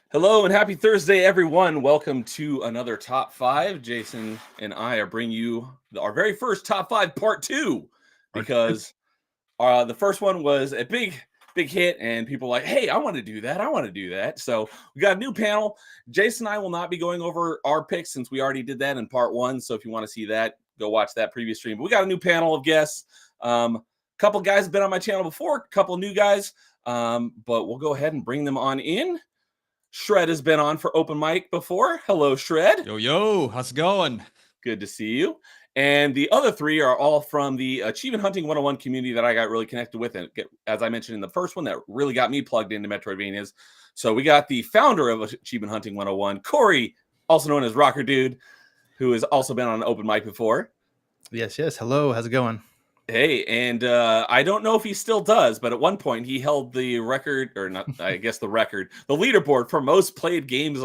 Hello and happy Thursday, everyone. Welcome to another Top 5. Jason and I are bringing you our very first Top 5 Part 2 because the first one was a big hit and people were like, hey, I want to do that. I want to do that. So we got a new panel. Jason and I will not be going over our picks since we already did that in Part 1. So if you want to see that, go watch that previous stream. But we got a new panel of guests. A couple guys have been on my channel before, a couple new guys, but we'll go ahead and bring them on in. Shred has been on for open mic before. Hello, Shred. Yo, how's it going? Good to see you. And the other three are all from the Achievement Hunting 101 community that I got really connected with. And as I mentioned in the first one, that really got me plugged into Metroidvanias. So we got the founder of Achievement Hunting 101, Corey, also known as Rocker Dude, who has also been on an open mic before. Yes. Hello, how's it going? Hey, and I don't know if he still does, but at one point he held the record, or not, I guess the leaderboard for most played games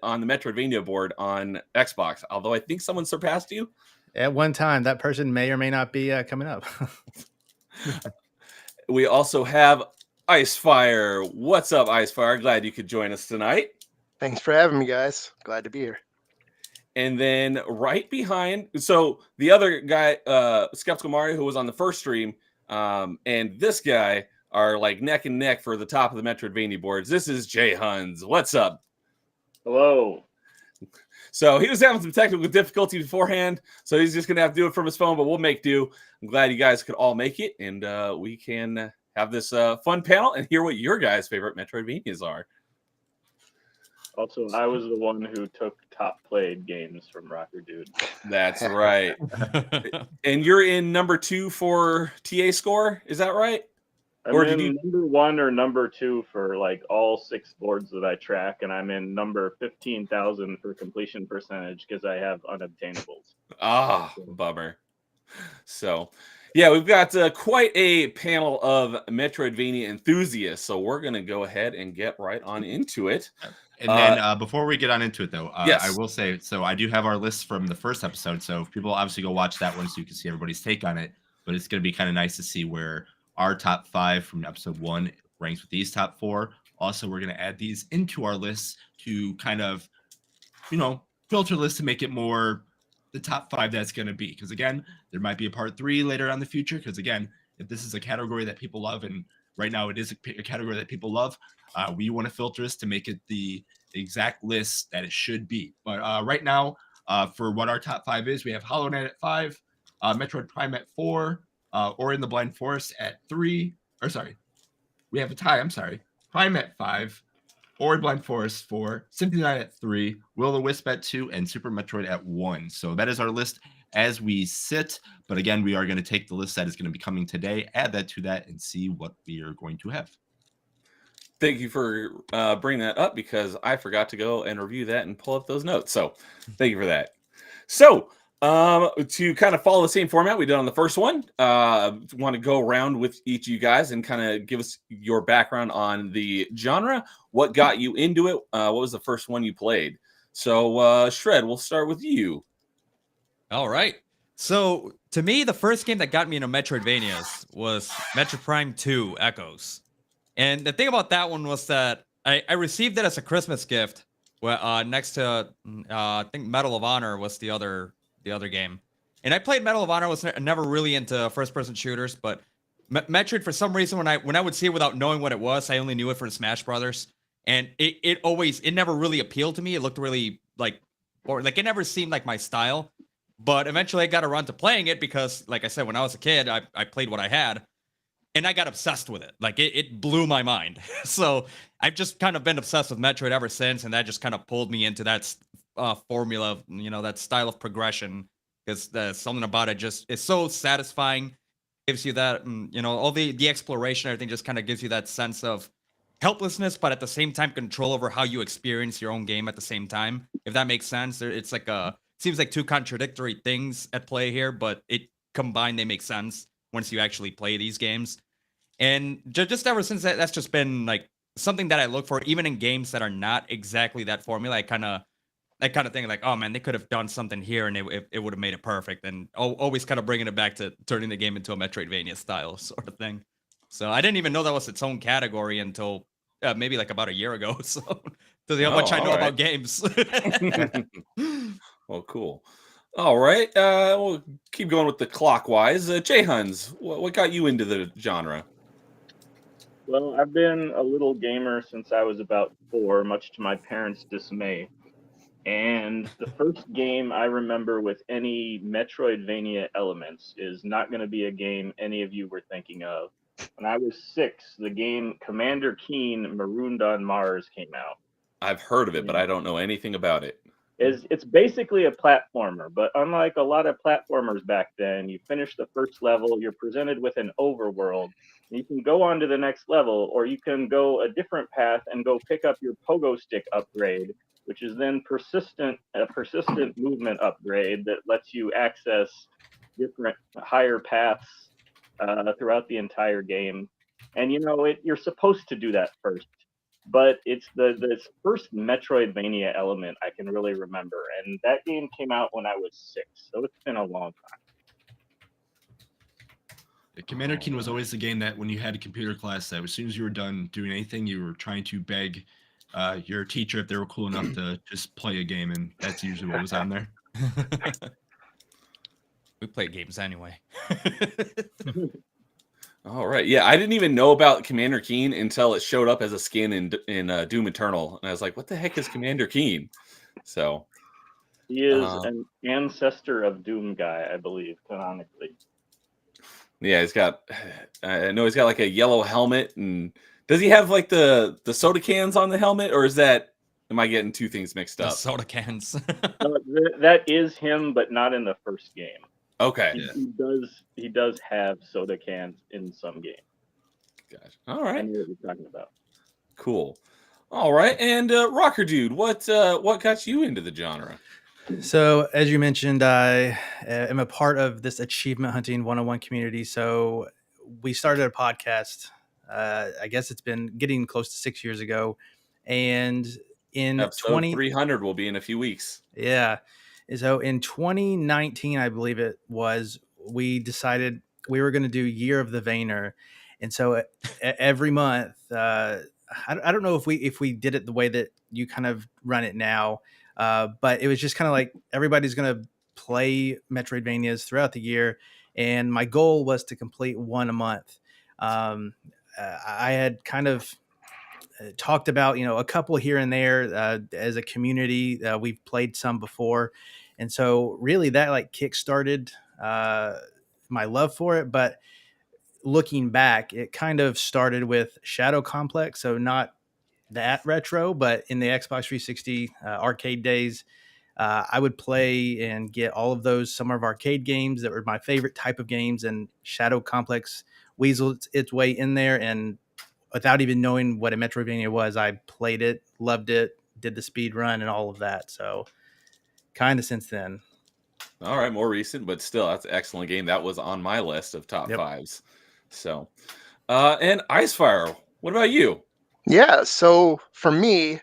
on the Metroidvania board on Xbox, although I think someone surpassed you. At one time, that person may or may not be coming up. We also have Icefire. What's up, Icefire? Glad you could join us tonight. Thanks for having me, guys. Glad to be here. And then right behind, so the other guy, Skeptical Mario, who was on the first stream, and this guy are like neck and neck for the top of the Metroidvania boards. This is Jay Huns. What's up? Hello. So he was having some technical difficulty beforehand, so he's just going to have to do it from his phone, but we'll make do. I'm glad you guys could all make it, and we can have this fun panel and hear what your guys' favorite Metroidvanias are. Also, I was the one who took top played games from Rocker Dude. That's right. And you're in number 2 for TA score, is that right? I'm in number 1 or number 2 for like all 6 boards that I track, and I'm in number 15,000 for completion percentage because I have unobtainables. Ah, bummer. So, yeah, we've got quite a panel of Metroidvania enthusiasts, so we're going to go ahead and get right on into it. And then before we get on into it, though, yes. I will say, so I do have our list from the first episode, so if people obviously go watch that one so you can see everybody's take on it, but it's going to be kind of nice to see where our top 5 from episode 1 ranks with these top 4. Also, we're going to add these into our list to kind of, filter lists to make it more the top 5 that's going to be. Because, again, there might be a part 3 later on in the future. Because, again, if this is a category that people love, and right now it is a category that people love, we want to filter this to make it the exact list that it should be. But right now, for what our top 5 is, we have Hollow Knight at 5, Metroid Prime at 4, Ori and the Blind Forest at 3. Or sorry, we have a tie. I'm sorry. Prime at 5, Ori Blind Forest 4, Symphony 9 at 3, Will o' the Wisp at 2, and Super Metroid at 1. So that is our list as we sit. But again, we are going to take the list that is going to be coming today, add that to that, and see what we are going to have. Thank you for bringing that up because I forgot to go and review that and pull up those notes. So thank you for that. So to kind of follow the same format we did on the first one, want to go around with each of you guys and kind of give us your background on the genre. What got you into it? What was the first one you played? So Shred, we'll start with you. All right. So to me, the first game that got me into Metroidvanias was Metroid Prime 2 Echoes. And the thing about that one was that I received it as a Christmas gift. Next to I think Medal of Honor was the other game, and I played Medal of Honor. Was never really into first-person shooters, but Metroid, for some reason, when I would see it without knowing what it was, I only knew it for Smash Brothers, and it never really appealed to me. It looked really it never seemed like my style. But eventually, I got around to playing it because, like I said, when I was a kid, I played what I had. And I got obsessed with it. Like, it blew my mind. So I've just kind of been obsessed with Metroid ever since. And that just kind of pulled me into that formula, that style of progression. Because there's something about it it's so satisfying. Gives you that, all the exploration, everything just kind of gives you that sense of helplessness, but at the same time control over how you experience your own game at the same time. If that makes sense, it's like seems like two contradictory things at play here, but it combined they make sense once you actually play these games. And just ever since that's just been like something that I look for, even in games that are not exactly that formula. I kind of think like, oh man, they could have done something here and it would have made it perfect. And always kind of bringing it back to turning the game into a Metroidvania style sort of thing. So I didn't even know that was its own category until maybe like about a year ago. So to see how much I know about games. Well, cool. All right. We'll keep going with the clockwise. Jay Huns, what got you into the genre? Well, I've been a little gamer since I was about 4, much to my parents' dismay. And the first game I remember with any Metroidvania elements is not going to be a game any of you were thinking of. When I was 6, the game Commander Keen Marooned on Mars came out. I've heard of it, but I don't know anything about it. It's basically a platformer, but unlike a lot of platformers back then, you finish the first level, you're presented with an overworld. You can go on to the next level, or you can go a different path and go pick up your pogo stick upgrade, which is then a persistent movement upgrade that lets you access different higher paths throughout the entire game. And you're supposed to do that first, but it's the first Metroidvania element I can really remember, and that game came out when I was 6, so it's been a long time. Commander Keen was always the game that when you had a computer class, that as soon as you were done doing anything, you were trying to beg your teacher if they were cool enough to just play a game, and that's usually what was on there. We play games anyway. All right. Yeah, I didn't even know about Commander Keen until it showed up as a skin in Doom Eternal, and I was like, "What the heck is Commander Keen?" So he is an ancestor of Doom guy, I believe, canonically. Yeah, he's got. I know he's got like a yellow helmet, and does he have like the soda cans on the helmet, or is that? Am I getting two things mixed up? The soda cans. That is him, but not in the first game. Okay. He does have soda cans in some game. Gosh. All right. I know what you're talking about. Cool. All right, and Rocker Dude, what got you into the genre? So, as you mentioned, I am a part of this achievement hunting 101 community. So, we started a podcast. I guess it's been getting close to 6 years ago, and in Episode 300 will be in a few weeks. Yeah. So in 2019, I believe it was, we decided we were going to do Year of the Vayner. And so every month, I don't know if we did it the way that you kind of run it now, but it was just kind of like everybody's going to play Metroidvanias throughout the year. And my goal was to complete one a month. I had kind of talked about, a couple here and there as a community. We've played some before. And so really that like kickstarted my love for it. But looking back, it kind of started with Shadow Complex. So not that retro, but in the Xbox 360 arcade days, I would play and get all of those summer of arcade games that were my favorite type of games, and Shadow Complex weaseled its way in there. And without even knowing what a Metroidvania was, I played it, loved it, did the speed run and all of that. So kind of since then. All right, more recent, but still, that's an excellent game. That was on my list of top fives. So, and Icefire, what about you? Yeah, so for me,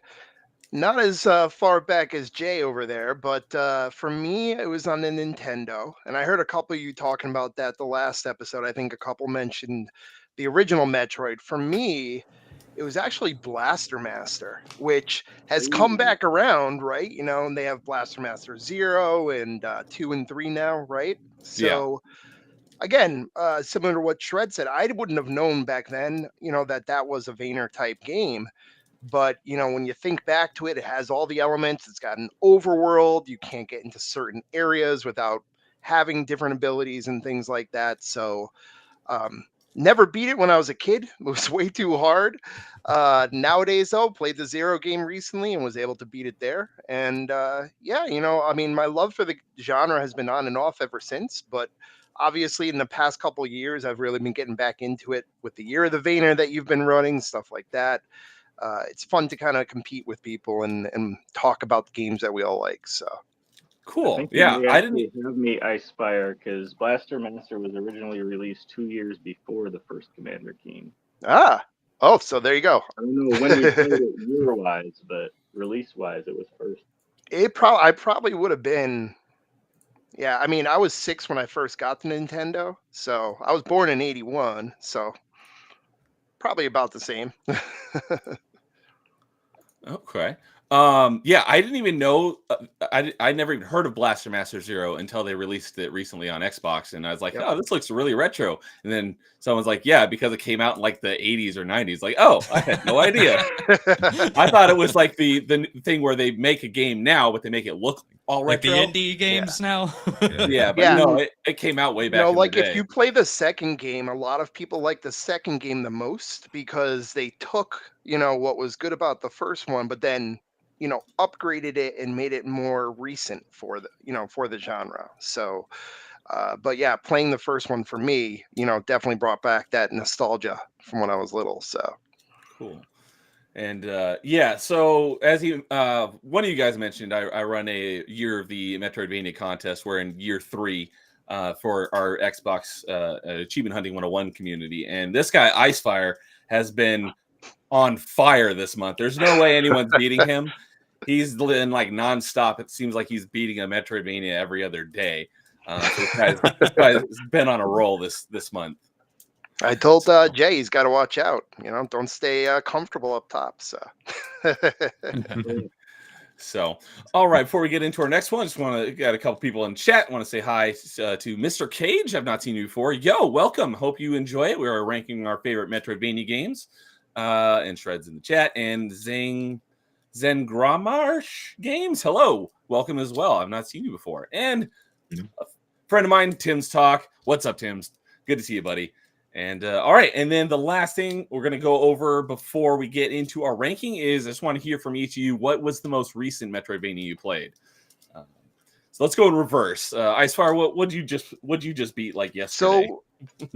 not as far back as Jay over there, but for me, it was on the Nintendo. And I heard a couple of you talking about that the last episode. I think a couple mentioned the original Metroid. For me, it was actually Blaster Master, which has come back around, right? And they have Blaster Master 0 and 2 and 3 now, right? So again, similar to what Shred said, I wouldn't have known back then, that was a Vayner type game. But, when you think back to it, it has all the elements. It's got an overworld. You can't get into certain areas without having different abilities and things like that. So, never beat it when I was a kid. It was way too hard. Nowadays, though, played the 0 game recently and was able to beat it there. And my love for the genre has been on and off ever since. But obviously in the past couple of years, I've really been getting back into it with the Year of the Vayner that you've been running, stuff like that. It's fun to kind of compete with people and talk about the games that we all like. So I Cool. think Yeah, they I didn't. actually have me Icefire because Blaster Master was originally released 2 years before the first Commander Keen. So there you go. I don't know when we played it year-wise, but release-wise, it was first. I probably would have been. Yeah, I mean, I was 6 when I first got the Nintendo, so I was born in '81, so probably about the same. Okay. Yeah, I didn't even know. I never even heard of Blaster Master Zero until they released it recently on Xbox, and I was like, Yep. "Oh, this looks really retro." And then someone's like, "Yeah, because it came out in like the '80s or '90s." Like, oh, I had no idea. I thought it was like the thing where they make a game now, but they make it look all Like the retro. indie games now. Yeah, but Yeah. no, it came out way back in like the day. if you play the second game, a lot of people like the second game the most because they took, what was good about the first one, but then, upgraded it and made it more recent for the genre. So, but yeah, playing the first one for me, definitely brought back that nostalgia from when I was little. So Cool. And yeah, so as one of you guys mentioned, I run a Year of the Metroidvania contest. We're in year 3 for our Xbox Achievement Hunting 101 community. And this guy, Icefire, has been on fire this month. There's no way anyone's beating him. He's been like nonstop. It seems like he's beating a Metroidvania every other day. So this guy's been on a roll this month. I told Jay he's got to watch out. Don't stay comfortable up top. So. So, all right, before we get into our next one, just want to get a couple people in chat. Want to say hi to Mr. Cage. I've not seen you before. Yo, welcome. Hope you enjoy it. We are ranking our favorite Metroidvania games. And Shreds in the chat. And Zengramarsh Games. Hello. Welcome as well. I've not seen you before. And a friend of mine, Tim's Talk. What's up, Tim's? Good to see you, buddy. And all right, and then the last thing we're going to go over before we get into our ranking is I just want to hear from each of you. What was the most recent Metroidvania you played? So let's go in reverse. Icefire, what you just beat like yesterday? So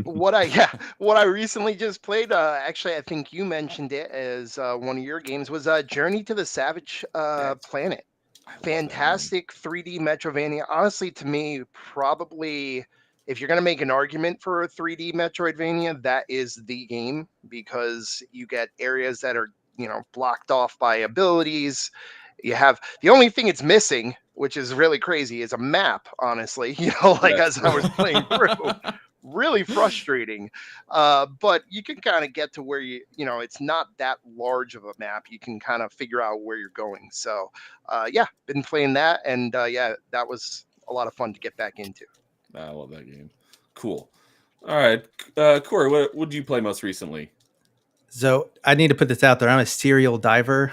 what I recently just played, actually I think you mentioned it as one of your games, was Journey to the Savage Planet. Fantastic 3D Metroidvania. Honestly, to me, probably if you're going to make an argument for a 3D Metroidvania, that is the game, because you get areas that are, blocked off by abilities. You have the only thing it's missing, which is really crazy, is a map, honestly, as I was playing through. Really frustrating. But you can kind of get to where it's not that large of a map. You can kind of figure out where you're going. So yeah, been playing that, and yeah, that was a lot of fun to get back into. I love that game. Cool. All right, Corey, what did you play most recently? So I need to put this out there. I'm a serial diver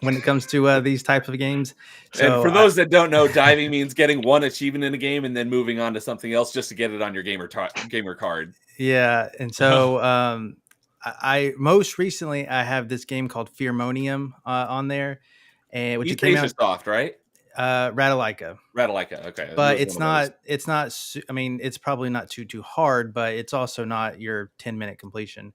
when it comes to these types of games. So and for those that don't know, diving means getting one achievement in a game and then moving on to something else just to get it on your gamer card. Yeah, and so I most recently I have this game called Fearmonium on there, and which came out soft, right? Ratalaika. Okay. But it's not. I mean, it's probably not too hard, but it's also not your 10-minute completion.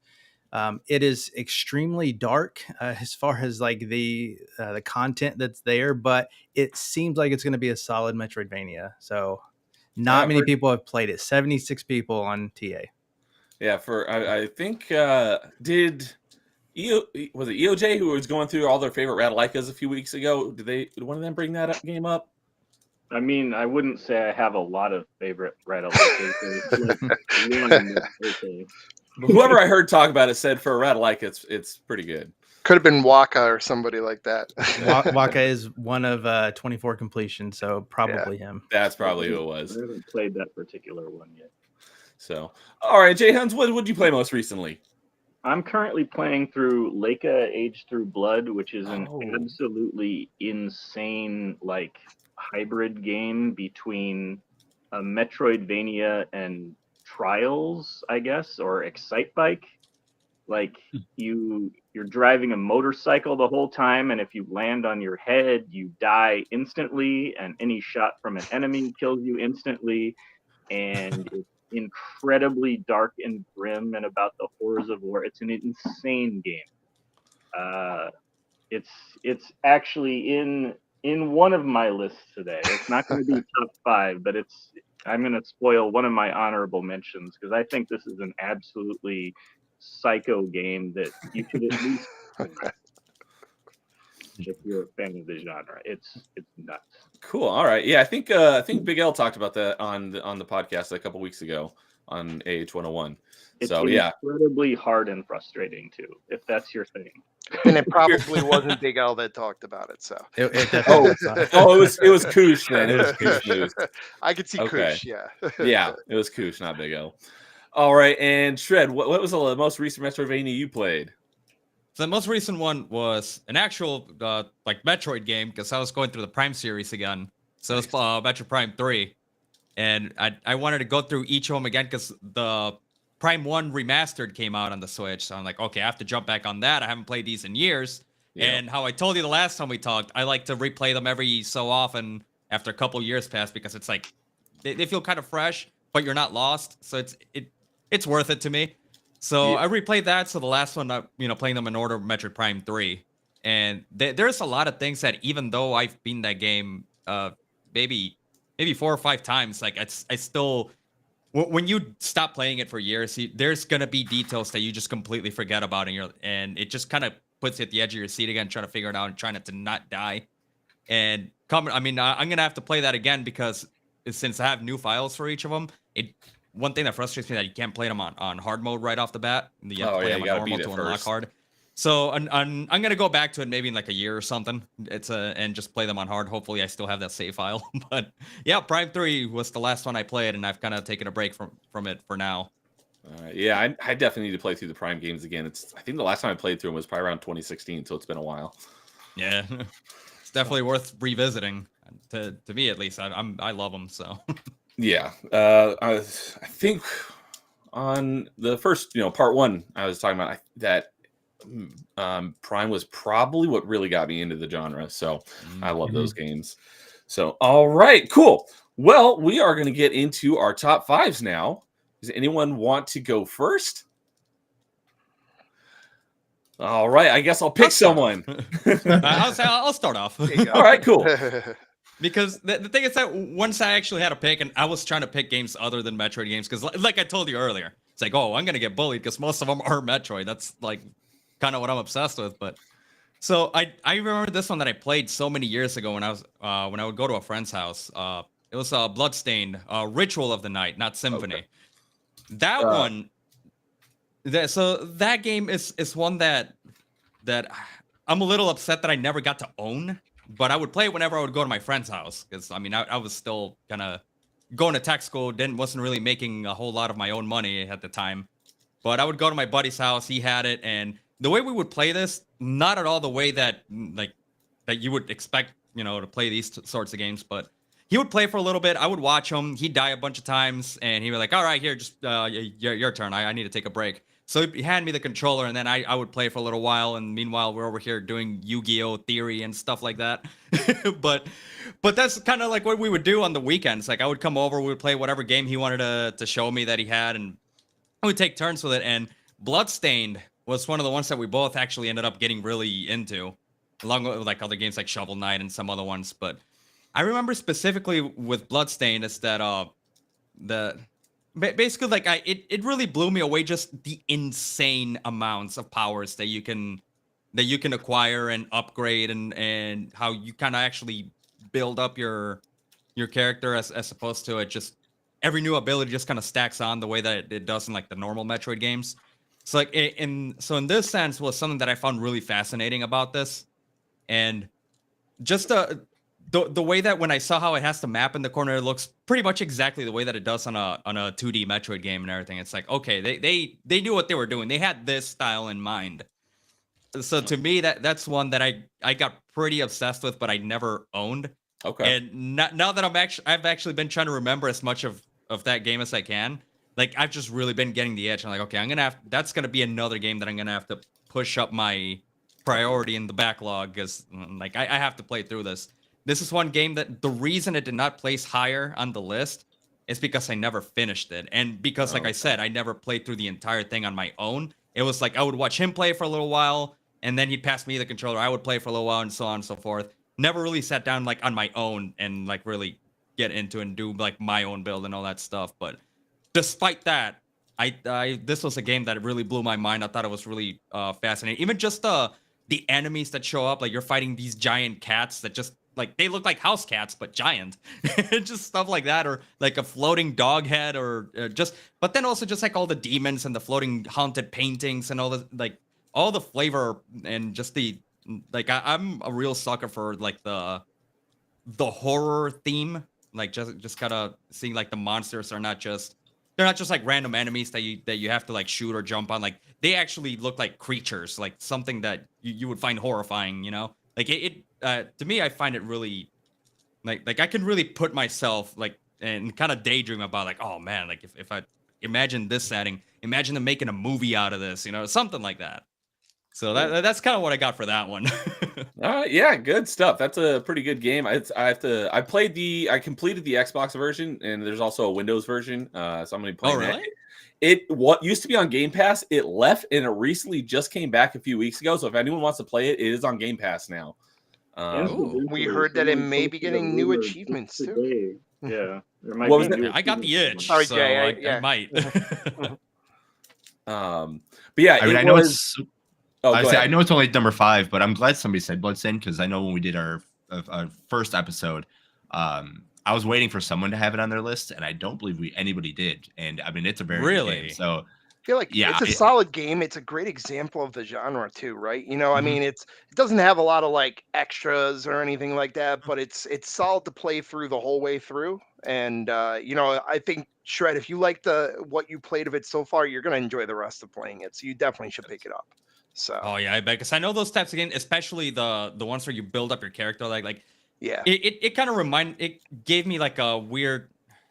It is extremely dark as far as like the content that's there, but it seems like it's going to be a solid Metroidvania. So not many people have played it. 76 people on TA. Yeah, I think did was it EOJ who was going through all their favorite Ratalaikas a few weeks ago? Did one of them bring that game up? I mean, I wouldn't say I have a lot of favorite Ratalaikas. Okay. Whoever I heard talk about it said for a Ratalaika, it's pretty good. Could have been Waka or somebody like that. Waka is one of 24 completion, so probably him. That's probably who it was. I haven't played that particular one yet. So, all right, Jay Huns, what did you play most recently? I'm currently playing through Leica Age Through Blood, which is an absolutely insane, like, hybrid game between a Metroidvania and Trials, I guess, or Excitebike. Like, you're driving a motorcycle the whole time, and if you land on your head, you die instantly, and any shot from an enemy kills you instantly. And incredibly dark and grim and about the horrors of war. It's an insane game. It's actually in one of my lists today. It's not going to be top 5, but I'm going to spoil one of my honorable mentions because I think this is an absolutely psycho game that you should at least try if you're a fan of the genre. It's nuts. Cool. All right. Yeah, I think Big L talked about that on the podcast a couple weeks ago on AH 101. It's So yeah, incredibly hard and frustrating too, if that's your thing. And it probably wasn't Big L that talked about it. So It definitely was not. it was Koosh then. It was Koosh news. I could see Okay. Kush, yeah. Yeah, it was Koosh, not Big L. All right, and Shred, what was the most recent Metroidvania you played? So the most recent one was an actual like Metroid game because I was going through the Prime series again. So it's Metroid Prime 3. And I wanted to go through each of them again because the Prime 1 Remastered came out on the Switch. So I'm like, okay, I have to jump back on that. I haven't played these in years. Yeah. And how I told you the last time we talked, I like to replay them every so often after a couple years pass because it's like they feel kind of fresh, but you're not lost. So it's worth it to me. So Yeah. I replayed that. So the last one, playing them in order, Metroid Prime 3. And there's a lot of things that even though I've beaten that game maybe 4 or 5 times, like I still, when you stop playing it for years, there's gonna be details that you just completely forget about, and it just kind of puts you at the edge of your seat again, trying to figure it out and trying to not die. And I'm gonna have to play that again because since I have new files for each of them, one thing that frustrates me that you can't play them on hard mode right off the bat. You have to play them on normal to unlock hard. So I'm gonna go back to it maybe in like a year or something. And just play them on hard. Hopefully I still have that save file. But yeah, Prime 3 was the last one I played, and I've kind of taken a break from it for now. Yeah, I definitely need to play through the Prime games again. I think the last time I played through them was probably around 2016, so it's been a while. Yeah, it's definitely worth revisiting. To me at least, I love them. So Yeah, I think on the first part 1 I was talking about that. Prime was probably what really got me into the genre, so I love those games. So all right, cool. Well, we are going to get into our top 5s now. Does anyone want to go first? All right, I guess I'll pick someone. I'll start off. All right, cool. Because the thing is that once I actually had a pick, and I was trying to pick games other than Metroid games, because like I told you earlier, it's like, oh, I'm gonna get bullied because most of them are Metroid. That's like kind of what I'm obsessed with. But so I remember this one that I played so many years ago when I would go to a friend's house. It was Bloodstained, Ritual of the Night, not Symphony. Okay. That one. So that game is one that I'm a little upset that I never got to own, but I would play it whenever I would go to my friend's house because I was still kind of going to tech school, wasn't really making a whole lot of my own money at the time. But I would go to my buddy's house, he had it, and the way we would play this, not at all the way that you would expect, to play these sorts of games, but he would play for a little bit. I would watch him. He'd die a bunch of times, and he'd be like, all right, here, just your turn. I need to take a break. So he handed me the controller, and then I would play for a little while, and meanwhile, we're over here doing Yu-Gi-Oh! Theory and stuff like that. but that's kind of like what we would do on the weekends. Like, I would come over, we would play whatever game he wanted to show me that he had, and I would take turns with it. And Bloodstained was one of the ones that we both actually ended up getting really into, along with like other games like Shovel Knight and some other ones. But I remember specifically with Bloodstained is that basically like it really blew me away, just the insane amounts of powers that you can acquire and upgrade, and how you kind of actually build up your character as opposed to it just every new ability just kind of stacks on the way that it does in like the normal Metroid games. So like in this sense was something that I found really fascinating about this, and just the way that when I saw how it has to map in the corner, it looks pretty much exactly the way that it does on a 2D Metroid game and everything. It's like, okay, they knew what they were doing. They had this style in mind. So to me, that's one that I got pretty obsessed with, but I never owned. Okay. And now that I've actually been trying to remember as much of that game as I can. Like I've just really been getting the edge. I'm like, okay, that's gonna be another game that I'm gonna have to push up my priority in the backlog because like I have to play through this. This is one game that the reason it did not place higher on the list it's because I never finished it. And because, like I said, I never played through the entire thing on my own. It was like I would watch him play for a little while, and then he'd pass me the controller. I would play for a little while, and so on and so forth. Never really sat down like on my own and like really get into and do like my own build and all that stuff. But despite that, I this was a game that really blew my mind. I thought it was really fascinating. Even just the enemies that show up, like you're fighting these giant cats that just like they look like house cats but giant, just stuff like that, or like a floating dog head, or just. But then also just like all the demons and the floating haunted paintings and all the like all the flavor and just the like. I'm a real sucker for like the horror theme, like just kind of seeing like the monsters are not just they're not just like random enemies that you have to like shoot or jump on. Like they actually look like creatures, like something that you would find horrifying, you know? Like it to me, I find it really like I can really put myself like and kind of daydream about like, oh man, like if I imagine this setting, imagine them making a movie out of this, you know, something like that. So that's kind of what I got for that one. All right, yeah, good stuff. That's a pretty good game. I completed the Xbox version, and there's also a Windows version. So I'm gonna be playing that. Really? What used to be on Game Pass, it left, and it recently just came back a few weeks ago. So if anyone wants to play it, it is on Game Pass now. We heard that it may be getting new achievements too. Today. Yeah, there might What be was new I got the achievements. itch, Sorry, so Jay, I might. But yeah, I mean, it I know was. it's. Oh, I go say I ahead. know it's only number 5, but I'm glad somebody said Bloodstained because I know when we did our first episode, I was waiting for someone to have it on their list, and I don't believe anybody did. And I mean, it's a very good Really? game. So I feel like yeah, it's a solid game. It's a great example of the genre too, right? You know, I Mhm. mean, it doesn't have a lot of like extras or anything like that, but it's solid to play through the whole way through. And you know, I think Shred, if you like what you played of it so far, you're gonna enjoy the rest of playing it. So you definitely should pick it up. So Oh yeah, I bet because I know those types of games, especially the ones where you build up your character. Like yeah, it kind of it gave me like a weird.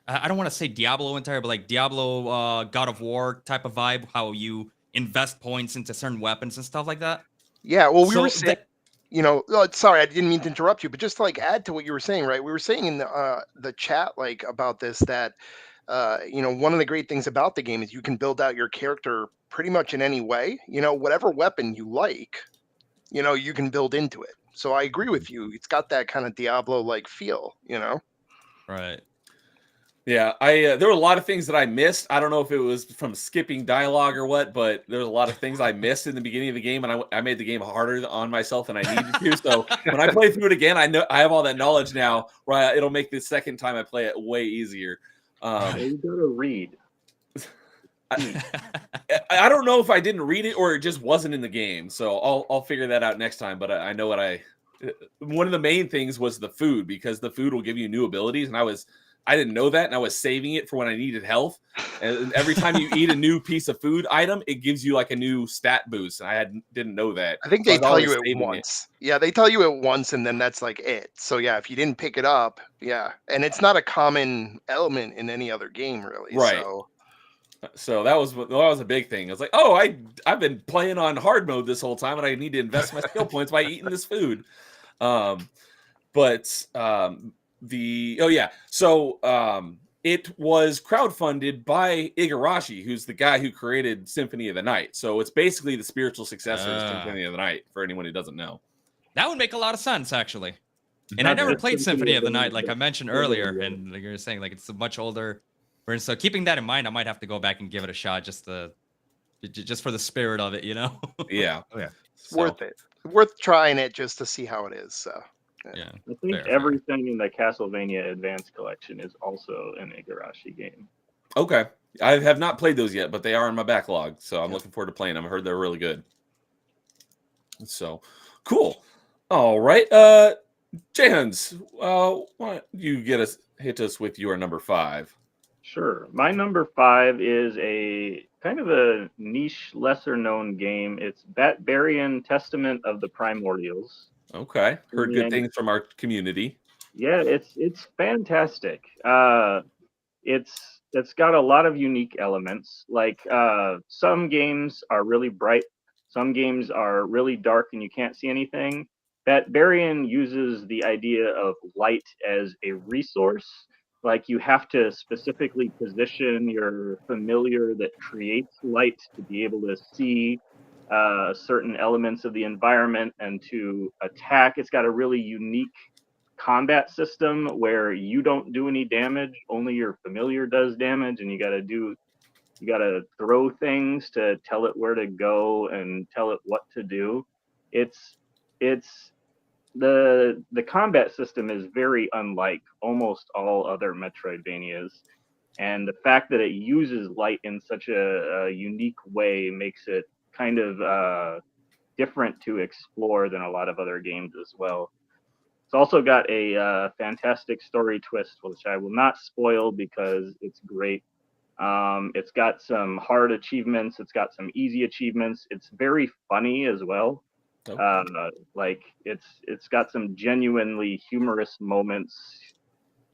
I don't want to say Diablo entire, but like Diablo, God of War type of vibe. How you invest points into certain weapons and stuff like that. yeah. Well, we So were saying. You know, sorry, I didn't mean to interrupt you, but just to like add to what you were saying, right? We were saying in the chat like about this that you know, one of the great things about the game is you can build out your character pretty much in any way. You know, whatever weapon you like, you know, you can build into it. So I agree with you. It's got that kind of Diablo like feel, you know. Right. Yeah, there were a lot of things that I missed. I don't know if it was from skipping dialogue or what, but there was a lot of things I missed in the beginning of the game, and I made the game harder on myself than I needed to. So when I play through it again, I know I have all that knowledge now, where it'll make the second time I play it way easier. You gotta read. I don't know if I didn't read it or it just wasn't in the game, so I'll figure that out next time. But I know what one of the main things was the food, because the food will give you new abilities, and I didn't know that, and I was saving it for when I needed health. And every time you eat a new piece of food item, it gives you like a new stat boost. And I didn't know that. I think So they tell you always it saving once. Yeah, they tell you it once, and then that's like it. So yeah, if you didn't pick it up, yeah, and it's not a common element in any other game, really. Right. So that was a big thing. I was like, oh, I've been playing on hard mode this whole time, and I need to invest my skill points by eating this food. It was crowdfunded by Igarashi, who's the guy who created Symphony of the Night. So it's basically the spiritual successor of Symphony of the Night, for anyone who doesn't know. That would make a lot of sense, actually. And I never played Symphony of the Night, like I mentioned earlier, and like you were saying, like it's a much older. And so keeping that in mind, I might have to go back and give it a shot just for the spirit of it, you know? Yeah. Oh, yeah. It's worth it. Worth trying it just to see how it is. So Yeah. I think everything in the Castlevania Advance collection is also an Igarashi game. Okay. I have not played those yet, but they are in my backlog, so I'm looking forward to playing them. I heard they're really good. So, cool. All right. Jans, why don't you hit us with your number 5? Sure. My number 5 is a kind of a niche, lesser-known game. It's Batbarian Testament of the Primordials. Okay. Heard good things from our community. Yeah, it's fantastic. It's got a lot of unique elements. Like some games are really bright, some games are really dark and you can't see anything. Batbarian uses the idea of light as a resource like you have to specifically position your familiar that creates light to be able to see certain elements of the environment and to attack. It's got a really unique combat system where you don't do any damage, only your familiar does damage, and you got to throw things to tell it where to go and tell it what to do. It's the combat system is very unlike almost all other Metroidvanias, and the fact that it uses light in such a unique way makes it kind of different to explore than a lot of other games as well. It's also got a fantastic story twist, which I will not spoil because it's great. It's got some hard achievements. It's got some easy achievements. It's very funny as well. Like it's got some genuinely humorous moments.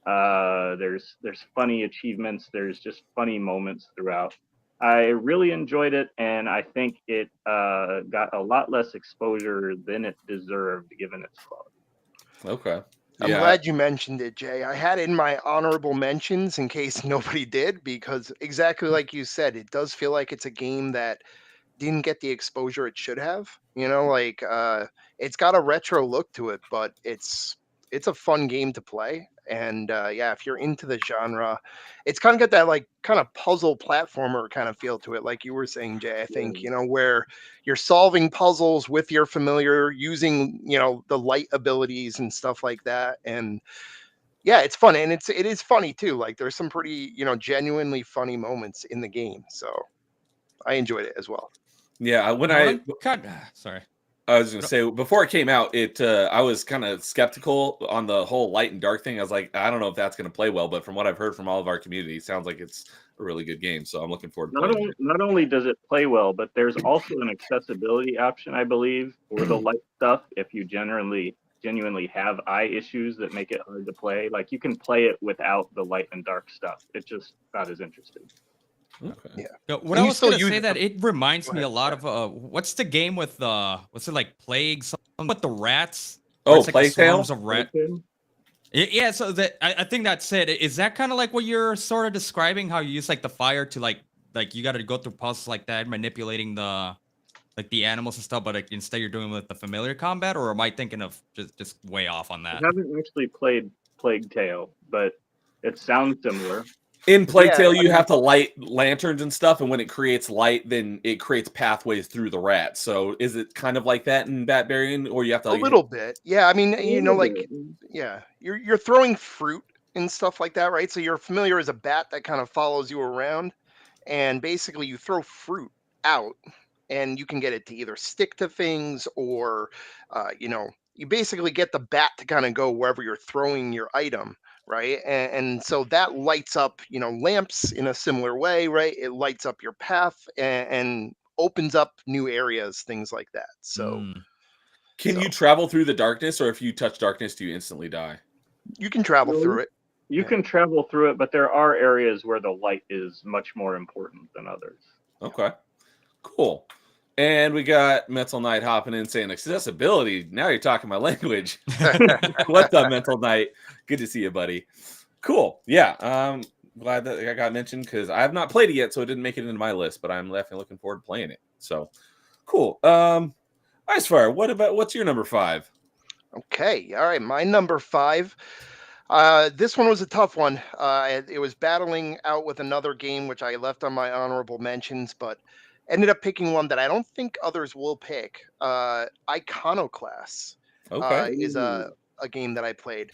There's funny achievements. There's just funny moments throughout. I really enjoyed it, and I think it got a lot less exposure than it deserved given its quality. Okay. I'm glad you mentioned it, Jay. I had it in my honorable mentions in case nobody did, because exactly like you said, it does feel like it's a game that didn't get the exposure it should have. You know, like it's got a retro look to it, but it's a fun game to play. And yeah, if you're into the genre, it's kind of got that like kind of puzzle platformer kind of feel to it, like you were saying, Jay. I think you know where you're solving puzzles with your familiar using the light abilities and stuff like that. And yeah, it's fun, and it is funny too. Like there's some pretty genuinely funny moments in the game, so I enjoyed it as well. Yeah, when sorry. I was gonna say before it came out, I was kind of skeptical on the whole light and dark thing. I was like, I don't know if that's gonna play well, but from what I've heard from all of our community, it sounds like it's a really good game. So I'm looking forward to playing it. Not only does it play well, but there's also an accessibility option, I believe, for the light stuff. If you genuinely have eye issues that make it hard to play, like you can play it without the light and dark stuff. It's just not as interesting. Okay. Yeah. No, what I was going to say that it reminds me a lot of what's the game with what's it like Plague something with the rats? Oh, it's like Plague Tale? swarms of rat. Yeah, so that I think that's it. Is that kind of like what you're sort of describing? How you use like the fire to like you got to go through puzzles like that, manipulating the animals and stuff, but like, instead you're doing with the familiar combat, or am I thinking of just way off on that? I haven't actually played Plague Tale, but it sounds similar. In Plague Tale, you have to light lanterns and stuff, and when it creates light, then it creates pathways through the rats. So is it kind of like that in Batbarian, or you have to a little bit? Yeah, I mean, like yeah, you're throwing fruit and stuff like that, right? So you're familiar as a bat that kind of follows you around, and basically you throw fruit out, and you can get it to either stick to things or, you basically get the bat to kind of go wherever you're throwing your item. Right. And so that lights up, lamps in a similar way, right? It lights up your path and opens up new areas, things like that. So can you travel through the darkness, or if you touch darkness, do you instantly die? You can travel through it. You can travel through it, but there are areas where the light is much more important than others. Okay. Cool. And we got Mental Knight hopping in saying accessibility. Now you're talking my language. What's up, Mental Knight? Good to see you, buddy. Cool. Yeah. Glad that I got mentioned because I have not played it yet, so it didn't make it into my list, but I'm definitely looking forward to playing it. So cool. Icefire, what's your number 5? Okay. All right. My number 5. This one was a tough one. It was battling out with another game, which I left on my honorable mentions, but ended up picking one that I don't think others will pick. Iconoclast is a game that I played.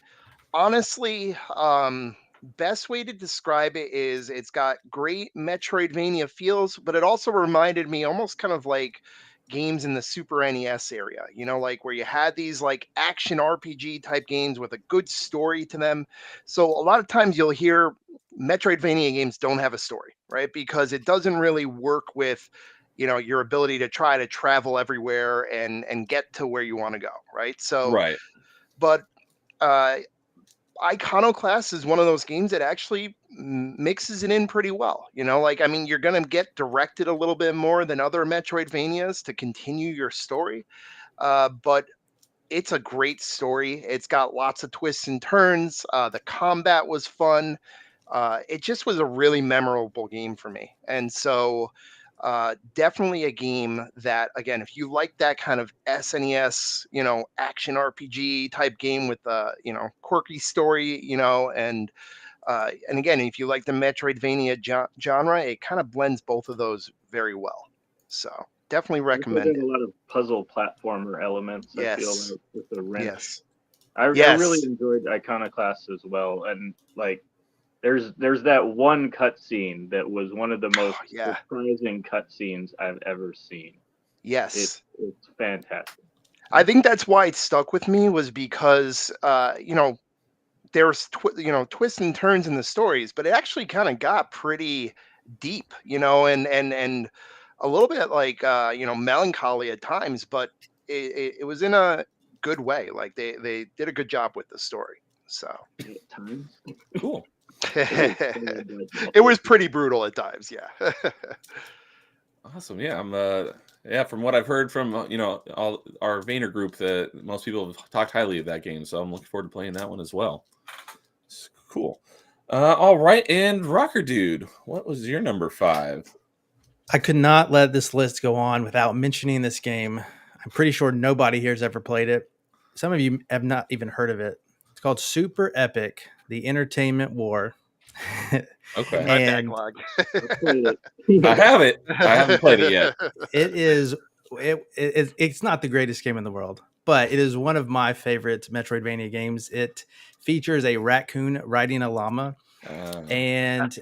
Honestly, best way to describe it is it's got great Metroidvania feels, but it also reminded me almost kind of like games in the Super NES area, like where you had these like action RPG type games with a good story to them. So a lot of times you'll hear Metroidvania games don't have a story, right? Because it doesn't really work with, your ability to try to travel everywhere and get to where you want to go, right? So, right. But Iconoclast is one of those games that actually mixes it in pretty well. Like, I mean, you're going to get directed a little bit more than other Metroidvanias to continue your story. But it's a great story. It's got lots of twists and turns. The combat was fun. It just was a really memorable game for me. And so definitely a game that, again, if you like that kind of SNES, action RPG type game with a, quirky story, and again, if you like the Metroidvania genre, it kind of blends both of those very well. So definitely recommend There's it. a lot of puzzle platformer elements. I feel Yes. like with the wrench. Yes. I Yes. really enjoyed Iconoclast as well, and like there's that one cutscene that was one of the most Yeah. surprising cutscenes I've ever seen. Yes. It's fantastic. I think that's why it stuck with me, was because there's twists and turns in the stories, but it actually kind of got pretty deep, and a little bit like melancholy at times, but it was in a good way. Like they did a good job with the story. So At times. Cool. it was pretty brutal at times. Yeah. Awesome. Yeah, from what I've heard from all our Vayner group, that most people have talked highly of that game, so I'm looking forward to playing that one as well. It's cool. All right, and Rocker Dude, what was your number 5? I could not let this list go on without mentioning this game. I'm pretty sure nobody here has ever played it. Some of you have not even heard of it. It's called Super Epic: The Entertainment War. Okay. My And backlog. I have it. I haven't played it yet. it is it's not the greatest game in the world, but it is one of my favorite Metroidvania games. It features a raccoon riding a llama, and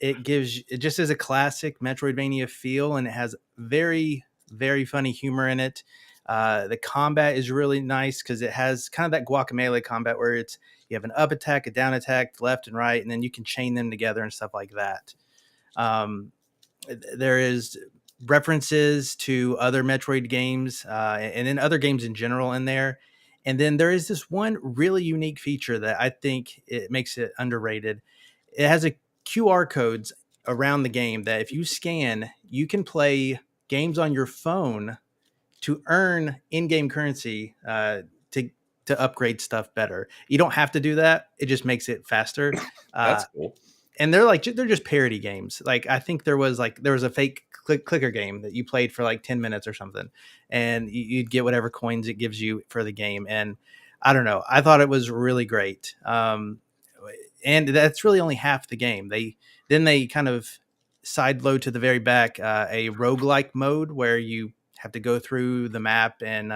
it just is a classic Metroidvania feel, and it has very, very funny humor in it. The combat is really nice because it has kind of that Guacamelee combat where you have an up attack, a down attack, left and right, and then you can chain them together and stuff like that. There is references to other Metroid games and then other games in general in there. And then there is this one really unique feature that I think it makes it underrated. It has a QR codes around the game that if you scan, you can play games on your phone to earn in-game currency to upgrade stuff better. You don't have to do that. It just makes it faster. That's cool. And they're just parody games. Like I think there was a fake clicker game that you played for like 10 minutes or something, and you'd get whatever coins it gives you for the game. And I don't know, I thought it was really great. And that's really only half the game. They kind of side load to the very back a roguelike mode where you have to go through the map and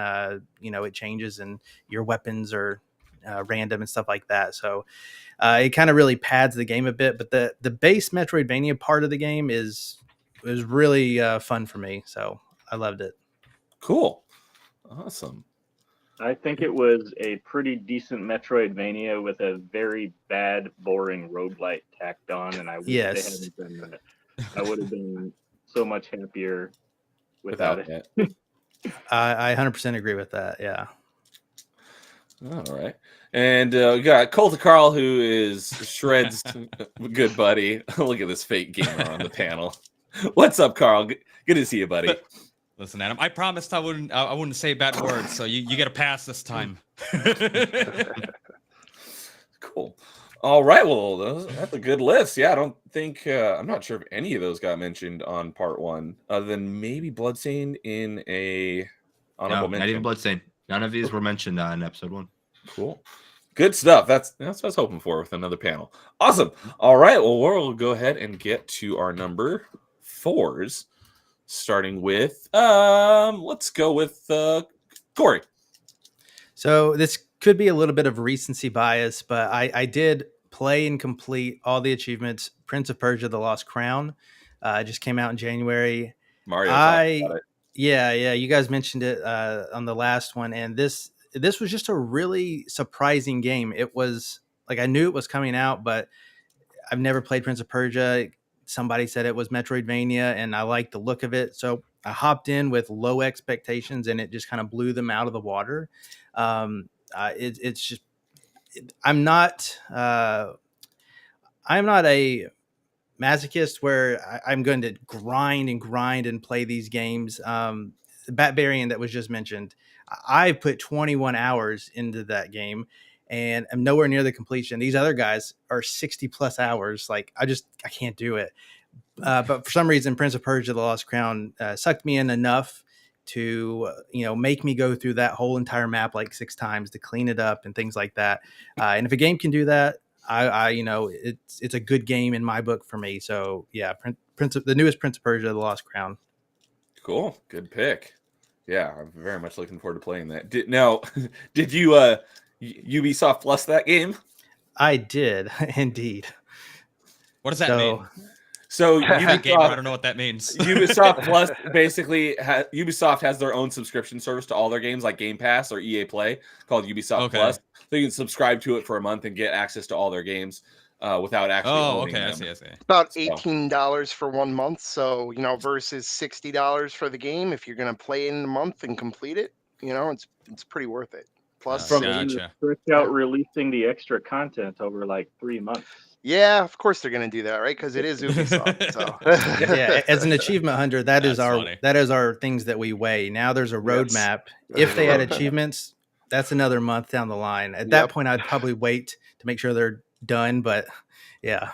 it changes and your weapons are random and stuff like that. So it kind of really pads the game a bit, but the base Metroidvania part of the game is really fun for me. So I loved it. Cool. Awesome. I think it was a pretty decent Metroidvania with a very bad, boring roguelite tacked on, and I wish they hadn't done that. I would have been so much happier without it. I 100% agree with that. Yeah. All right. And we got Colta Carl, who is Shred's good buddy. Look at this fake gamer on the panel. What's up, Carl? Good to see you, buddy. Listen, Adam, I promised I wouldn't say bad words, so you get a pass this time. Cool. All right. Well, that's a good list. Yeah, I don't think I'm not sure if any of those got mentioned on part 1, other than maybe Bloodstained in a honorable mention. Not even Bloodstained. None of these were mentioned on episode 1. Cool. Good stuff. That's what I was hoping for with another panel. Awesome. All right. Well, we'll go ahead and get to our number 4s, starting with let's go with Corey. So this could be a little bit of recency bias, but I did play and complete all the achievements. Prince of Persia: The Lost Crown just came out in January. Mario talked about it. Yeah, you guys mentioned it on the last one, and this was just a really surprising game. It was like I knew it was coming out, but I've never played Prince of Persia. Somebody said it was Metroidvania, and I liked the look of it, so I hopped in with low expectations, and it just kind of blew them out of the water. It's just I'm not a masochist where I'm going to grind and play these games. Bat Varian that was just mentioned, I put 21 hours into that game, and I'm nowhere near the completion. These other guys are 60 plus hours. Like I can't do it. But for some reason, Prince of Persia: The Lost Crown sucked me in enough to make me go through that whole entire map like 6 times to clean it up and things like that. And if a game can do that, I it's a good game in my book for me. So yeah, the newest Prince of Persia: The Lost Crown. Cool, good pick. Yeah, I'm very much looking forward to playing that. Did you Ubisoft Plus that game? I did indeed. What does that mean? So Gamer, I Ubisoft, don't know what that means. Ubisoft Plus basically Ubisoft has their own subscription service to all their games, like Game Pass or EA Play, called Ubisoft Okay. Plus. So you can subscribe to it for a month and get access to all their games without actually owning them. I see. It's about $18 for 1 month. So, versus $60 for the game. If you're going to play it in a month and complete it, it's pretty worth it. Plus, gotcha. Stretch out releasing the extra content over like 3 months. Yeah, of course they're going to do that, right? Because it is Ubisoft. So yeah, as an achievement hunter, that is That's our things that we weigh. Now there's a roadmap. If they add achievements, that's another month down the line. At that point, I'd probably wait to make sure they're done. But yeah.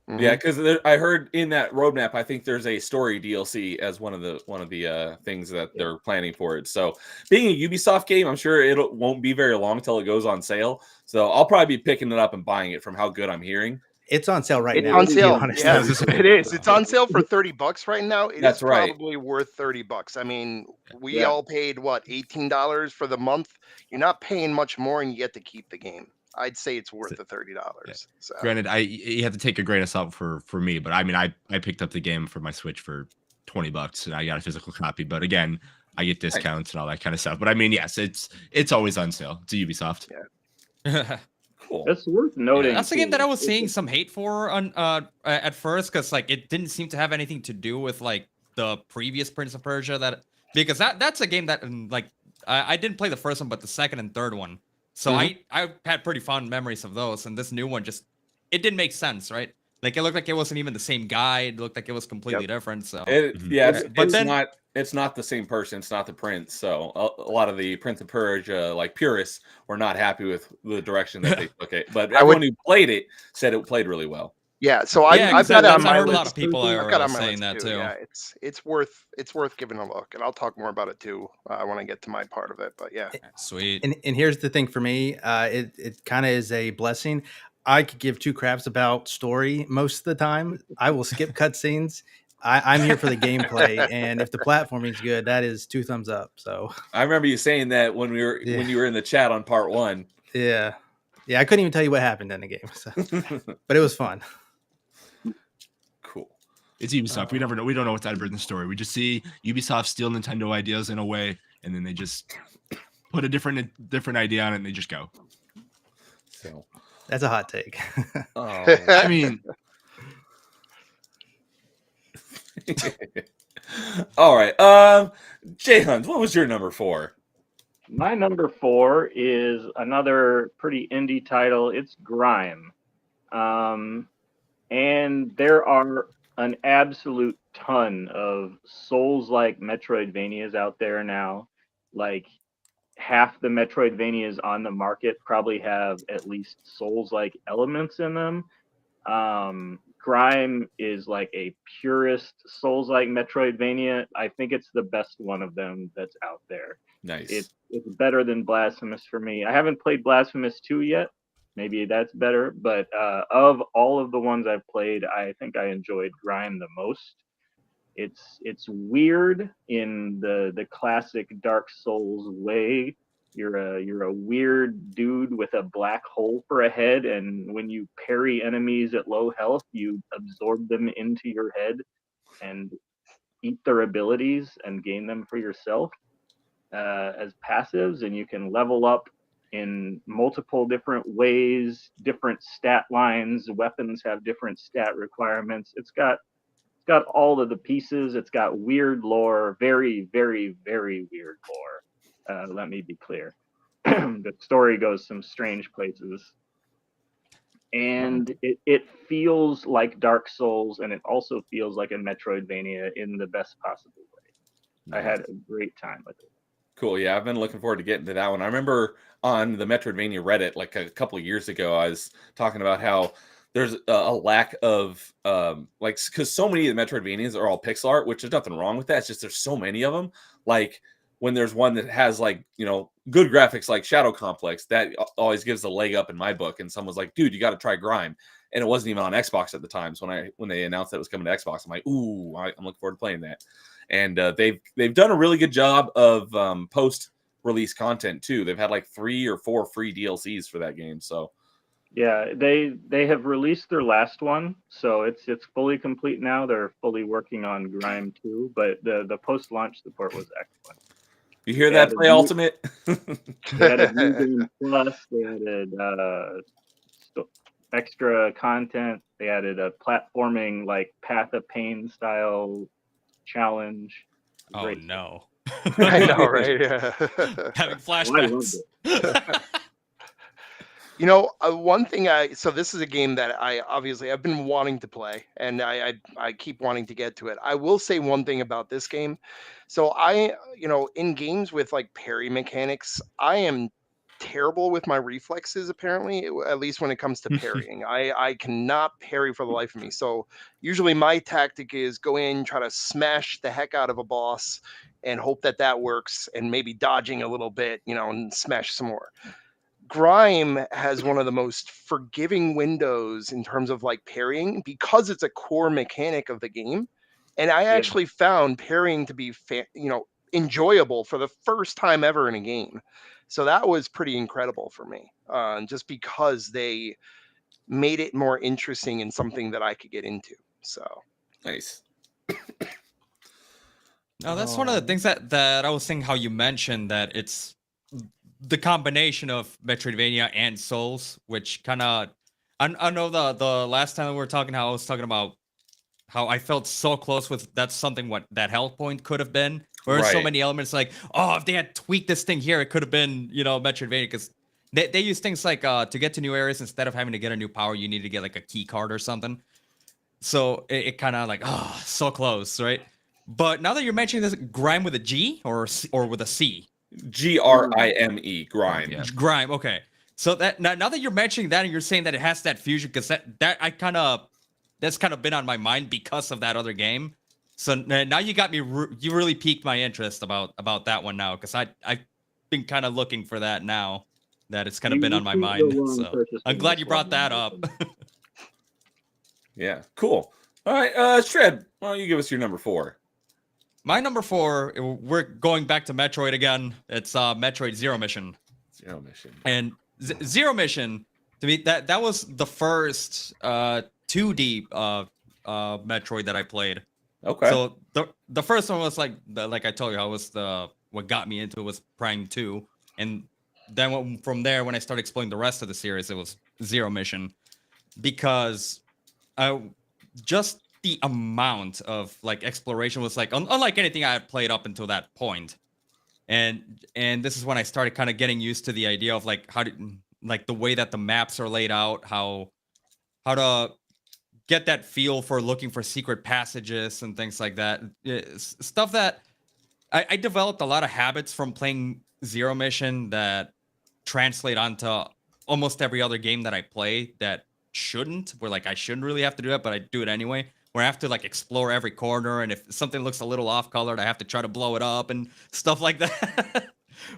Mhm. Yeah, because I heard in that roadmap, I think there's a story DLC as one of the things that they're planning for it. So, being a Ubisoft game, I'm sure it won't be very long until it goes on sale. So, I'll probably be picking it up and buying it from how good I'm hearing. It's on sale right It's now. on sale. Yeah, Is this- it is. It's on sale for $30 right now. That's right. Probably worth $30. I mean, we all paid what, $18 for the month. You're not paying much more, and you get to keep the game. I'd say it's worth the $30. So. Granted, you have to take a grain of salt for me, but I mean, I picked up the game for my Switch for $20 and I got a physical copy. But again, I get discounts and all that kind of stuff. But I mean, yes, it's always on sale. It's a Ubisoft. Yeah. Cool. That's worth noting. That's the game that I was seeing some hate for on at first, because like it didn't seem to have anything to do with like the previous Prince of Persia, because that's a game that like I didn't play the first one, but the second and third one. So I had pretty fond memories of those, and this new one it didn't make sense, right? Like it looked like it wasn't even the same guy. It looked like it was completely different. So it's not the same person. It's not the prince. So a lot of the Prince of Persia like purists were not happy with the direction that they took it. But everyone who played it said it played really well. Yeah, so I've got it on my I heard list. a lot of people are saying that too. Yeah, it's worth giving a look, and I'll talk more about it too when I get to my part of it. But yeah, sweet. And here's the thing for me, it kind of is a blessing. I could give two craps about story most of the time. I will skip cutscenes. I'm here for the gameplay, and if the platforming is good, that is 2 thumbs up. So I remember you saying that when you were in the chat on part 1. Yeah, I couldn't even tell you what happened in the game, so. But it was fun. Cool. It's Ubisoft. We never know. We don't know what's out of the story. We just see Ubisoft steal Nintendo ideas in a way, and then they just put a different idea on it, and they just go. So that's a hot take. I mean, all right. Jay Hunt, what was your number 4? My number 4 is another pretty indie title. It's Grime. And there are an absolute ton of Souls-like Metroidvanias out there now. Like half the Metroidvanias on the market probably have at least Souls-like elements in them. Grime is like a purist Souls-like Metroidvania. I think it's the best one of them that's out there. Nice. It's better than Blasphemous for me. I haven't played Blasphemous 2 yet. Maybe that's better. But of all of the ones I've played, I think I enjoyed Grime the most. It's weird in the classic Dark Souls way. You're a weird dude with a black hole for a head, and when you parry enemies at low health, you absorb them into your head and eat their abilities and gain them for yourself as passives, and you can level up in multiple different ways, different stat lines. Weapons have different stat requirements. It's got all of the pieces. It's got weird lore, very, very, very weird lore. Let me be clear. The story goes some strange places. And it feels like Dark Souls, and it also feels like a Metroidvania in the best possible way. I had a great time with it. Cool. Yeah, I've been looking forward to getting to that one. I remember on the Metroidvania Reddit, like a couple of years ago, I was talking about how there's a lack of like, because so many of the Metroidvanias are all pixel art, which there's nothing wrong with that. It's just there's so many of them. Like when there's one that has like, good graphics like Shadow Complex, that always gives a leg up in my book. And someone's like, dude, you got to try Grime. And it wasn't even on Xbox at the time. So when they announced that it was coming to Xbox, I'm like, ooh, I'm looking forward to playing that. And they've done a really good job of post release content too. They've had like 3 or 4 free DLCs for that game. So Yeah, they have released their last one, so it's fully complete now. They're fully working on Grime 2, but the post launch support was excellent. you hear They that, added Play Ultimate? They added New Game Plus. They added extra content. They added a platforming like Path of Pain style challenge. Oh Great. no. I know, right? Yeah. Having Well, I loved flashbacks. One thing so this is a game that I've been wanting to play, and I keep wanting to get to it. I will say one thing about this game. So in games with like parry mechanics, I am terrible with my reflexes, apparently, at least when it comes to parrying. I cannot parry for the life of me. So usually my tactic is go in, try to smash the heck out of a boss and hope that works, and maybe dodging a little bit, and smash some more. Grime has one of the most forgiving windows in terms of like parrying, because it's a core mechanic of the game. And I actually found parrying to be enjoyable for the first time ever in a game. So that was pretty incredible for me, just because they made it more interesting and something that I could get into. So Nice. No, that's one of the things that I was saying, how you mentioned that it's the combination of Metroidvania and Souls, which kind of, I know the last time we were talking, how I was talking about how I felt so close with that's something what that health point could have been. Whereas so Right. many elements like, oh, if they had tweaked this thing here, it could have been, Metroidvania, because they use things like to get to new areas, instead of having to get a new power, you need to get like a key card or something. So it kind of like, oh, so close, right? But now that you're mentioning this, Grime with a G or with a C? Grime, Grime. Yeah. Grime, okay. So that now that you're mentioning that and you're saying that it has that fusion, because that's kind of been on my mind because of that other game. So now you got me. You really piqued my interest about that one now, because I've been kind of looking for that now that it's kind of been on my mind. So I'm glad you brought that up. Yeah, cool. All right, Shred, why don't you give us your number 4? My number 4, we're going back to Metroid again. It's Metroid Zero Mission. Zero Mission. And Zero Mission, to me, that was the first 2D Metroid that I played. Okay. So the first one was like I told you, what got me into it was Prime 2, and then from there, when I started exploring the rest of the series, it was Zero Mission, because just the amount of like exploration was like unlike anything I had played up until that point. And this is when I started kind of getting used to the idea of like the way that the maps are laid out, how to get that feel for looking for secret passages and things like that. Stuff that I developed a lot of habits from playing Zero Mission that translate onto almost every other game that I play that shouldn't, where like I shouldn't really have to do that, but I do it anyway. Where I have to like explore every corner, and if something looks a little off colored, I have to try to blow it up and stuff like that.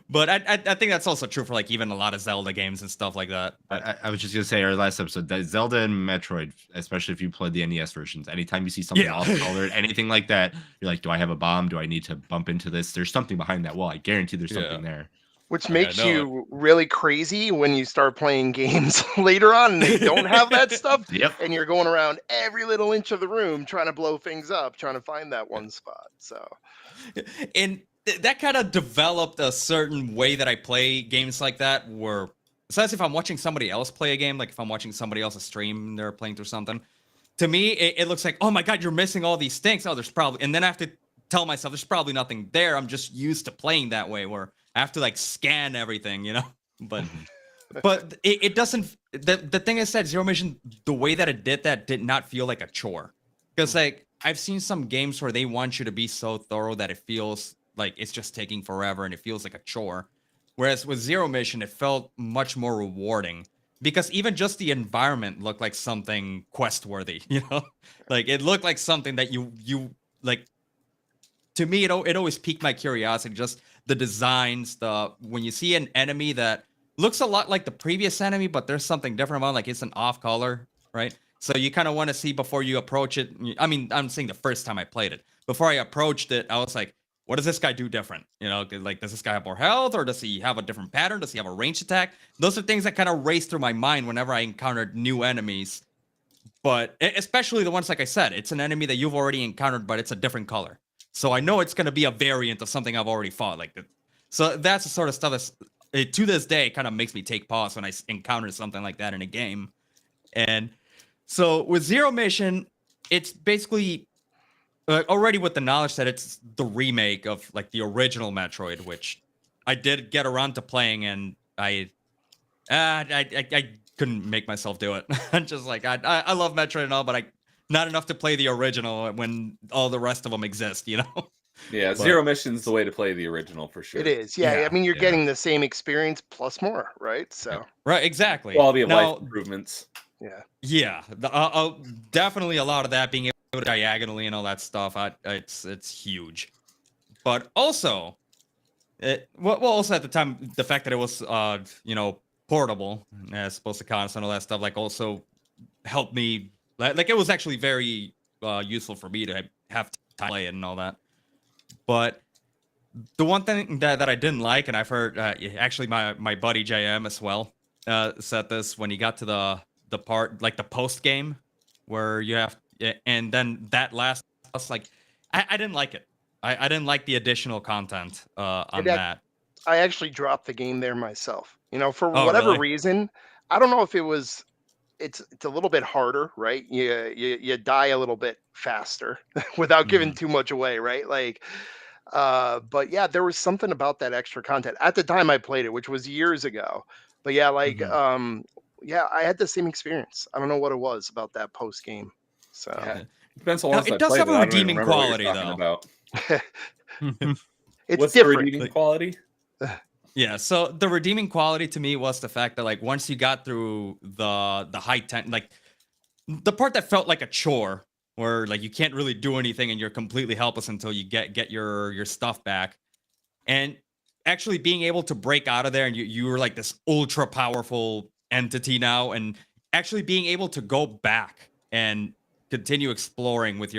But I think that's also true for like even a lot of Zelda games and stuff like that. I was just gonna say, our last episode, that Zelda and Metroid, especially if you played the NES versions, anytime you see something off colored, anything like that, you're like, do I have a bomb? Do I need to bump into this? There's something behind that wall. I guarantee there's something there. Which makes you really crazy when you start playing games later on and they don't have that stuff. Yep. And you're going around every little inch of the room trying to blow things up, trying to find that one spot. So, and that kind of developed a certain way that I play games like that, where besides if I'm watching somebody else play a game, like if I'm watching somebody else's stream, they're playing through something, to me, it looks like, oh my God, you're missing all these things. Oh, there's probably, and then I have to tell myself there's probably nothing there. I'm just used to playing that way, where I have to like scan everything, but it doesn't, the thing is that Zero Mission, the way that it did not feel like a chore, because like I've seen some games where they want you to be so thorough that it feels like it's just taking forever and it feels like a chore. Whereas with Zero Mission, it felt much more rewarding because even just the environment looked like something quest worthy, like it looked like something that you like. To me, it always piqued my curiosity. Just the designs, when you see an enemy that looks a lot like the previous enemy, but there's something different about it, like it's an off color, right? So you kind of want to see before you approach it. I mean, I'm saying the first time I played it, before I approached it, I was like, what does this guy do different? Like, does this guy have more health, or does he have a different pattern? Does he have a ranged attack? Those are things that kind of race through my mind whenever I encountered new enemies. But especially the ones, like I said, it's an enemy that you've already encountered, but it's a different color. So I know it's going to be a variant of something I've already fought. So that's the sort of stuff that, to this day, kind of makes me take pause when I encounter something like that in a game. And so with Zero Mission, it's basically already with the knowledge that it's the remake of like the original Metroid, which I did get around to playing, and I couldn't make myself do it. I'm just like, I love Metroid and all, but not enough to play the original when all the rest of them exist, Yeah, Zero Mission's the way to play the original for sure. It is. Yeah. Yeah, I mean, you're getting the same experience plus more, right? So, right, exactly. Quality of Now, life improvements. yeah. Yeah, definitely a lot of that being able to diagonally and all that stuff. It's huge, but also, also at the time, the fact that it was portable as opposed to console and all that stuff, like also helped me. Like it was actually very useful for me to have time to play it and all that. But the one thing that I didn't like, and I've heard actually my buddy JM as well said this when he got to the part, like the post game where you have, and then that last, like I didn't like it. I didn't like the additional content on that. I actually dropped the game there myself. For Oh, whatever really? reason, I don't know if it was. It's a little bit harder, right? You die a little bit faster without giving too much away, right? Like, but yeah, there was something about that extra content at the time I played it, which was years ago. But yeah, like, yeah, I had the same experience. I don't know what it was about that post game. So Yeah. It's been so long since It I does played have it. a I don't even redeeming remember what you're quality, talking though. about. it's What's different. the redeeming quality? Yeah, so the redeeming quality to me was the fact that like once you got through the high ten, like the part that felt like a chore, where like you can't really do anything and you're completely helpless until you get your stuff back, and actually being able to break out of there, and you were like this ultra powerful entity now, and actually being able to go back and continue exploring with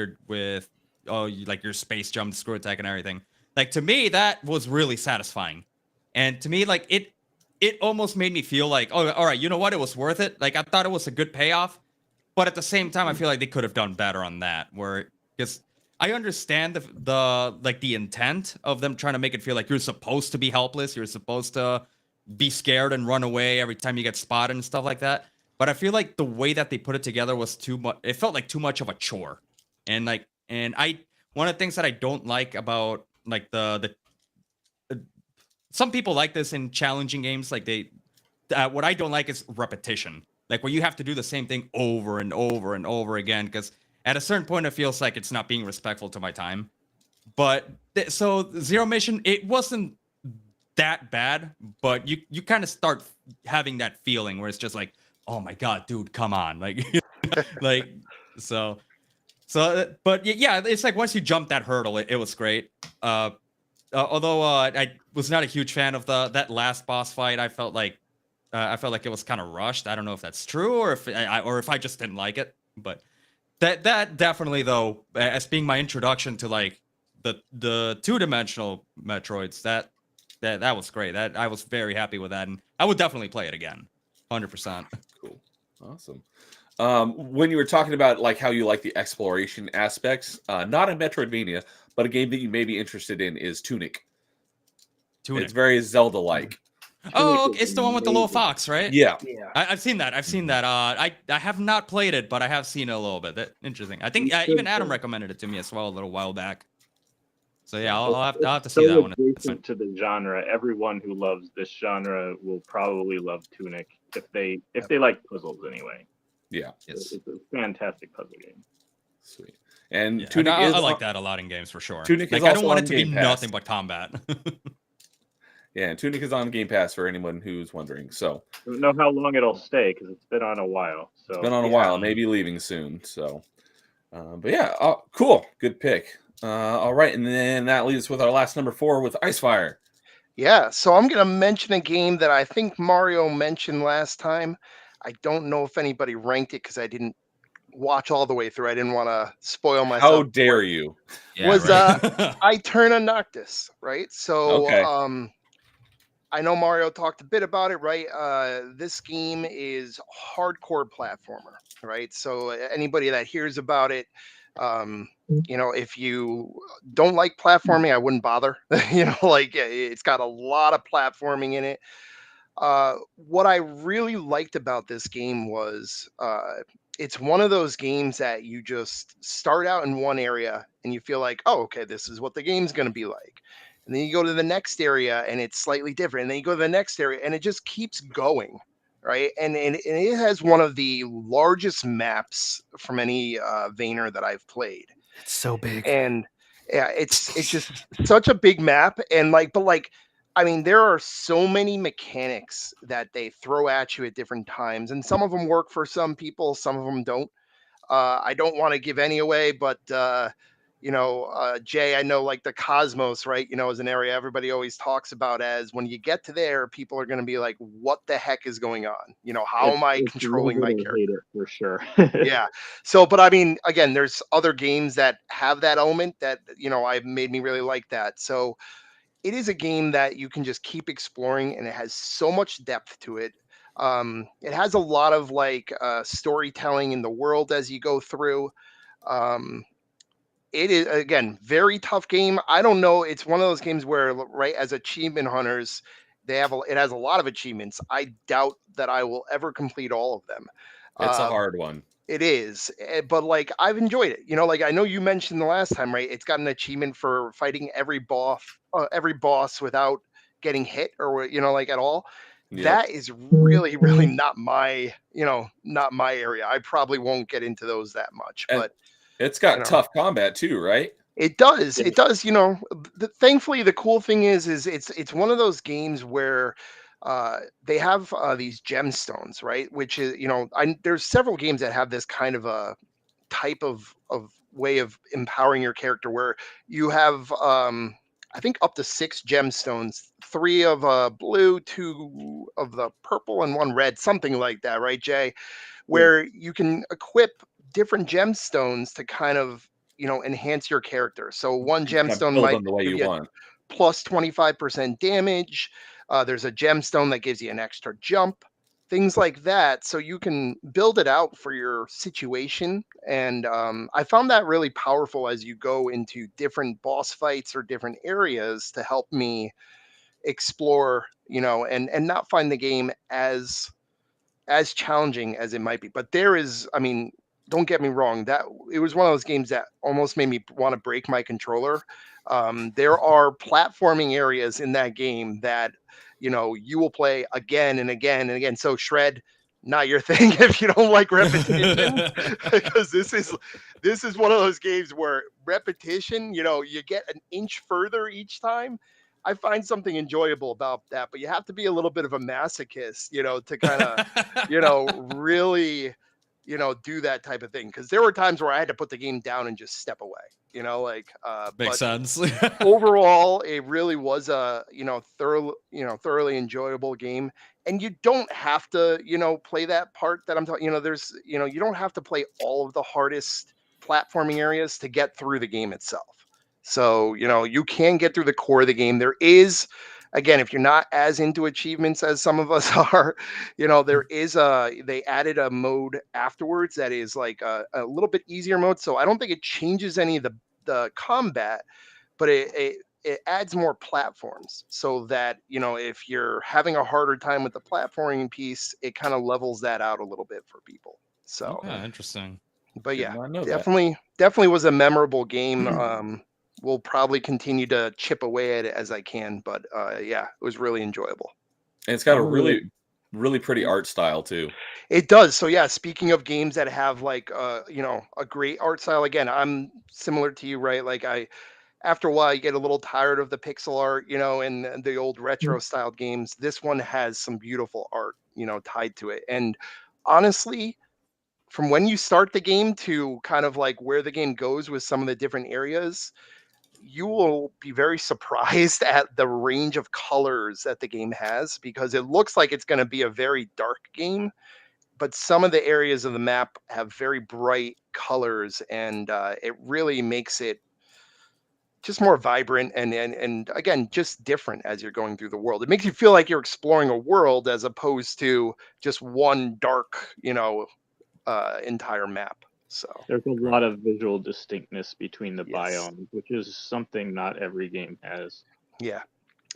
like your space jump, screw attack, and everything. Like to me, that was really satisfying. And to me, like it almost made me feel like, oh, all right, you know what? It was worth it. Like I thought it was a good payoff, but at the same time, I feel like they could have done better on that. Because I understand the intent of them trying to make it feel like you're supposed to be helpless, you're supposed to be scared and run away every time you get spotted and stuff like that. But I feel like the way that they put it together was too much. It felt like too much of a chore. And one of the things that I don't like about like the some people like this in challenging games. Like what I don't like is repetition. Like where you have to do the same thing over and over and over again. Because at a certain point, it feels like it's not being respectful to my time. But so Zero Mission, it wasn't that bad, but you kind of start having that feeling where it's just like, oh my god, dude, come on, like, like so. But yeah, it's like once you jump that hurdle, it was great. Although I was not a huge fan of that last boss fight. I felt like it was kind of rushed. I don't know if that's true or if I just didn't like it. But that definitely, though, as being my introduction to like the two-dimensional Metroids, that was great. That I was very happy with that, and I would definitely play it again, 100%. Cool, awesome. When you were talking about like how you like the exploration aspects, not a Metroidvania, but a game that you may be interested in is Tunic. It's very Zelda-like. Oh, okay. It's the one with the little fox, right? Yeah. Yeah. I've seen that. I have not played it, but I have seen it a little bit. Interesting. I think even Adam recommended it to me as well a little while back. So yeah, I'll have to see that one. Adjacent to the genre, everyone who loves this genre will probably love Tunic if they like puzzles anyway. Yeah. Yes. It's a fantastic puzzle game. Sweet. And Yeah, Tunic I is like on, that a lot in games for sure. Tunic is Like I don't also want on it to be Game Pass. nothing but combat. Yeah, and Tunic is on Game Pass for anyone who's wondering. So I don't know how long it'll stay because it's been on a while. it's So been on a Yeah. while. It may be leaving soon. So, but yeah, cool, good pick. All right, and then that leaves us with our last number 4 with Icefire. Yeah, so I'm going to mention a game that I think Mario mentioned last time. I don't know if anybody ranked it because I didn't watch all the way through. I didn't want to spoil myself. How for dare it. you? Yeah, Was right. Eterna Noctis, right? So Okay. I know Mario talked a bit about it, right? This game is hardcore platformer, right? So anybody that hears about it, if you don't like platforming, I wouldn't bother. Like it's got a lot of platforming in it. What I really liked about this game was it's one of those games that you just start out in one area and you feel like, oh, okay, this is what the game's going to be like. And then you go to the next area and it's slightly different. And then you go to the next area and it just keeps going. Right. And it has one of the largest maps from any Vayner that I've played. It's so big. And yeah, it's just such a big map. And I mean, there are so many mechanics that they throw at you at different times, and some of them work for some people, some of them don't. I don't want to give any away, but Jay, I know like the Cosmos, right? Is an area everybody always talks about as when you get to there, people are going to be like, "What the heck is going on? How am I controlling my character?" Hate it for sure. Yeah. So, but I mean, again, there's other games that have that element that I've made me really like that. So it is a game that you can just keep exploring and it has so much depth to it. It has a lot of storytelling in the world as you go through. um, it is, again, very tough game. I don't know, it's one of those games where, right, as achievement hunters, it has a lot of achievements. I doubt that I will ever complete all of them. It's a uh, hard one. it is, but like I've enjoyed it. Like I know you mentioned the last time, right? It's got an achievement for fighting every boss without getting hit or like at all. Yep. That is really, really not my area. I probably won't get into those that much, And but it's got know. tough combat too, right? It does. Yeah. It does. Thankfully, the cool thing is it's one of those games where they have these gemstones, right? Which is, there's several games that have this kind of a type of way of empowering your character where you have I think up to 6 gemstones, 3 of blue, 2 of the purple, and 1 red, something like that, right, Jay? Where you can equip different gemstones to kind of enhance your character. So one You kind of gemstone build might them the way give you you want. plus 25% damage. There's a gemstone that gives you an extra jump, things like that. So you can build it out for your situation. And I found that really powerful as you go into different boss fights or different areas to help me explore, and not find the game as challenging as it might be. But there is, I mean, don't get me wrong, that it was one of those games that almost made me want to break my controller. There are platforming areas in that game that you will play again and again and again. So Shred, not your thing if you don't like repetition, because this is one of those games where repetition, you get an inch further each time. I find something enjoyable about that, but you have to be a little bit of a masochist, to kind of, really, do that type of thing. Because there were times where I had to put the game down and just step away, Makes but sense. overall, it really was a, thoroughly enjoyable game. And you don't have to, play that part that I'm talking, there's, you don't have to play all of the hardest platforming areas to get through the game itself. So, you can get through the core of the game. There is, again, if you're not as into achievements as some of us are, they added a mode afterwards that is like a little bit easier mode. So I don't think it changes any of the combat, but it adds more platforms so that, if you're having a harder time with the platforming piece, it kind of levels that out a little bit for people. So, Yeah, interesting. but Did yeah, not know that. definitely was a memorable game. We'll probably continue to chip away at it as I can, but yeah, it was really enjoyable. And it's got a I'm really- really really pretty art style too. It does. So yeah, speaking of games that have like a great art style, again, I'm similar to you, right? Like after a while you get a little tired of the pixel art, and the old retro styled games. This one has some beautiful art, tied to it. And honestly, from when you start the game to kind of like where the game goes with some of the different areas, you will be very surprised at the range of colors that the game has, because it looks like it's going to be a very dark game, but some of the areas of the map have very bright colors, and it really makes it just more vibrant and again, just different as you're going through the world. It makes you feel like you're exploring a world as opposed to just one dark, entire map. So There's a lot of visual distinctness between the yes, biomes, which is something not every game has. yeah,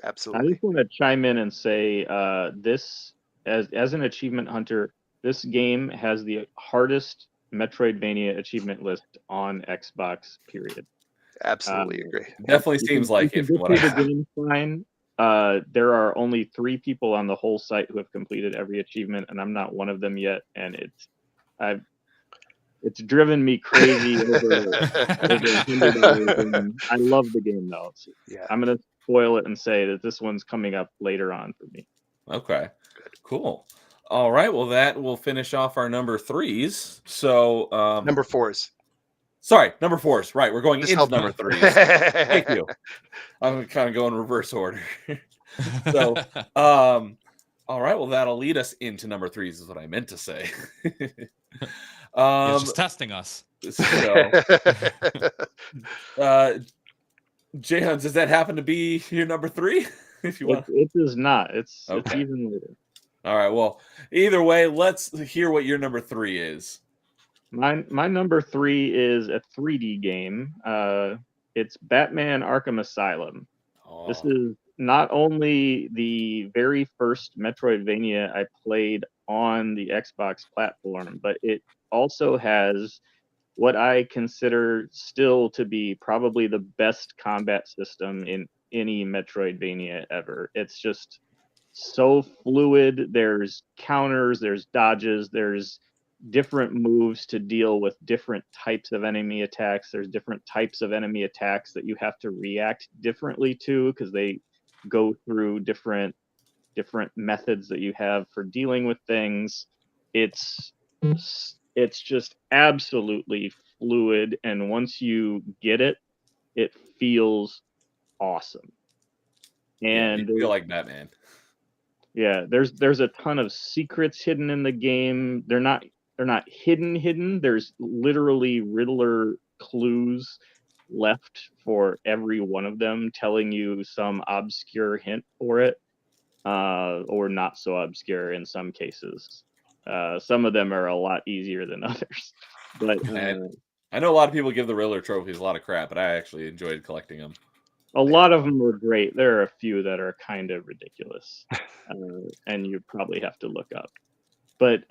I absolutely. just want to chime in and say this, as an achievement hunter, this game has the hardest Metroidvania achievement list on Xbox, period. Absolutely Um, agree. Definitely you seems can like it from get what I through the see. game fine. There are only 3 people on the whole site who have completed every achievement, and I'm not one of them yet. And it's driven me crazy over $100. And I love the game though. Yeah. I'm gonna spoil it and say that this one's coming up later on for me. Okay, cool. All right, well, that will finish off our number 3s. So, Number 4s. sorry, number 4s. Right, we're going Just into help number me. 3s. Thank you. I'm kind of going reverse order. So, all right, well, that'll lead us into number 3s, is what I meant to say. He's just testing us. So, Jayhans, does that happen to be your number 3? If you want. It is not. It's Okay. even later. All right. Well, either way, let's hear what your number 3 is. My number 3 is a 3D game. It's Batman Arkham Asylum. Oh, This is not only the very first Metroidvania I played on the Xbox platform, but it also has what I consider still to be probably the best combat system in any Metroidvania ever. It's just so fluid. There's counters, there's dodges, there's different moves to deal with different types of enemy attacks. There's different types of enemy attacks that you have to react differently to because they go through different methods that you have for dealing with things. It's just absolutely fluid, and once you get it, it feels awesome. And you feel like Batman. yeah, there's a ton of secrets hidden in the game. They're not hidden. There's literally Riddler clues left for every one of them, telling you some obscure hint for it, or not so obscure in some cases. Some of them are a lot easier than others. But I know a lot of people give the Riddler trophies a lot of crap, but I actually enjoyed collecting them. a lot of them were great. There are a few that are kind of ridiculous, and you probably have to look up. But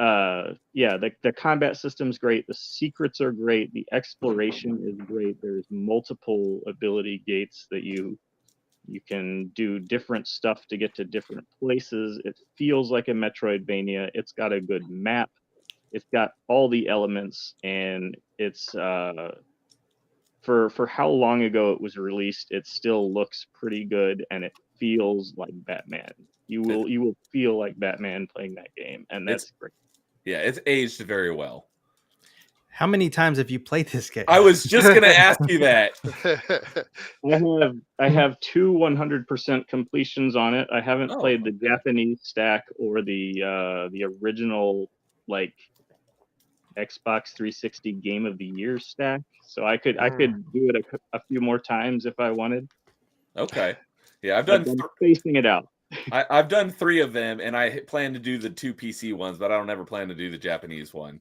yeah, the combat system's great. The secrets are great. The exploration is great. There's multiple ability gates that you can do different stuff to get to different places. It feels like a Metroidvania. It's got a good map. It's got all the elements, and it's for how long ago it was released, it still looks pretty good, and it feels like Batman. You will feel like Batman playing that game, and that's great. Yeah, it's aged very well. How many times have you played this game? I was just going to ask you that. I have 2 100% completions on it. I haven't played the Japanese stack or the original like Xbox 360 Game of the Year stack. So I could do it a few more times if I wanted. Okay. Yeah, I'm spacing it out. I've done 3 of them, and I plan to do the 2 PC ones, but I don't ever plan to do the Japanese one.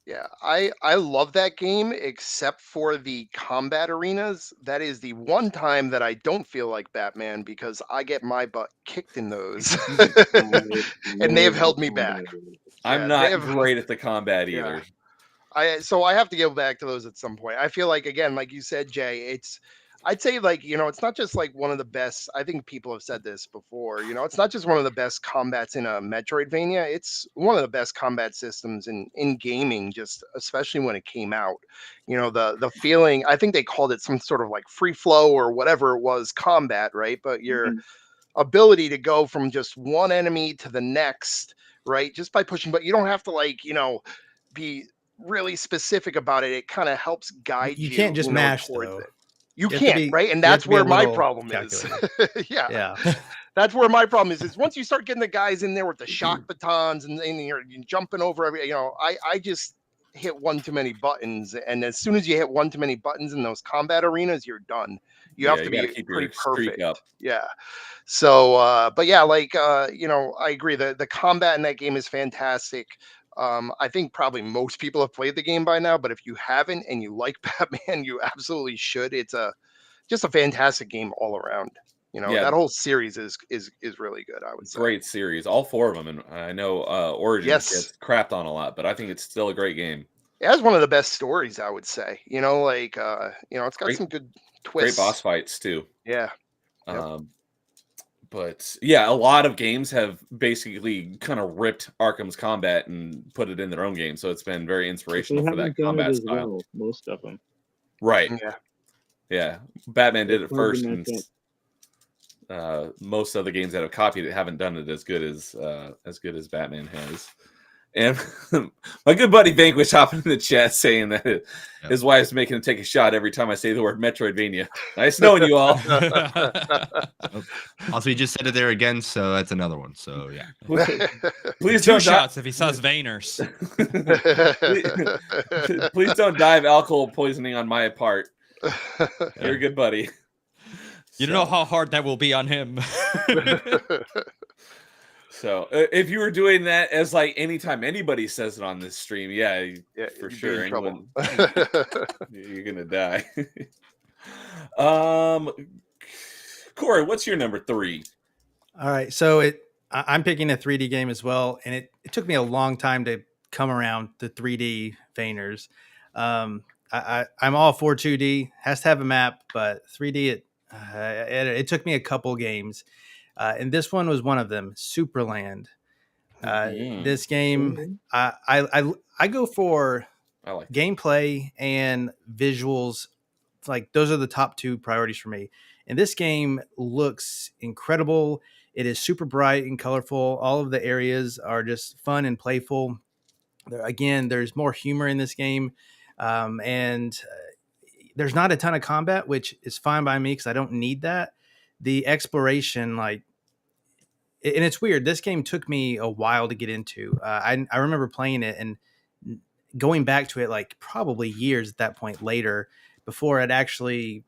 Yeah, I love that game except for the combat arenas. That is the one time that I don't feel like Batman because I get my butt kicked in those. And they have held me back. I'm not great at the combat either. So I have to go back to those at some point. I feel like, again, like you said, Jay, it's I'd say, like, it's not just like one of the best. I think people have said this before. It's not just one of the best combats in a Metroidvania. It's one of the best combat systems in gaming, just especially when it came out. The feeling. I think they called it some sort of like free flow or whatever it was combat, right? But your ability to go from just one enemy to the next, right? Just by pushing, but you don't have to like, be really specific about it. It kind of helps guide You can't just mash towards though. it. You have to can't, be- right? And you have that's to be a where my little problem is. calculated. Yeah, Yeah. that's where my problem is once you start getting the guys in there with the shock batons and you're jumping over every, I just hit one too many buttons. And as soon as you hit one too many buttons in those combat arenas, you're done. You have to got to be keep pretty your streak perfect. up. Yeah. So, but yeah, like, I agree. The combat in that game is fantastic. I think probably most people have played the game by now, but if you haven't and you like Batman, you absolutely should. It's just a fantastic game all around. Yeah. That whole series is really good, I would say. Great series, all 4 of them, and I know Origins Yes. gets crapped on a lot, but I think it's still a great game. It has one of the best stories, I would say. Like, it's got Great- some good Great twists. boss fights too. Yeah. Yep. But yeah, a lot of games have basically kind of ripped Arkham's combat and put it in their own game, so it's been very They inspirational for that haven't done combat it as style. well, most of them. Right. Yeah. Yeah. Batman did it It's hard to first, match and most other games that have copied it haven't done it as good as Batman has. And my good buddy Vanquish hopping in the chat saying that his wife's making him take a shot every time I say the word Metroidvania. Nice knowing you all. Also, you just said it there again, so that's another one. So yeah. Please Two don't shots if he says Vayners. please don't dive alcohol poisoning on my part. You're a good buddy. You don't know how hard that will be on him. So if you were doing that as like anytime anybody says it on this stream, yeah, for you'd be sure, in trouble. you're gonna die. Corey, what's your number 3? All right. So I'm picking a 3D game as well, and it took me a long time to come around to 3D Vayners. I'm all for 2D. Has to have a map, but 3D it took me a couple games. And this one was one of them, Superland. This game, I go for I like gameplay and visuals. Like those are the top 2 priorities for me. And this game looks incredible. It is super bright and colorful. All of the areas are just fun and playful. Again, there's more humor in this game. And there's not a ton of combat, which is fine by me because I don't need that. The exploration, and it's weird. This game took me a while to get into. I remember playing it and going back to it like probably years at that point later before it actually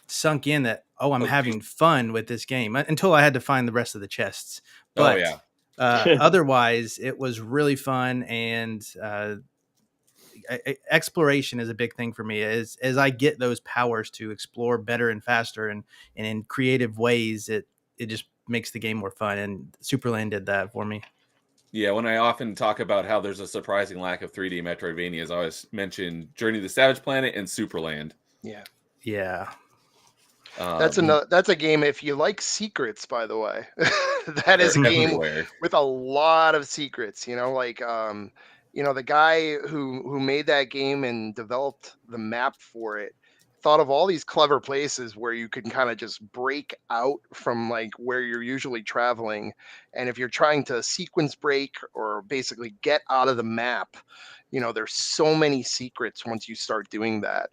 sunk in that, I'm having fun with this game until I had to find the rest of the chests. But otherwise, it was really fun. And exploration is a big thing for me as I get those powers to explore better and faster and in creative ways. It just makes the game more fun, and Superland did that for me. Yeah, when I often talk about how there's a surprising lack of 3D Metroidvanias, I always mention Journey to the Savage Planet and Superland. Yeah. That's a game. If you like secrets, by the way, that is a game everywhere with a lot of secrets. Like the guy who made that game and developed the map for it thought of all these clever places where you can kind of just break out from like where you're usually traveling. And if you're trying to sequence break or basically get out of the map, there's so many secrets once you start doing that,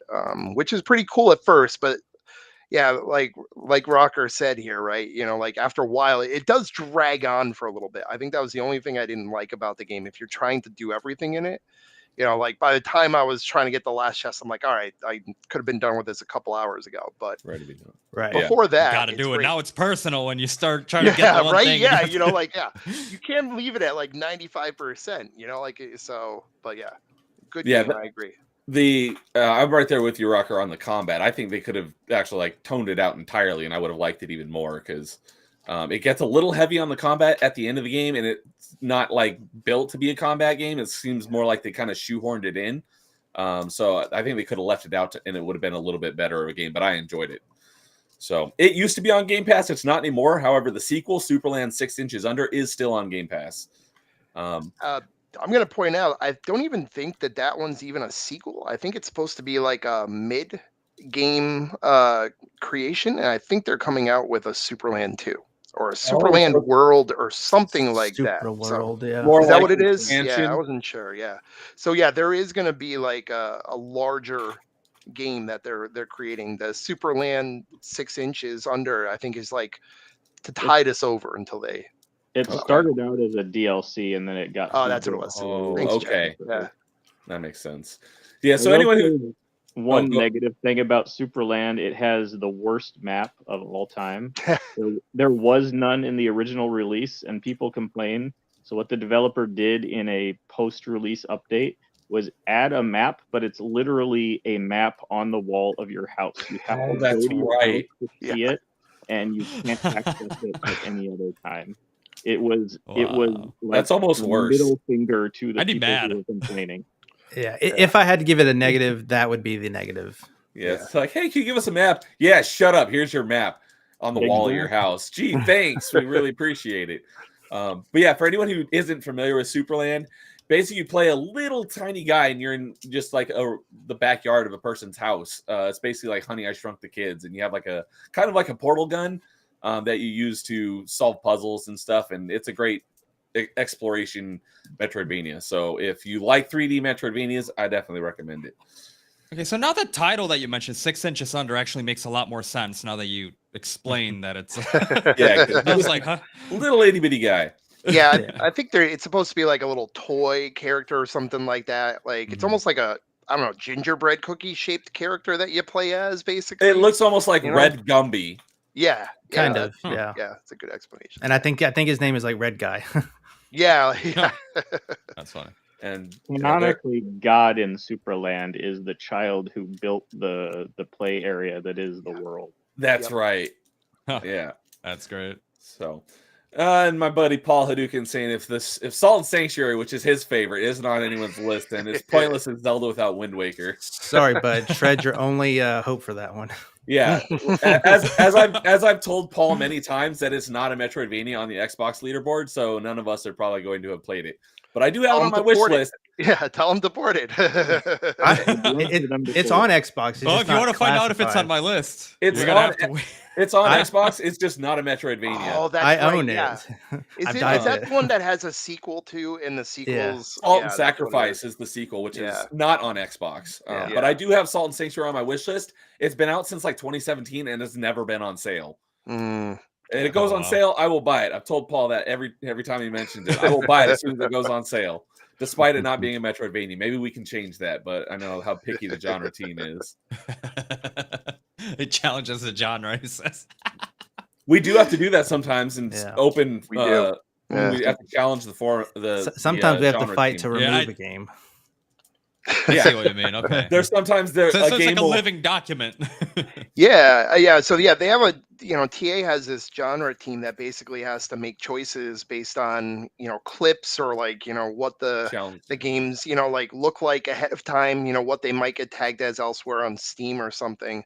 which is pretty cool at first. But yeah, like Rocker said here, right? Like after a while, it does drag on for a little bit. I think that was the only thing I didn't like about the game. If you're trying to do everything in it, like by the time I was trying to get the last chest, I'm like, all right, I could have been done with this a couple hours ago. But ready to be done. Right. Before that, Gotta do it. great. Now it's personal when you start trying to get the one right. thing. Yeah, you can't leave it at like 95%. So. But yeah, good game. I agree. I'm right there with you, Rocker, on the combat. I think they could have actually like toned it out entirely, and I would have liked it even more because it gets a little heavy on the combat at the end of the game, and it's not like built to be a combat game. It seems more like they kind of shoehorned it in. So I think they could have left it out, and it would have been a little bit better of a game. But I enjoyed it. So it used to be on Game Pass. It's not anymore. However, the sequel, Superland 6 Inches Under, is still on Game Pass. I'm going to point out, I don't even think that one's even a sequel. I think it's supposed to be like a mid-game creation, and I think they're coming out with a Superland 2 or a Superland so- World or something like that. Super So, World, yeah. More is that like what it is? expansion. Yeah, I wasn't sure. Yeah. So yeah, there is going to be like a larger game that they're creating. The Superland 6 Inches Under, I think, is like to tide us over until they. It Okay. started out as a DLC and then it got. Oh, that's what it was. Oh, Thanks, Jack. okay. Yeah. That makes sense. Yeah. I So will anyone say who one go- negative thing about Superland, it has the worst map of all time. There was none in the original release, and people complain. So what the developer did in a post-release update was add a map, but it's literally a map on the wall of your house. You have Oh, to that's go to your right. house to see it, and you can't access it at any other time. It was Wow. like That's almost a worse. middle finger to the I'd be people mad. who were complaining. Yeah, if I had to give it a negative, that would be the negative. Yeah, it's like, hey, can you give us a map? Yeah, shut up. Here's your map on the wall of your house. Gee, thanks. We really appreciate it. But yeah, for anyone who isn't familiar with Superland, basically you play a little tiny guy and you're in just like the backyard of a person's house. It's basically like Honey, I Shrunk the Kids, and you have like a kind of like a portal gun that you use to solve puzzles and stuff, and it's a great exploration Metroidvania. So if you like 3D Metroidvanias, I definitely recommend it. Okay, so now the title that you mentioned, 6 Inches Under, actually makes a lot more sense now that you explain that it's. Yeah, I was like, huh? little itty bitty guy. Yeah, Yeah. I think it's supposed to be like a little toy character or something like that. Like it's Mhm. almost like a, I don't know, gingerbread cookie shaped character that you play as, basically. It looks almost like You know? Red Gumby. Yeah, Kind yeah, of, Huh. yeah. Yeah, it's a good explanation. And I think his name is like Red Guy. Yeah, yeah. That's funny. And Canonically, God in Superland is the child who built the play area that is the world. that's Yep. right. Huh. Yeah. That's great. So, and my buddy Paul Hadouken saying if Salt and Sanctuary, which is his favorite, isn't on anyone's list, then it's pointless as Zelda without Wind Waker. Sorry, bud. Shred your only hope for that one. Yeah, as I've told Paul many times that it's not a Metroidvania on the Xbox leaderboard, so none of us are probably going to have played it. But I do have it on my wish list. Yeah, tell him to port it. It's on Xbox. It's Well, just if you not want to find out if it's on classified. my list, It's you're gonna on- have to wait. It's on I- Xbox. It's just not a Metroidvania. Oh, that's I right, own it. yeah. Is I've it? dived Is that it. the one that has a sequel to? And the sequels. Salt yeah, and that's what it Sacrifice is the sequel, which Yeah. is not on Xbox. Yeah. But I do have Salt and Sanctuary on my wish list. It's been out since like 2017 and it's never been on sale. Mm. And it goes Oh, on wow. sale, I will buy it. I've told Paul that every time he mentions it. I will buy it as soon as it goes on sale, despite it not being a Metroidvania. Maybe we can change that, but I know how picky the genre team is. It challenges the genre, he says. We do have to do that sometimes and Yeah. open. We do. When we have to challenge the form. Sometimes we have to genre fight team. to Yeah, remove I- a game. I Yeah. see what you mean. Okay. There's sometimes there So a it's game like a will- living document. Yeah. So yeah, they have a, TA has this genre team that basically has to make choices based on, clips or like, what the challenge. games, like look like ahead of time, what they might get tagged as elsewhere on Steam or something.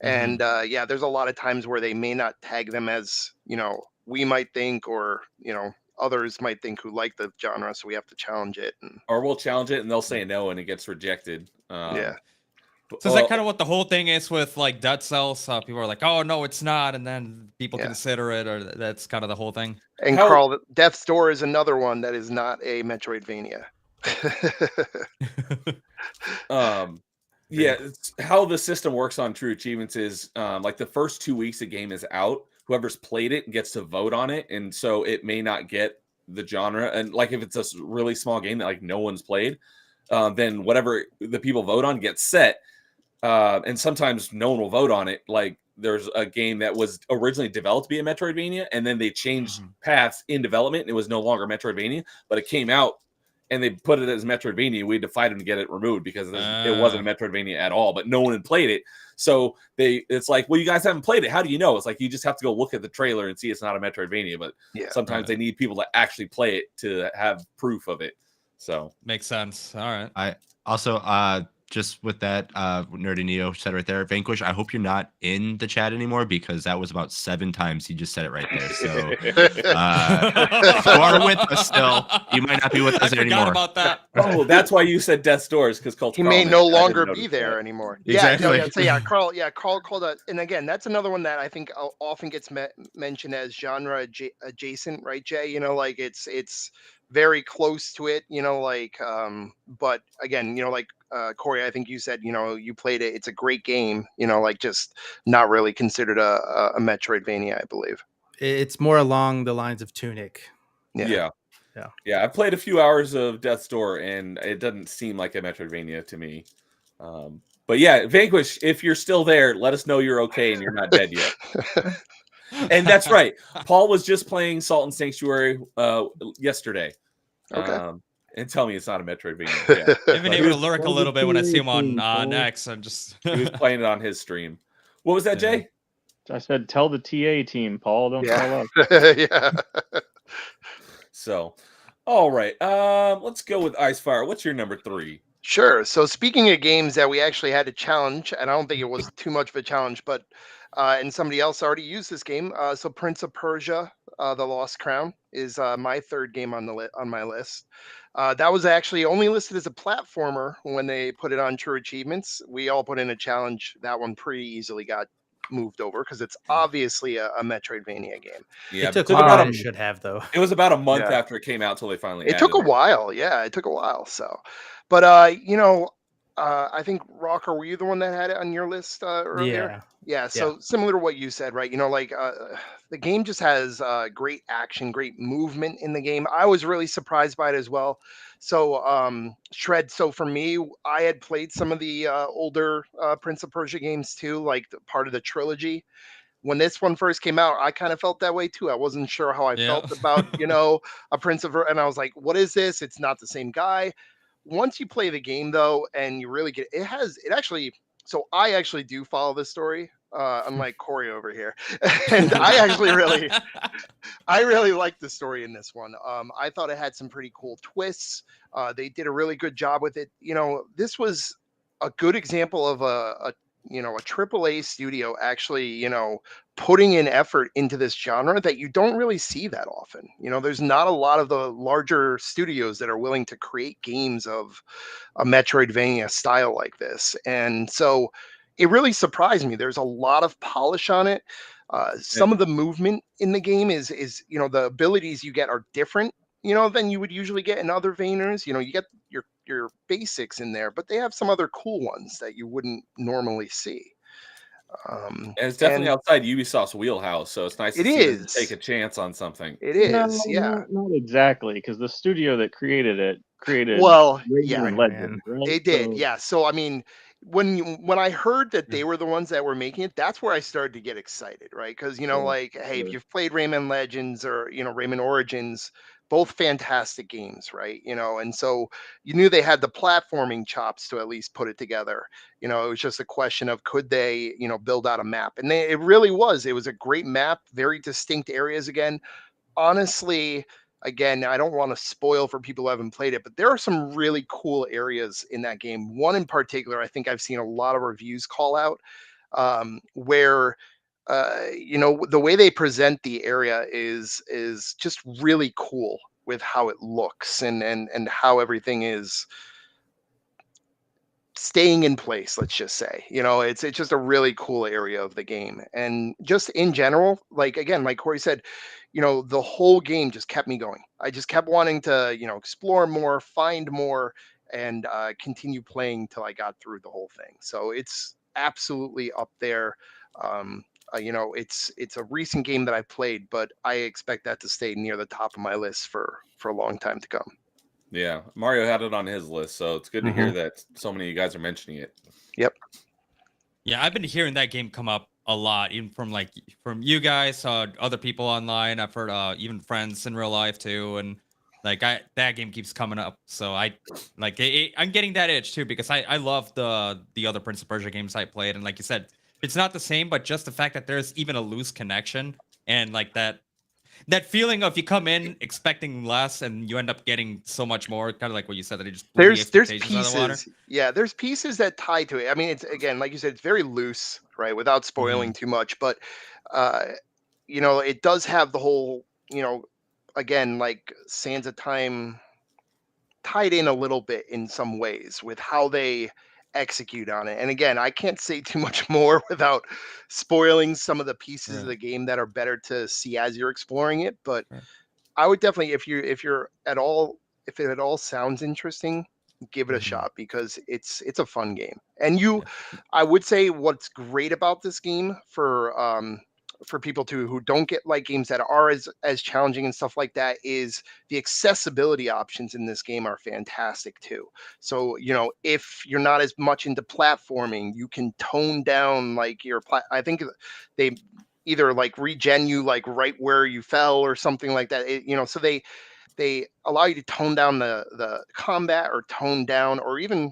And yeah, there's a lot of times where they may not tag them as, we might think, or, others might think who like the genre. So we have to challenge it. And Or we'll challenge it and they'll say no and it gets rejected. yeah. So is that kind of what the whole thing is with like Dead Cells? People are like, "Oh no, it's not," and then people Yeah. consider it, or that's kind of the whole thing. And How- Carl, Death's Door is another one that is not a Metroidvania. Yeah, it's how the system works on True Achievements is like the first 2 weeks a game is out, whoever's played it gets to vote on it, and so it may not get the genre. And like if it's a really small game that like no one's played, then whatever the people vote on gets set. And sometimes no one will vote on it. Like there's a game that was originally developed to be a Metroidvania, and then they changed paths in development, and it was no longer Metroidvania, but it came out and they put it as Metroidvania. We had to fight them to get it removed because it wasn't a Metroidvania at all, but no one had played it. So it's like, well, you guys haven't played it. How do you know? It's like, you just have to go look at the trailer and see it's not a Metroidvania, but Yeah. sometimes they need people to actually play it to have proof of it. So Makes sense. All right. Also, just with that, Nerdy Neo said right there, Vanquish, I hope you're not in the chat anymore because that was about 7 times he just said it right there. So if you are with us still, you might not be with us I forgot anymore. about that. Oh, that's why you said Death's Doors, because Cult He Carl may mentioned no it. I didn't longer be notice there that. anymore. Exactly. Carl called out, and again, that's another one that I think often gets mentioned as genre adjacent, right, Jay? You know, like it's very close to it, you know, like but again, you know, like Corey, I think you said, you know, you played it, it's a great game, you know, like just not really considered a Metroidvania, I believe. It's more along the lines of Tunic. Yeah. I played a few hours of Death's Door, and it doesn't seem like a Metroidvania to me. But yeah, Vanquish, if you're still there, let us know you're okay and you're not dead yet. And that's right. Paul was just playing Salt and Sanctuary yesterday. Okay. And tell me it's not a Metroidvania. Yeah. I've been able to lurk a little bit when I see him on X. I'm just He was playing it on his stream. What was that, Jay? I said, tell the TA team, Paul. Don't tell us. Yeah. So, all right. Let's go with Icefire. What's your number 3? Sure. So speaking of games that we actually had to challenge, and I don't think it was too much of a challenge, but and somebody else already used this game. So Prince of Persia, The Lost Crown, is my third game on on my list. That was actually only listed as a platformer when they put it on True Achievements. We all put in a challenge. That one pretty easily got moved over because it's obviously a Metroidvania game. Yeah, It took about longer than it should have, though. It was about a month Yeah. after it came out till they finally. It took a added while. Yeah, it took a while. So, but you know, I think Rocker, were you the one that had it on your list earlier? Yeah. So similar to what you said, right? You know, like the game just has great action, great movement in the game. I was really surprised by it as well. So Shred. So for me, I had played some of the older Prince of Persia games too, like part of the trilogy. When this one first came out, I kind of felt that way too. I wasn't sure how I felt about, you know, a Prince of, and I was like, what is this? It's not the same guy. Once you play the game though, and you really get it actually, so I actually do follow this story, unlike Corey over here. And I really liked the story in this one. I thought it had some pretty cool twists. They did a really good job with it. You know, this was a good example of a AAA studio actually, you know, putting in effort into this genre that you don't really see that often. You know, there's not a lot of the larger studios that are willing to create games of a Metroidvania style like this. And so it really surprised me. There's a lot of polish on it. Some of the movement in the game is, you know, the abilities you get are different, you know, than you would usually get in other Vayners. You know, you get your basics in there, but they have some other cool ones that you wouldn't normally see. And it's definitely outside Ubisoft's wheelhouse, so it's nice to see them take a chance on something. It is, yeah. Not exactly, because the studio that created it created. Well, Rayman Legends, right? They did, yeah. So I mean, when I heard that they were the ones that were making it, that's where I started to get excited, right? Because you know, like, hey, if you've played Rayman Legends or you know Rayman Origins, both fantastic games, right? You know, and so you knew they had the platforming chops to at least put it together. You know, it was just a question of could they, you know, build out a map, and it really was. It was a great map, very distinct areas again. Honestly, again, I don't want to spoil for people who haven't played it, but there are some really cool areas in that game. One in particular, I think I've seen a lot of reviews call out, where you know the way they present the area is just really cool with how it looks and how everything is staying in place, let's just say. You know, it's just a really cool area of the game. And just in general, like again, like Corey said, you know, the whole game just kept me going. I just kept wanting to, you know, explore more, find more, and continue playing till I got through the whole thing. So it's absolutely up there. You know, it's a recent game that I played, but I expect that to stay near the top of my list for a long time to come. Yeah, Mario had it on his list, so it's good to hear that so many of you guys are mentioning it. Yep. Yeah, I've been hearing that game come up a lot, even from you guys, other people online. I've heard even friends in real life too, and like that game keeps coming up. So I'm getting that itch too because I love the other Prince of Persia games I played, and like you said, it's not the same, but just the fact that there's even a loose connection and like that. that feeling of you come in expecting less and you end up getting so much more, kind of like what you said, that it just blew the There's expectations out of the water. pieces, yeah, there's pieces that tie to it. I mean, it's again, like you said, it's very loose, right? Without spoiling too much, but uh, it does have the whole, again, like Sands of Time tied in a little bit in some ways with how they execute on it. And again, I can't say too much more without spoiling some of the pieces of Right. the game that are better to see as you're exploring it. But Right. I would definitely, if it at all sounds interesting, give it a Mhm. shot because it's a fun game. And Yeah. I would say what's great about this game for people too who don't get like games that are as challenging and stuff like that is the accessibility options in this game are fantastic too. So if you're not as much into platforming, you can tone down like I think they either like regen you like right where you fell or something like that. So they allow you to tone down the combat or tone down or even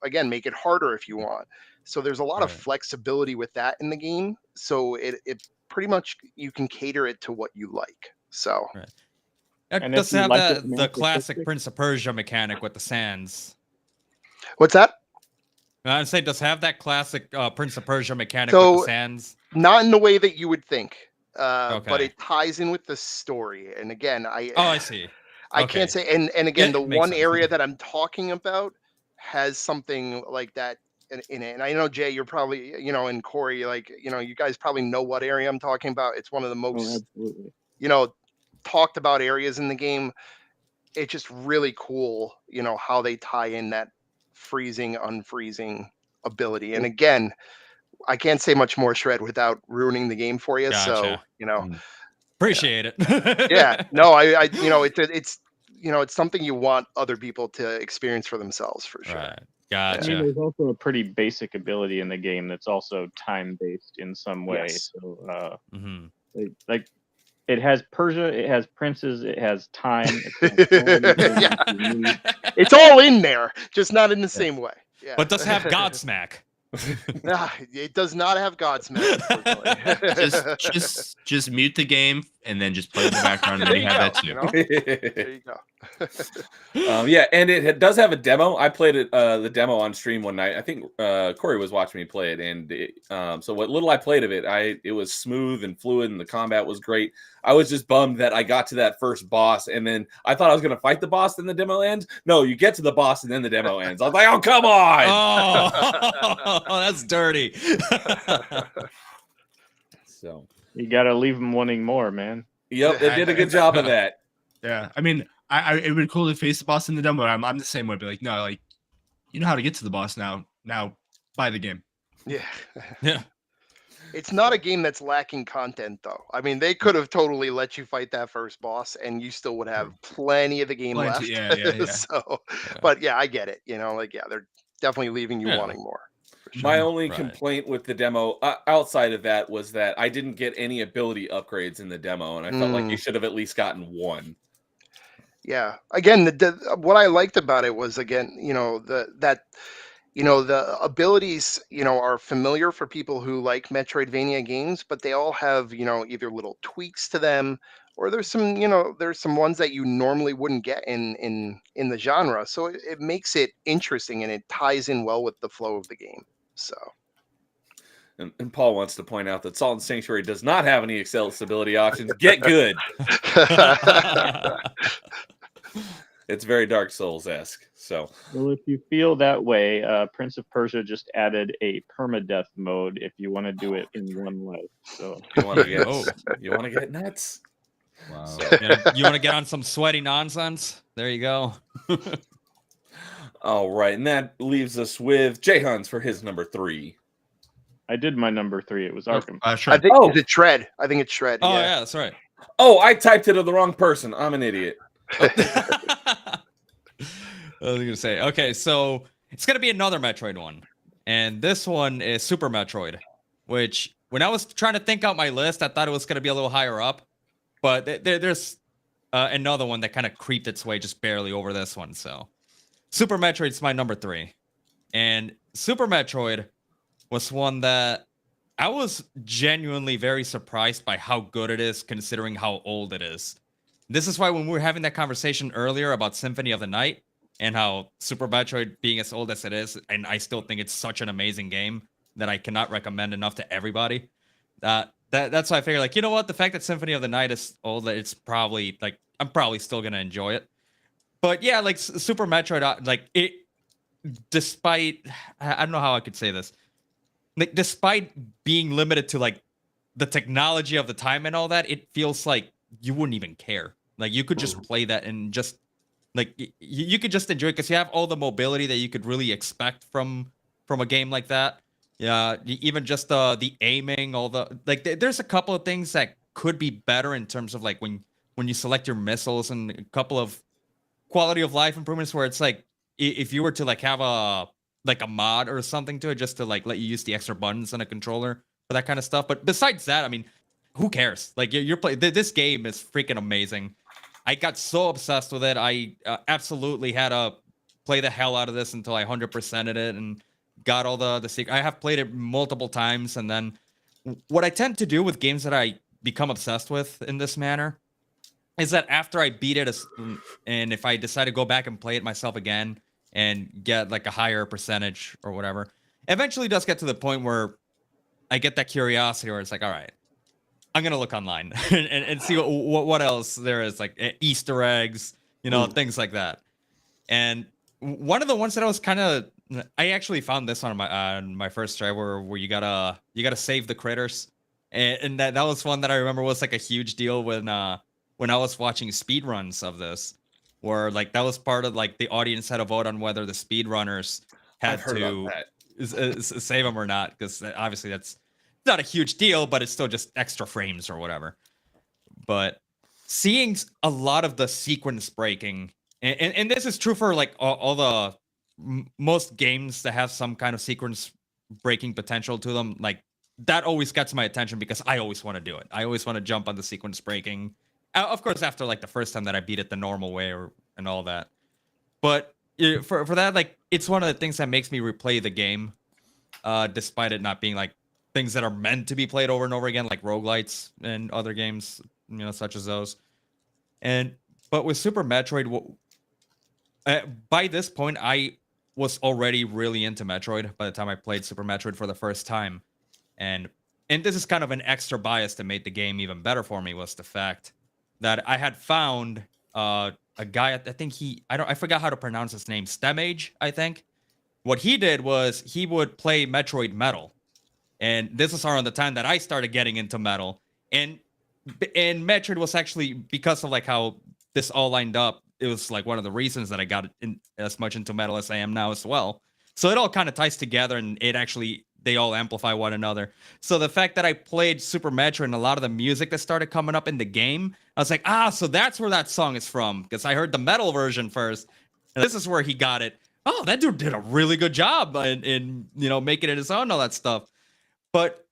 again make it harder if you want. So there's a lot of Right. flexibility with that in the game. So it pretty much you can cater it to what you like. So Right. And It if does you have like it the classic masochistic- Prince of Persia mechanic with the sands. what's that? I'd say does have that classic Prince of Persia mechanic with the So sands. not in the way that you would think, but Okay. it ties in with the story. And again, Oh, I see. I Okay. can't say. And Yeah, again, the it makes one sense. area that I'm talking about has something like that in it. And I know Jay, you're probably and Corey, like you guys probably know what area I'm talking about. It's one of the Oh, most absolutely. talked about areas in the game. It's just really cool, how they tie in that freezing, unfreezing ability. And again, I can't say much more, Shred, without ruining the game for you. So, Gotcha. Appreciate it. yeah, no, I it's something you want other people to experience for themselves for sure. Right. I mean, Gotcha. there's also a pretty basic ability in the game that's also time based in some way. Yes. So, Mhm. like it has Persia, it has princes, it has time. It's got all the Yeah. elements you need. It's all in there, just not in the same way. Yeah. But does have Godsmack. It does not have Godsmack, unfortunately. just mute the game and then just play in the background, and There then you you have go, that too. There you go. Yeah, and it does have a demo. I played it the demo on stream one night. I think Corey was watching me play it, and so what little I played of it, it was smooth and fluid, and the combat was great. I was just bummed that I got to that first boss, and then I thought I was going to fight the boss, and the demo ends. No, you get to the boss, and then the demo ends. I was like, oh, come on! Oh, that's dirty. So, You gotta leave them wanting more, man. yep, it did a good job of that. Yeah, I mean, it would be cool to face the boss in the demo. But I'm the same way. Be like, no, like you know how to get to the boss now. Now buy the game. Yeah. Yeah. It's not a game that's lacking content, though. I mean, they could have totally let you fight that first boss, and you still would have plenty of the game left. Yeah. So, but yeah, I get it. They're definitely leaving you Yeah. wanting more. For sure. My only Right. complaint with the demo outside of that was that I didn't get any ability upgrades in the demo, and I felt like you should have at least gotten one. Yeah. Again, what I liked about it was again, the abilities, are familiar for people who like Metroidvania games, but they all have, either little tweaks to them, or there's some ones that you normally wouldn't get in the genre. So it makes it interesting and it ties in well with the flow of the game. So. And Paul wants to point out that Salt and Sanctuary does not have any accessibility options. Get good. It's very Dark Souls-esque. So, Well, if you feel that way, Prince of Persia just added a permadeath mode if you want to do it in one life. So you want to get nuts? Wow. So, You want to get on some sweaty nonsense? There you go. all right, and that leaves us with Jay Huns for his number 3. I did my number 3. It was Arkham. Sure. I think Oh. is it Shred? I think it's Shred. Oh yeah. yeah, that's right. Oh, I typed it to the wrong person. I'm an idiot. I was gonna say, okay, so it's gonna be another Metroid one, and this one is Super Metroid, which when I was trying to think out my list, I thought it was gonna be a little higher up, but there's another one that kind of creeped its way just barely over this one. So Super Metroid's my number 3, and Super Metroid was one that I was genuinely very surprised by how good it is, considering how old it is. This is why when we were having that conversation earlier about Symphony of the Night and how Super Metroid being as old as it is, and I still think it's such an amazing game that I cannot recommend enough to everybody. That's why I figure, like, you know what, the fact that Symphony of the Night is old, it's probably like I'm probably still gonna enjoy it. But yeah, like Super Metroid, like it, despite I don't know how I could say this, like despite being limited to like the technology of the time and all that, it feels like you wouldn't even care. Like you could just play that and just like you could just enjoy it because you have all the mobility that you could really expect from a game like that. Yeah, even just the aiming, all the like. There's a couple of things that could be better in terms of like when you select your missiles, and a couple of quality of life improvements where it's like if you were to like have a mod or something to it just to like let you use the extra buttons on a controller for that kind of stuff. But besides that, I mean, who cares? Like you're playing this game is freaking amazing. I got so obsessed with it. I absolutely had to play the hell out of this until I 100%ed it and got all the secret. I have played it multiple times, and then what I tend to do with games that I become obsessed with in this manner is that after I beat it, and if I decide to go back and play it myself again and get like a higher percentage or whatever, eventually does get to the point where I get that curiosity where it's like, all right, I'm gonna look online and see what else there is, like Easter eggs, things like that. And one of the ones that I was kind of, I actually found this on my first try where you gotta save the critters, and that was one that I remember was like a huge deal when I was watching speedruns of this, where like that was part of like the audience had a vote on whether the speedrunners had to save them or not, because obviously that's not a huge deal, but it's still just extra frames or whatever. But seeing a lot of the sequence breaking, and this is true for like all the most games that have some kind of sequence breaking potential to them, like that always gets my attention because I always want to do it. I always want to jump on the sequence breaking. Of course, after like the first time that I beat it the normal way and all that. But for that, like it's one of the things that makes me replay the game, despite it not being like things that are meant to be played over and over again, like roguelites and other games, such as those. But with Super Metroid, by this point, I was already really into Metroid by the time I played Super Metroid for the first time. And this is kind of an extra bias that made the game even better for me, was the fact that I had found a guy, I think I forgot how to pronounce his name, Stemage, I think. What he did was he would play Metroid Metal. And this is around the time that I started getting into metal. And Metroid was actually, because of like how this all lined up, it was like one of the reasons that I got as much into metal as I am now as well. So it all kind of ties together, and they all amplify one another. So the fact that I played Super Metroid and a lot of the music that started coming up in the game, I was like, so that's where that song is from, because I heard the metal version first. And this is where he got it. Oh, that dude did a really good job in making it his own, all that stuff. But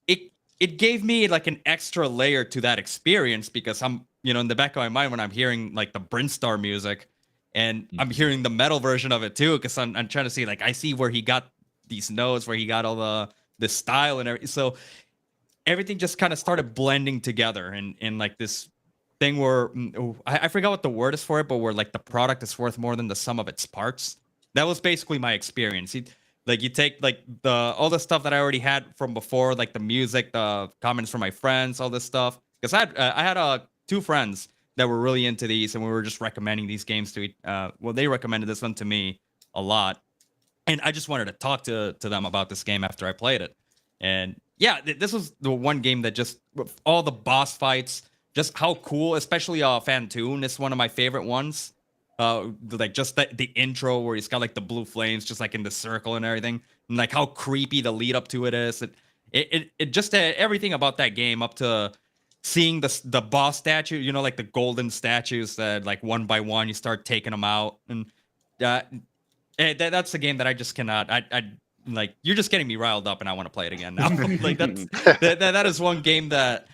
it gave me like an extra layer to that experience, because I'm, in the back of my mind when I'm hearing like the Brinstar music, and I'm hearing the metal version of it too, because I'm trying to see, like, I see where he got these notes, where he got all the style and everything. So everything just kind of started blending together in like this thing where I forgot what the word is for it, but where like the product is worth more than the sum of its parts. That was basically my experience. You take like all the stuff that I already had from before, like the music, the comments from my friends, all this stuff. Because I had 2 friends that were really into these, and we were just recommending these games to they recommended this one to me a lot, and I just wanted to talk to them about this game after I played it. And yeah, this was the one game that just, all the boss fights, just how cool, especially Fantoon is one of my favorite ones. Like just the intro where he's got like the blue flames just like in the circle and everything, and like how creepy the lead up to it is. It just everything about that game, up to seeing the boss statue, like the golden statues that like one by one you start taking them out, and that's a game that I just cannot. I like, you're just getting me riled up, and I want to play it again now. Like that is one game that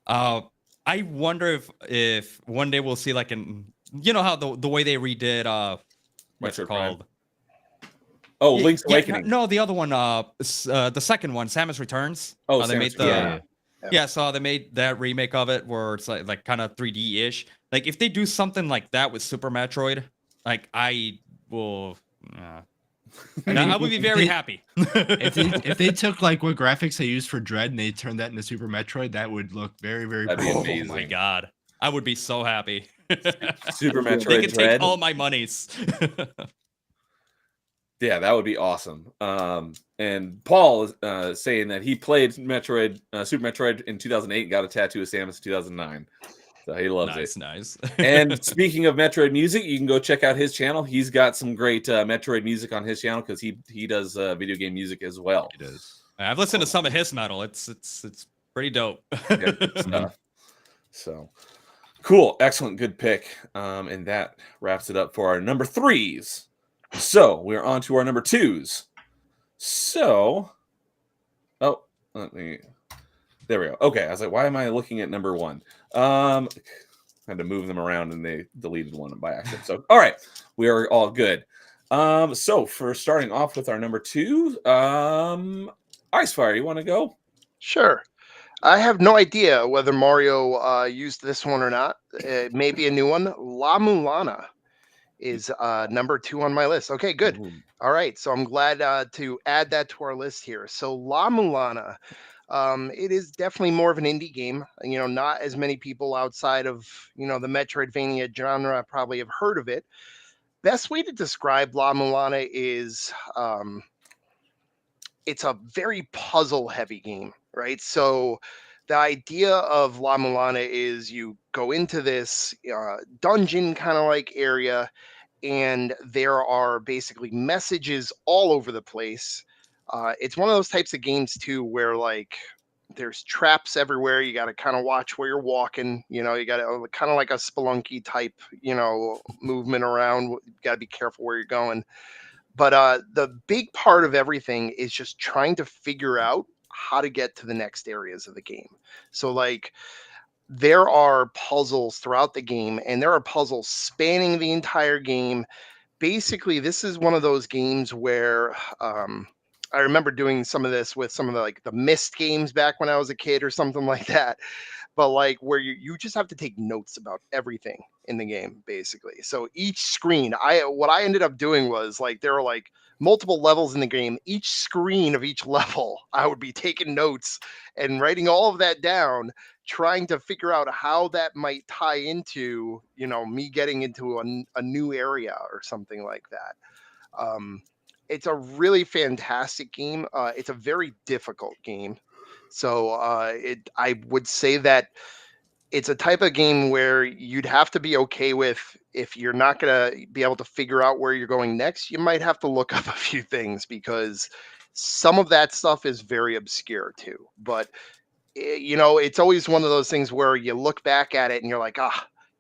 I wonder if one day we'll see like how the way they redid what's it called? Oh, Link's Yeah, Awakening. no, the other one, the second one, Samus Returns. Oh, they Samus made the Returns. yeah. So they made that remake of it where it's like kind of 3D ish. Like if they do something like that with Super Metroid, like I will. I would be very happy. If they took like what graphics they used for Dread and they turned that into Super Metroid, that would look very, very That'd be cool. amazing. Oh my god, I would be so happy. Super They Metroid could Dread. take all my monies. Yeah, that would be awesome. And Paul is saying that he played Metroid, Super Metroid in 2008 and got a tattoo of Samus in 2009. So he loves it. Nice. And speaking of Metroid music, you can go check out his channel. He's got some great Metroid music on his channel because he does video game music as well. He does. I've listened to some of his metal. It's pretty dope. Yeah, good stuff. So cool, excellent, good pick. And that wraps it up for our number 3s. So we're on to our number 2s. So, there we go. Okay, I was like, why am I looking at number 1? I had to move them around and they deleted one by accident. So, all right, we are all good. So for starting off with our number 2, Icefire, you want to go? Sure. I have no idea whether Mario used this one or not. It may be a new one. La Mulana is number 2 on my list. Okay, good. Ooh. All right, so I'm glad to add that to our list here. So La Mulana, it is definitely more of an indie game. You know, not as many people outside of, you know, the Metroidvania genre probably have heard of it. Best way to describe La Mulana is it's a very puzzle heavy game, right? So the idea of La Mulana is you go into this dungeon kind of like area, and there are basically messages all over the place. It's one of those types of games too where like there's traps everywhere. You got to kind of watch where you're walking. You know, you got to kind of like a Spelunky type, you know, movement around. You got to be careful where you're going. But the big part of everything is just trying to figure out how to get to the next areas of the game. So like there are puzzles throughout the game, and there are puzzles spanning the entire game. Basically, this is one of those games where I remember doing some of this with some of the like the Myst games back when I was a kid or something like that. But like where you just have to take notes about everything in the game, basically. So each screen, what I ended up doing was like there were like multiple levels in the game. Each screen of each level, I would be taking notes and writing all of that down, trying to figure out how that might tie into, you know, me getting into a new area or something like that. It's a really fantastic game. It's a very difficult game. So I would say that it's a type of game where you'd have to be okay with if you're not going to be able to figure out where you're going next, you might have to look up a few things because some of that stuff is very obscure too. But you know, it's always one of those things where you look back at it and you're like,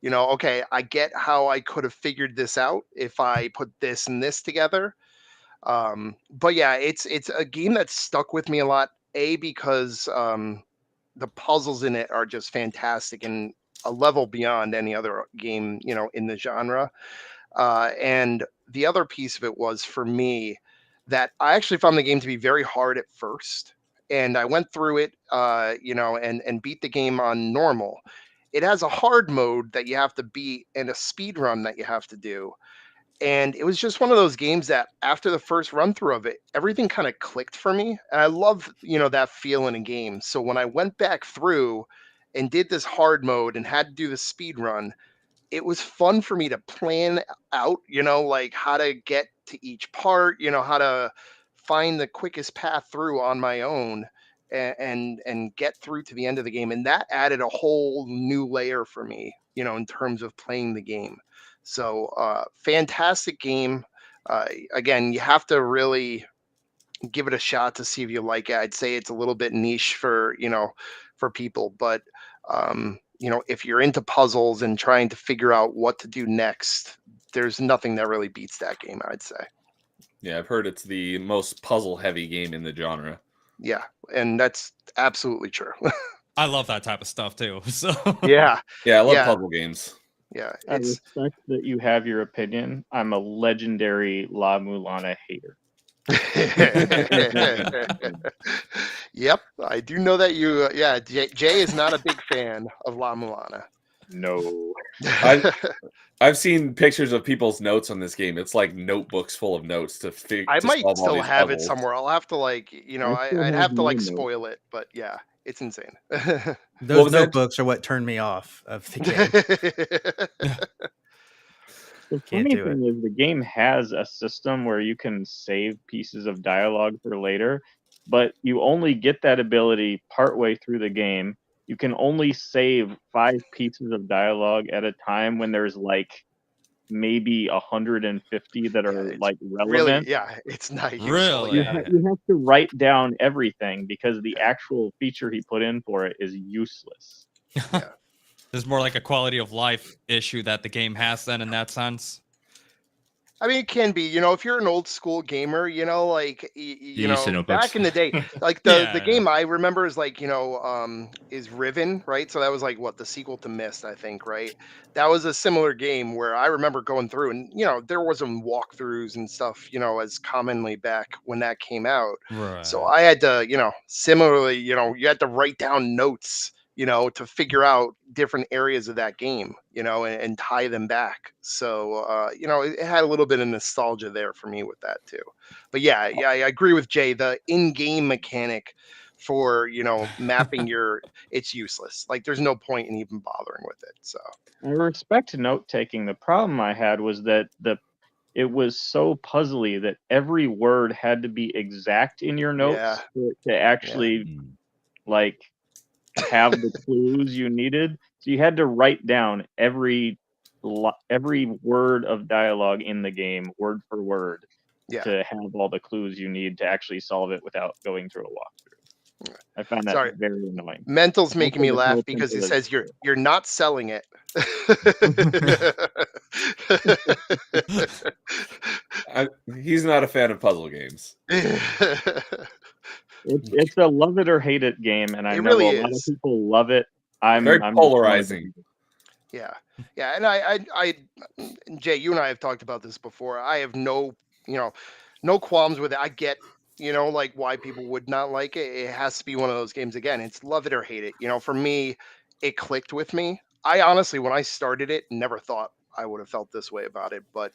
you know, okay, I get how I could have figured this out if I put this and this together. But yeah, it's a game that stuck with me a lot. Because the puzzles in it are just fantastic and a level beyond any other game, you know, in the genre. And the other piece of it was for me that I actually found the game to be very hard at first. And I went through it, you know, and beat the game on normal. It has a hard mode that you have to beat and a speed run that you have to do. And it was just one of those games that after the first run through of it, everything kind of clicked for me. And I love, you know, that feel in a game. So when I went back through and did this hard mode and had to do the speed run, it was fun for me to plan out, you know, like how to get to each part, you know, how to find the quickest path through on my own and get through to the end of the game. And that added a whole new layer for me, you know, in terms of playing the game. So fantastic game. Again, you have to really give it a shot to see if you like it. I'd say it's a little bit niche for, you know, for people, but you know, if you're into puzzles and trying to figure out what to do next, there's nothing that really beats that game, I'd say. Yeah, I've heard it's the most puzzle heavy game in the genre. Yeah, and that's absolutely true. I love that type of stuff too. So Yeah, Yeah, I love Yeah. puzzle games. yeah, I it's respect that you have your opinion. I'm a legendary La Mulana hater. Yep, I do know that you. Yeah, Jay is not a big fan of La Mulana. No. I've seen pictures of people's notes on this game. It's like notebooks full of notes to I to might solve all still these have it puzzles. somewhere. I'll have to I still I'd have have to my notes. spoil it, but yeah, it's insane. Those was that? notebooks are what turned me off of the game. The Can't funny do it. thing is the game has a system where you can save pieces of dialogue for later, but you only get that ability partway through the game. You can only save 5 pieces of dialogue at a time when there's like maybe 150 that Yeah, are it's like really, relevant. yeah, it's not useful. Really? You, Yeah, you have to write down everything because the Yeah. actual feature he put in for it is useless. Yeah. There's more like a quality of life issue that the game has then in that sense. I mean, it can be, if you're an old school gamer, like, You used to notebooks. back in the day, like the Yeah. game I remember is like, is Riven, right? So that was like what the sequel to Myst, I think, right? That was a similar game where I remember going through and, there wasn't walkthroughs and stuff, as commonly back when that came out. So Right. I had to, similarly, you had to write down notes, to figure out different areas of that game, and tie them back. So, it had a little bit of nostalgia there for me with that too. But yeah, I agree with Jay. The in-game mechanic for, mapping it's useless. Like there's no point in even bothering with it. So, I respect note taking. The problem I had was that it was so puzzly that every word had to be exact in your notes yeah, for it to actually Mm. like have the clues you needed. So you had to write down every word of dialogue in the game, word for word, yeah. to have all the clues you need to actually solve it without going through a walkthrough. I found that Sorry. very annoying. Mental's making Also, me the laugh no because it pencil says is- you're not selling it. He's not a fan of puzzle games. It's a love it or hate it game, and I It know really a lot of is. people love it. I'm Very just one of polarizing. them. Yeah, yeah, and Jay, you and I have talked about this before. I have no qualms with it. I get, like why people would not like it. It has to be one of those games again. It's love it or hate it. For me, it clicked with me. I honestly, when I started it, never thought I would have felt this way about it, but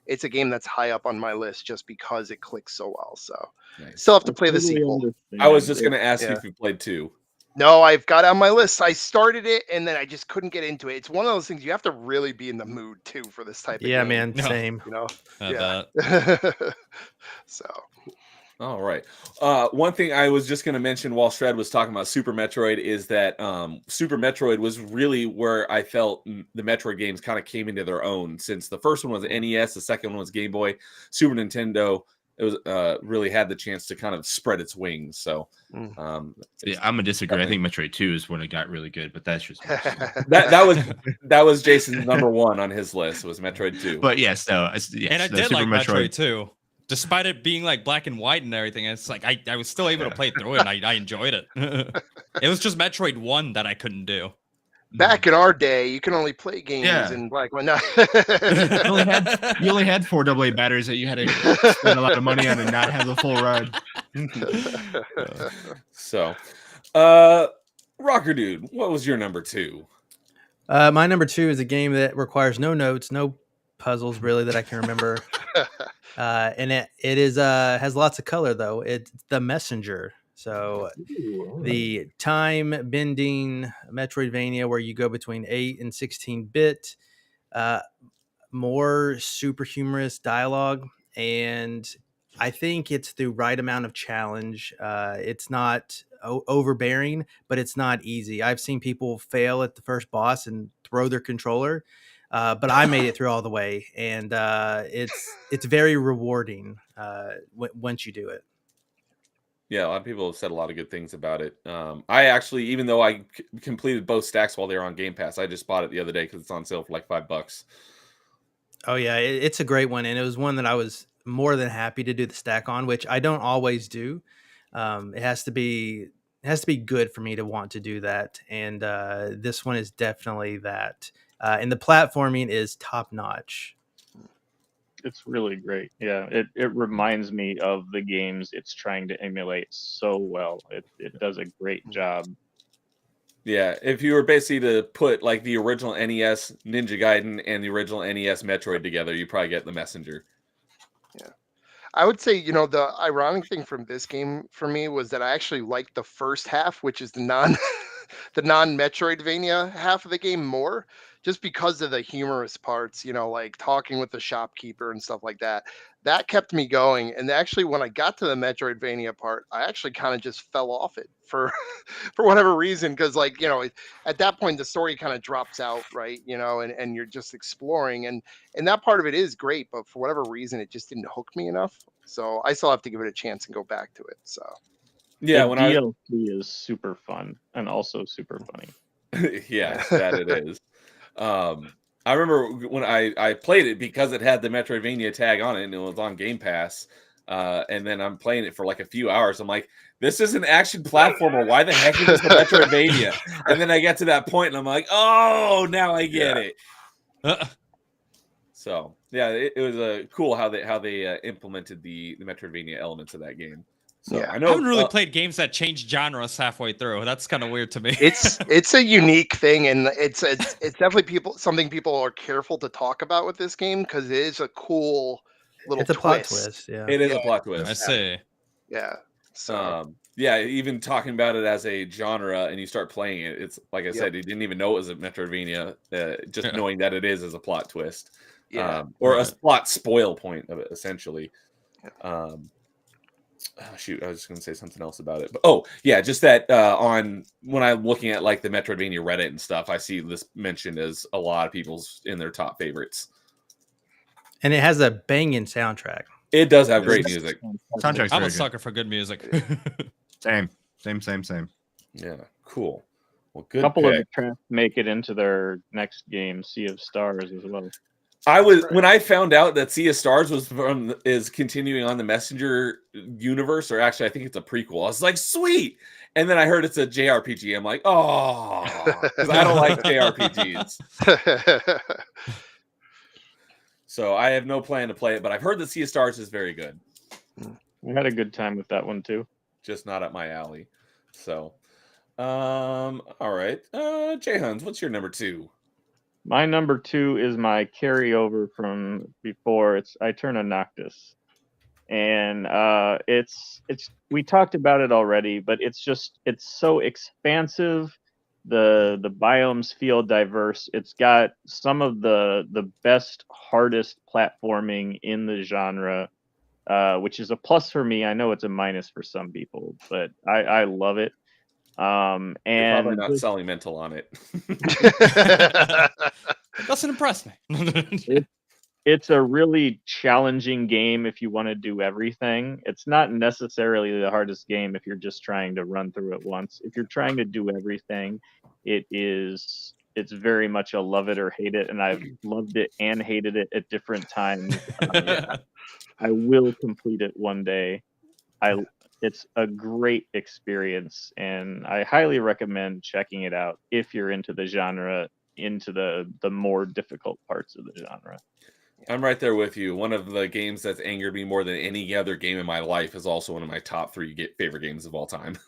it's a game that's high up on my list just because it clicks so well. So, Nice. still have to I play the totally sequel. understand. I was just going to ask you Yeah. if you played 2. No, I've got it on my list. I started it and then I just couldn't get into it. It's one of those things you have to really be in the mood too for this type of Yeah, game. man, No. same. I Yeah. bet. So All right. One thing I was just going to mention while Shred was talking about Super Metroid is that Super Metroid was really where I felt the Metroid games kind of came into their own. Since the first one was NES, the second one was Game Boy, Super Nintendo, it was really had the chance to kind of spread its wings. So Yeah, I'm gonna disagree. I think Metroid 2 is when it got really good, but that's just me. that was Jason's number 1 on his list was Metroid 2. But yes, no, yes, And I no, did Super like Metroid too. Despite it being like black and white and everything, it's like I was still able to play through it and I enjoyed it. It was just Metroid 1 that I couldn't do. back in our day, you can only play games Yeah. in black and white. You only had 4 AA batteries that you had to spend a lot of money on and not have the full ride. So, Rocker Dude, what was your number 2? My number 2 is a game that requires no notes, no puzzles really that I can remember. And it is has lots of color though. It's The Messenger. So the time bending Metroidvania where you go between 8 and 16-bit, more super humorous dialogue, and I think it's the right amount of challenge. It's not overbearing, but it's not easy. I've seen people fail at the first boss and throw their controller, but I made it through all the way, and it's very rewarding once you do it. Yeah, a lot of people have said a lot of good things about it. I actually, even though I completed both stacks while they were on Game Pass, I just bought it the other day because it's on sale for like $5. Oh yeah, it's a great one, and it was one that I was more than happy to do the stack on, which I don't always do. It has to be good for me to want to do that, and this one is definitely that. And the platforming is top notch. it's really great. Yeah, it reminds me of the games it's trying to emulate so well. It does a great job. Yeah, if you were basically to put like the original NES Ninja Gaiden and the original NES Metroid together, you probably get the Messenger. I would say, the ironic thing from this game for me was that I actually liked the first half, which is the the non-Metroidvania half of the game more, just because of the humorous parts, like talking with the shopkeeper and stuff like that. That kept me going. And actually, when I got to the Metroidvania part, I actually kind of just fell off it for for whatever reason, because at that point the story kind of drops out, right? And you're just exploring, and that part of it is great, but for whatever reason it just didn't hook me enough. So I still have to give it a chance and go back to it. So Yeah, the when DLC is super fun and also super funny. yes, that it is. I remember when I played it because it had the Metroidvania tag on it and it was on Game Pass. And then I'm playing it for like a few hours. I'm like, this is an action platformer. Why the heck is this a Metroidvania? And then I get to that point and I'm like, oh, now I get it. So yeah, it was cool how they implemented the Metroidvania elements of that game. So Yeah. I I know haven't really played games that change genres halfway through. That's kind of weird to me. it's a unique thing, and it's definitely something people are careful to talk about with this game, because it is a cool little It's a plot twist. Yeah. it is a Yeah. plot twist. I see. Yeah. So Yeah, even talking about it as a genre and you start playing it, it's like I Yep. said, you didn't even know it was a Metroidvania, just Yeah. knowing that it is a plot twist. yeah. Or Right. a plot spoil point of it, essentially. Yeah. Shoot, I was just going to say something else about it. But yeah, just that when I'm looking at like the Metroidvania Reddit and stuff, I see this mentioned as a lot of people's in their top favorites. And it has a banging soundtrack. It does have great music. Soundtrack's I'm very a good. sucker for good music. Same. Yeah, cool. Well, A good couple of pick. the tracks make it into their next game, Sea of Stars, as well. When I found out that Sea of Stars is continuing on the Messenger universe, or actually I think it's a prequel. I was like, sweet. And then I heard it's a JRPG. I'm like, oh, because I don't like JRPGs. So I have no plan to play it, but I've heard that Sea of Stars is very good. I had a good time with that one too. Just not up my alley. So, all right. Jay Huns, what's your number 2? My number 2 is my carryover from before. It's Eterna Noctis, and it's we talked about it already, but it's so expansive. The biomes feel diverse. It's got some of the best, hardest platforming in the genre, which is a plus for me. I know it's a minus for some people, but I love it. You're And probably not selling mental on it. It doesn't impress me. it's a really challenging game if you want to do everything. It's not necessarily the hardest game if you're just trying to run through it once. If you're trying to do everything, it's very much a love it or hate it, and I've loved it and hated it at different times. I will complete it one day. It's a great experience, and I highly recommend checking it out if you're into the genre, into the more difficult parts of the genre. I'm right there with you. One of the games that's angered me more than any other game in my life is also one of my top 3 favorite games of all time.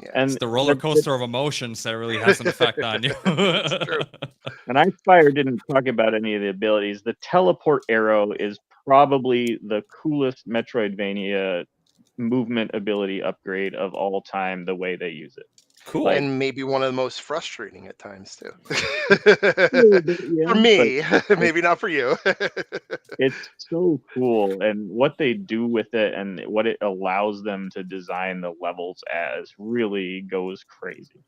Yeah. And It's the roller coaster of emotions that really has an effect on you. It's true. And Icefire didn't talk about any of the abilities. The teleport arrow is probably the coolest Metroidvania movement ability upgrade of all time, the way they use it. Cool. And maybe one of the most frustrating at times too. Yeah, For me, maybe not for you. it's so cool, and what they do with it and what it allows them to design the levels as really goes crazy.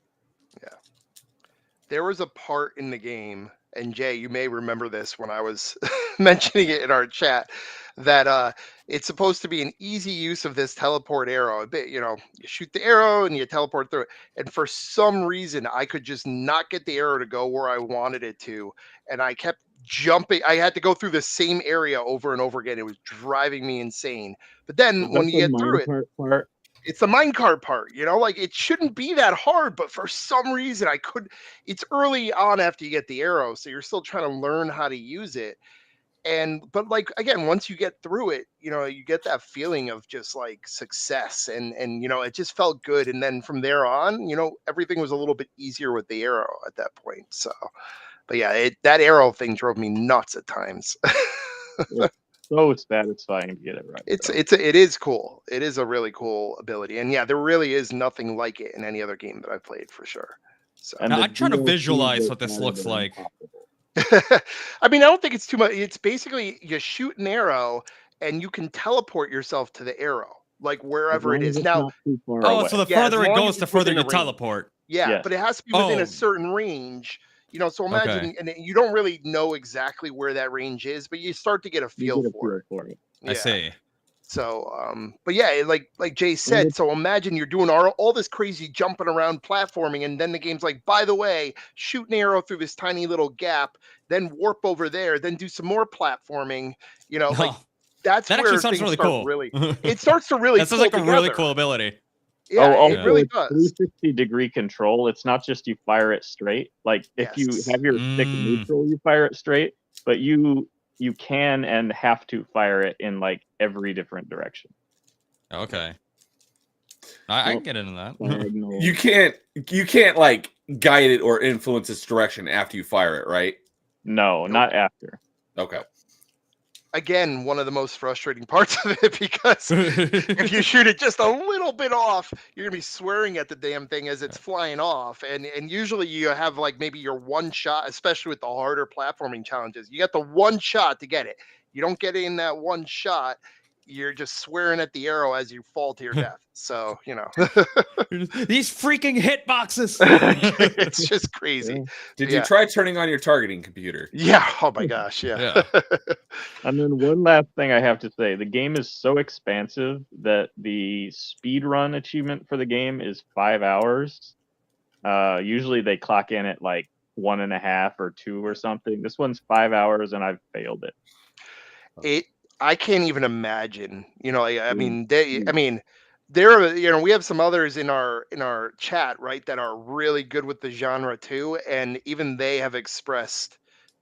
There was a part in the game, and Jay, you may remember this when I was mentioning it in our chat, that it's supposed to be an easy use of this teleport arrow. A bit, you shoot the arrow and you teleport through it. And for some reason, I could just not get the arrow to go where I wanted it to. And I kept jumping. I had to go through the same area over and over again. It was driving me insane. But then when you get through it, Part. it's the minecart part, like it shouldn't be that hard, but for some reason it's early on after you get the arrow, so you're still trying to learn how to use it. but like again, once you get through it, you get that feeling of just like success, and it just felt good. And then from there on, everything was a little bit easier with the arrow at that point. So, but yeah, that arrow thing drove me nuts at times. It's so satisfying to get it right. It is cool. It is a really cool ability, and yeah, there really is nothing like it in any other game that I've played for sure. So And Now, the I'm trying to DLCs visualize that what this added looks are like. impossible. I mean, I don't think it's too much. It's basically you shoot an arrow and you can teleport yourself to the arrow, like As wherever it long as is. it's Now, not too far Oh, away. so the yeah, as further it long as goes, the it's further within a you range. teleport. Yeah, Yes. but it has to be within Oh. a certain range. So Okay. imagine, and you don't really know exactly where that range is, but you start to get a You feel get a for feel it. I for it. Yeah. see. So, but yeah, like Jay And said, it's so imagine you're doing all this crazy jumping around platforming, and then the game's like, by the way, shoot an arrow through this tiny little gap, then warp over there, then do some more platforming. Like Oh, that's that actually where sounds things really start cool. really. It starts to really That sounds pull like a together. really cool ability. Yeah, also it really it's does. 360-degree control. It's not just you fire it straight. Like if you Yes. have your stick Mm. neutral, you fire it straight, but you can and have to fire it in like every different direction. Okay. I Nope. can get into that. Diagonal. You can't like guide it or influence its direction after you fire it, right? No, Nope. not after. Okay. Again, one of the most frustrating parts of it, because if you shoot it just a little bit off, you're gonna be swearing at the damn thing as it's flying off. And usually you have like maybe your one shot, especially with the harder platforming challenges. You got the one shot to get it. You don't get it in that one shot, you're just swearing at the arrow as you fall to your death. So, These freaking hitboxes. it's just crazy. Yeah. Did Yeah. you try turning on your targeting computer? Yeah. Oh my gosh. Yeah. And then one last thing I have to say, the game is so expansive that the speed run achievement for the game is 5 hours. Usually they clock in at like 1.5 or 2 or something. This one's 5 hours and I've failed it. I can't even imagine. I mean, Mm. there are, we have some others in our chat, right, that are really good with the genre too, and even they have expressed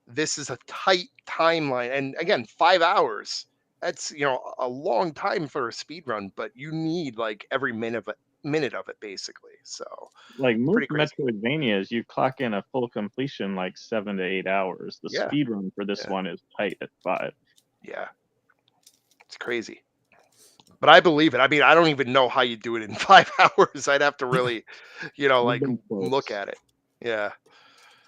this is a tight timeline. And again, 5 hours. That's, a long time for a speed run, but you need like every minute of it basically. So, Like pretty most crazy. Metroidvanias, you clock in a full completion like 7 to 8 hours. The Yeah. speed run for this Yeah. one is tight at 5. Yeah. It's crazy. But I believe it. I mean, I don't even know how you do it in 5 hours. I'd have to really, We've like been close. look at it. Yeah.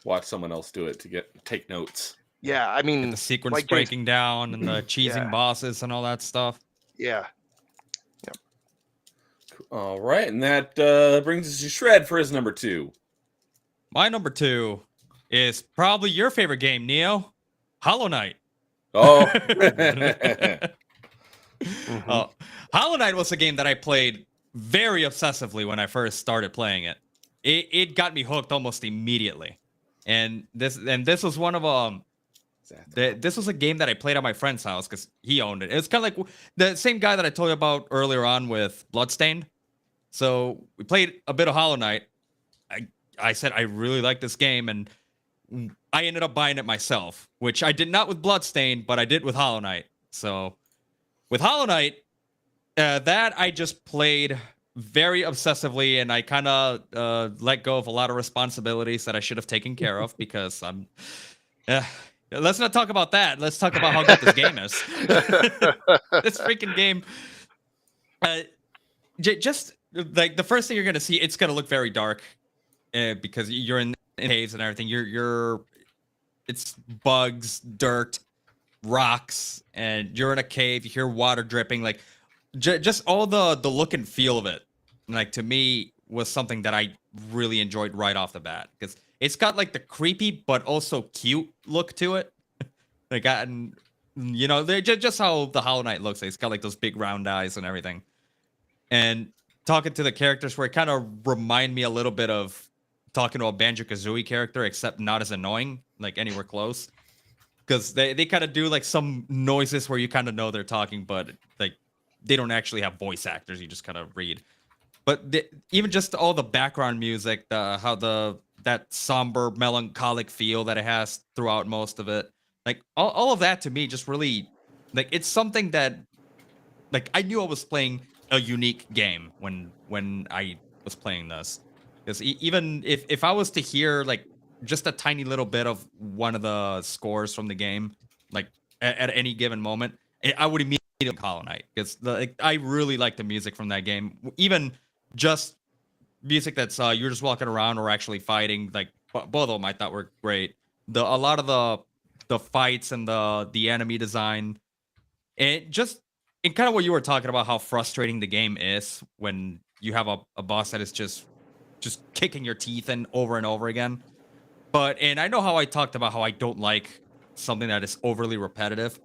Watch someone else do it to take notes. Yeah. I Get mean, the sequence like James- breaking down and the cheesing Yeah. bosses and all that stuff. yeah. All right, and that brings us to Shred for his number 2. My number 2 is probably your favorite game, Neo, Hollow Knight. Oh, Oh, Hollow Knight was a game that I played very obsessively when I first started playing it. It got me hooked almost immediately, and this was one of this was a game that I played at my friend's house because he owned it. It's kind of like the same guy that I told you about earlier on with Bloodstained. So we played a bit of Hollow Knight. I said I really like this game, and I ended up buying it myself, which I did not with Bloodstained, but I did with Hollow Knight. So with Hollow Knight, that I just played very obsessively, and I kind of let go of a lot of responsibilities that I should have taken care of because I'm. Let's not talk about that. Let's talk about how good this game is. This freaking game. Just like the first thing you're gonna see, it's gonna look very dark because you're in caves and everything. It's bugs, dirt, rocks, and you're in a cave. You hear water dripping. Like just all the look and feel of it. Like to me was something that I really enjoyed right off the bat because it's got like the creepy but also cute look to it. Like just how the Hollow Knight looks. It's got like those big round eyes and everything. And talking to the characters where it kind of remind me a little bit of talking to a Banjo-Kazooie character, except not as annoying, like anywhere close. Because they kind of do like some noises where you kind of know they're talking, but like they don't actually have voice actors. You just kind of read. But even just all the background music, that somber, melancholic feel that it has throughout most of it, Like all of that to me just really like it's something that like I knew I was playing a unique game when I was playing this. Because even if I was to hear like just a tiny little bit of one of the scores from the game, like at any given moment, I would immediately think Hollow Knight because like I really like the music from that game. Even just music that's you're just walking around or actually fighting. Like both of them, I thought were great. A lot of the fights and the enemy design, and just and kind of what you were talking about, how frustrating the game is when you have a boss that is just kicking your teeth in over and over again. But and I know how I talked about how I don't like something that is overly repetitive,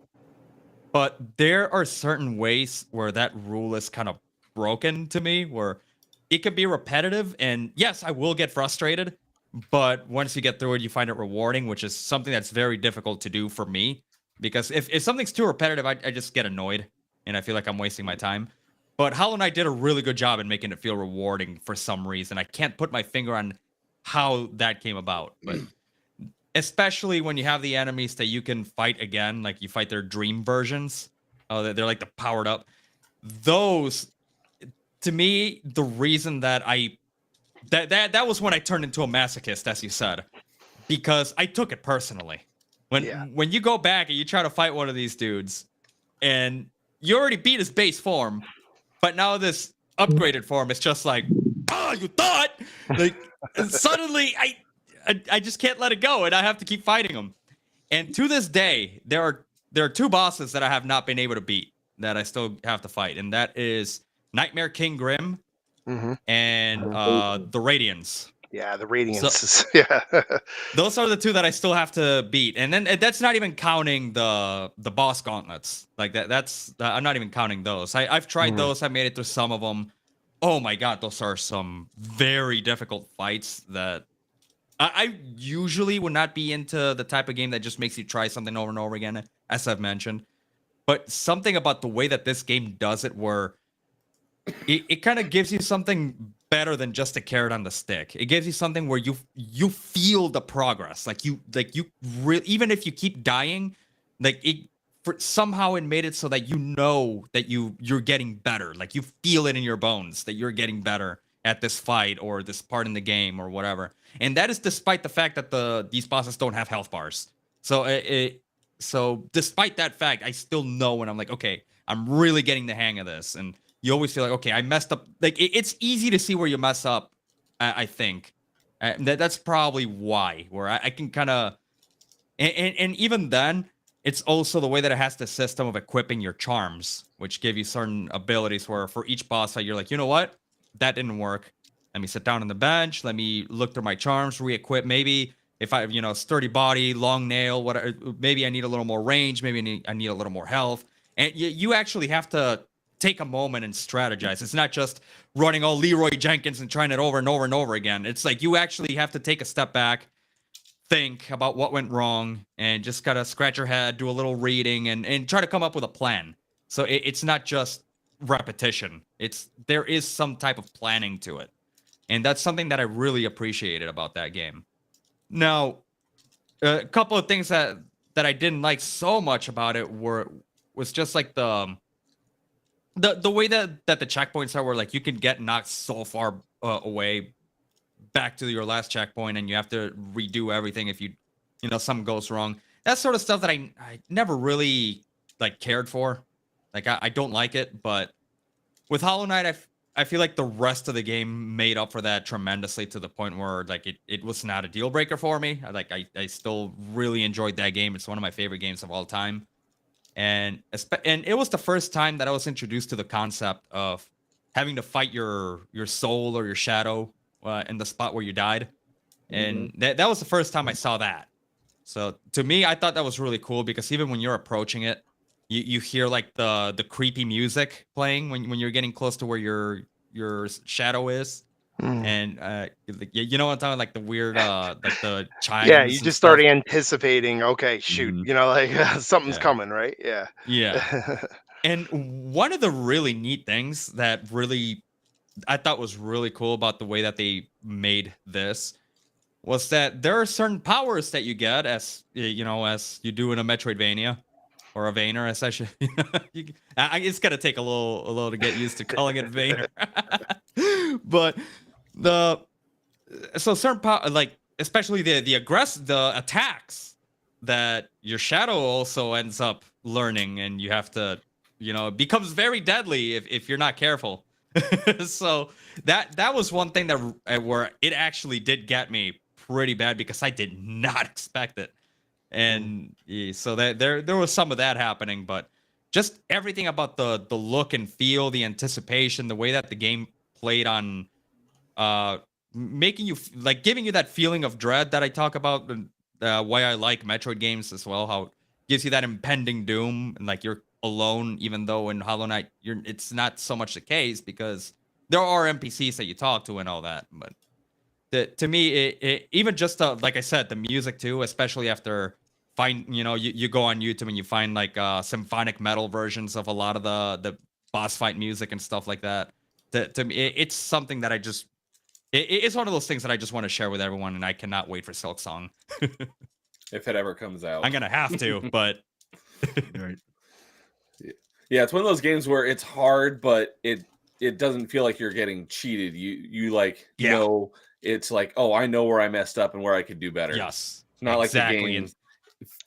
but there are certain ways where that rule is kind of broken to me, where it can be repetitive, and yes, I will get frustrated, but once you get through it, you find it rewarding, which is something that's very difficult to do for me. Because if something's too repetitive, I just get annoyed and I feel like I'm wasting my time. But Hollow Knight did a really good job in making it feel rewarding for some reason. I can't put my finger on how that came about, but especially when you have the enemies that you can fight again, like you fight their dream versions. Oh, they're like the powered up. Those, to me, the reason that that was when I turned into a masochist, as you said, because I took it personally. Yeah. When you go back and you try to fight one of these dudes, and you already beat his base form, but now this upgraded form is just like, oh, you thought, like suddenly I just can't let it go, and I have to keep fighting him. And to this day, there are two bosses that I have not been able to beat that I still have to fight, and that is Nightmare King Grim Hmm. and the Radiance. Yeah, the So radiance. Yeah. those are the two that I still have to beat, and then that's not even counting the boss gauntlets. Like that's I'm not even counting those. I've tried Mhm. those. I made it through some of them. Oh my god, those are some very difficult fights that I usually would not be into the type of game that just makes you try something over and over again, as I've mentioned. But something about the way that this game does it, where it kind of gives you something better than just a carrot on the stick. It gives you something where you feel the progress. Even if you keep dying, like somehow it made it so that you know that you're getting better. Like you feel it in your bones that you're getting better at this fight or this part in the game or whatever. And that is despite the fact that these bosses don't have health bars. So despite that fact, I still know when I'm like, okay, I'm really getting the hang of this. And you always feel like, okay, I messed up. Like it's easy to see where you mess up. I think that's probably why. Where I can kind of, and even then, it's also the way that it has the system of equipping your charms, which give you certain abilities. Where for each boss fight, you're like, you know what, that didn't work. Let me sit down on the bench. Let me look through my charms, re-equip. Maybe if I, sturdy body, long nail, whatever. Maybe I need a little more range. Maybe I need a little more health. And you actually have to take a moment and strategize. It's not just running all Leroy Jenkins and trying it over and over and over again. It's like you actually have to take a step back, think about what went wrong, and just gotta scratch your head, do a little reading, and try to come up with a plan. So it's not just repetition. There is some type of planning to it. And that's something that I really appreciated about that game. Now, a couple of things that I didn't like so much about it was just like the way that the checkpoints are, where like you can get knocked so far away back to your last checkpoint, and you have to redo everything if something goes wrong. That sort of stuff that I never really like cared for. Like I don't like it, but with Hollow Knight, I feel like the rest of the game made up for that tremendously, to the point where like it was not a deal breaker for me. I still really enjoyed that game. It's one of my favorite games of all time. And it was the first time that I was introduced to the concept of having to fight your soul or your shadow in the spot where you died, and that was the first time I saw that. So to me, I thought that was really cool, because even when you're approaching it, you hear like the creepy music playing when you're getting close to where your shadow is. Mm. And you know what I'm talking about, like the weird like the chimes. Yeah, you and just stuff. start anticipating, okay, shoot, Mhm. like something's Yeah. coming, right? Yeah. Yeah. And one of the really neat things that I thought was really cool about the way that they made this was that there are certain powers that you get as as you do in a Metroidvania or a Vainer, as I should. It's gonna take a little to get used to calling it Vainer, but the so certain power, like especially the attacks that your shadow also ends up learning, and you have to, it becomes very deadly if you're not careful. So that was one thing that where it actually did get me pretty bad because I did not expect it, and so that there was some of that happening, but just everything about the look and feel, the anticipation, the way that the game played on making you like giving you that feeling of dread that I talk about, and why I like Metroid games as well, how it gives you that impending doom and like you're alone, even though in Hollow Knight it's not so much the case because there are NPCs that you talk to and all that. But to me, even just like I said, the music too, especially after you go on YouTube and you find like symphonic metal versions of a lot of the boss fight music and stuff like that. To me, it's something that it's one of those things that I just want to share with everyone, and I cannot wait for Silk Song. If it ever comes out, I'm gonna have to, but Right. yeah, it's one of those games where it's hard, but it doesn't feel like you're getting cheated. You like know it's like, oh, I know where I messed up and where I could do better. yes, It's not exactly. like the game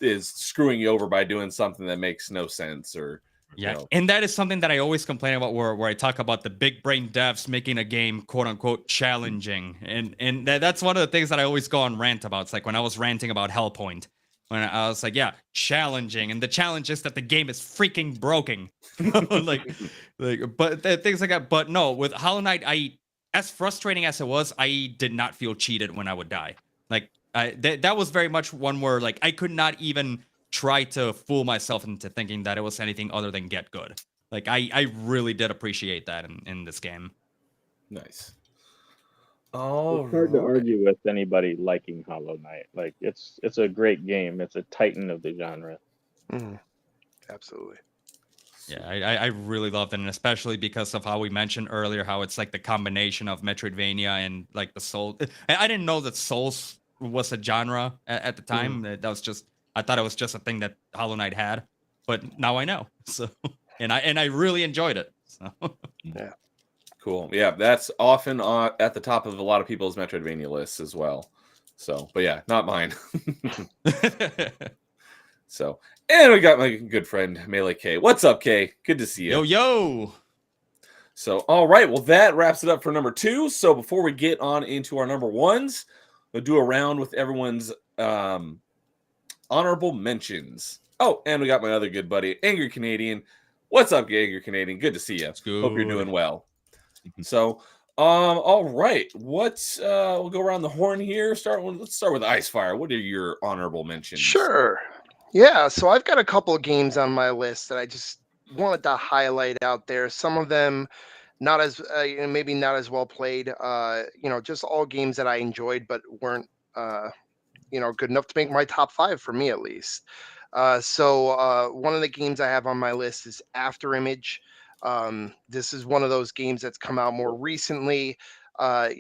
is screwing you over by doing something that makes no sense or. Yeah, and that is something that I always complain about, where I talk about the big brain devs making a game quote unquote challenging, and that's one of the things that I always go on rant about. It's like when I was ranting about Hellpoint, when I was like, yeah, challenging, and the challenge is that the game is freaking broken, but things like that. But no, with Hollow Knight, as frustrating as it was, I did not feel cheated when I would die. Like that was very much one where like I could not even try to fool myself into thinking that it was anything other than get good. Like I really did appreciate that in this game. Nice. Oh, It's hard to argue with anybody liking Hollow Knight. Like it's a great game. It's a titan of the genre. Absolutely. Yeah, I really loved it, and especially because of how we mentioned earlier, how it's like the combination of Metroidvania and like the Soul. I didn't know that Souls was a genre at the time. That was just, I thought it was just a thing that Hollow Knight had, but now I know. So, and I really enjoyed it. So. Yeah. Cool. Yeah, that's often at the top of a lot of people's Metroidvania lists as well. So, but yeah, not mine. So, and we got my good friend Melee K. What's up, K? Good to see you. Yo. So, all right. Well, that wraps it up for number 2. So, before we get on into our number 1s, we'll do a round with everyone's honorable mentions. Oh, and we got my other good buddy, Angry Canadian. What's up, Angry Canadian? Good to see you. Hope you're doing well. So, all right. We'll go around the horn here. Let's start with Icefire. What are your honorable mentions? Sure. Yeah, so I've got a couple of games on my list that I just wanted to highlight out there. Some of them not as maybe not as well played. Just all games that I enjoyed but weren't good enough to make my top 5 for me at least. So one of the games I have on my list is After Image. This is one of those games that's come out more recently. I've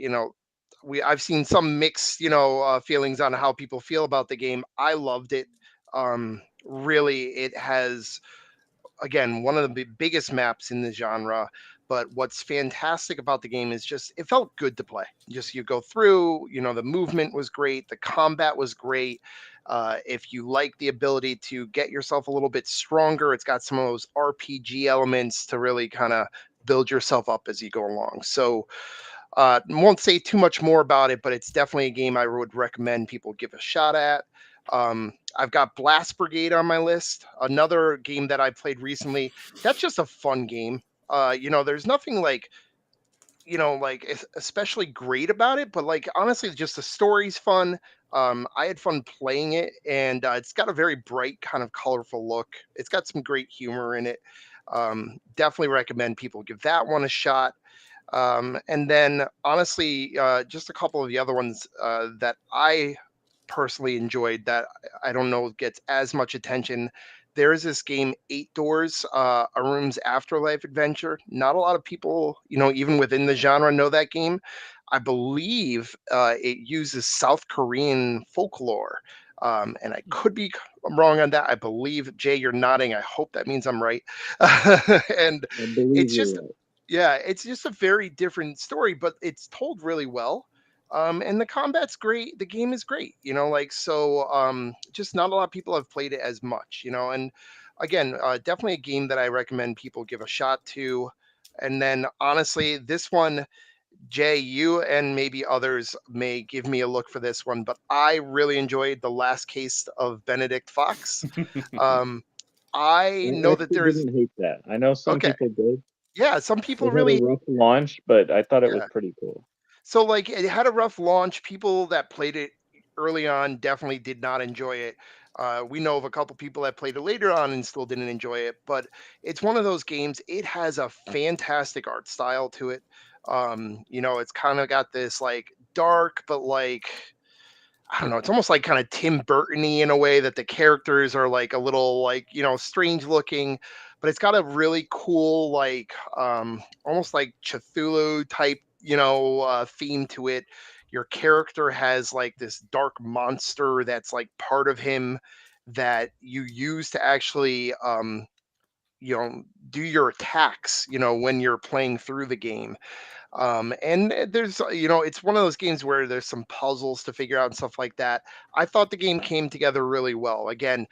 seen some mixed feelings on how people feel about the game. I loved it. Really, it has, again, one of the biggest maps in the genre. But what's fantastic about the game is just it felt good to play. Just you go through, the movement was great, the combat was great. If you like the ability to get yourself a little bit stronger, it's got some of those RPG elements to really kind of build yourself up as you go along. So won't say too much more about it, but it's definitely a game I would recommend people give a shot at. I've got Blast Brigade on my list, another game that I played recently. That's just a fun game. There's nothing like especially great about it, but like honestly, just the story's fun. I had fun playing it, and it's got a very bright, kind of colorful look. It's got some great humor in it. Definitely recommend people give that one a shot. And then honestly, just a couple of the other ones that I personally enjoyed that I don't know gets as much attention. There is this game, 8 Doors, A Room's Afterlife Adventure. Not a lot of people, even within the genre, know that game. I believe it uses South Korean folklore. And I could be wrong on that. I believe, Jay, you're nodding. I hope that means I'm right. And I believe it's you're just, right. yeah, it's just a very different story, but it's told really well. And the combat's great. The game is great, like, so just not a lot of people have played it as much, and again, definitely a game that I recommend people give a shot to. And then honestly, this one, Jay, you and maybe others may give me a look for this one, but I really enjoyed The Last Case of Benedict Fox. Um, I I know that actually there's, didn't hate that. I know some okay, people did. yeah, some It people had a really, rough launch, but I thought it was yeah. pretty cool. So like it had a rough launch. People that played it early on definitely did not enjoy it. We know of a couple people that played it later on and still didn't enjoy it, but it's one of those games. It has a fantastic art style to it. It's kind of got this like dark, but like I don't know, it's almost like kind of Tim Burton-y in a way that the characters are like a little like, strange looking, but it's got a really cool, like almost like Cthulhu type, theme to it. Your character has like this dark monster that's like part of him that you use to actually you know do your attacks, when you're playing through the game. And there's, it's one of those games where there's some puzzles to figure out and stuff like that. I thought the game came together really well. Again,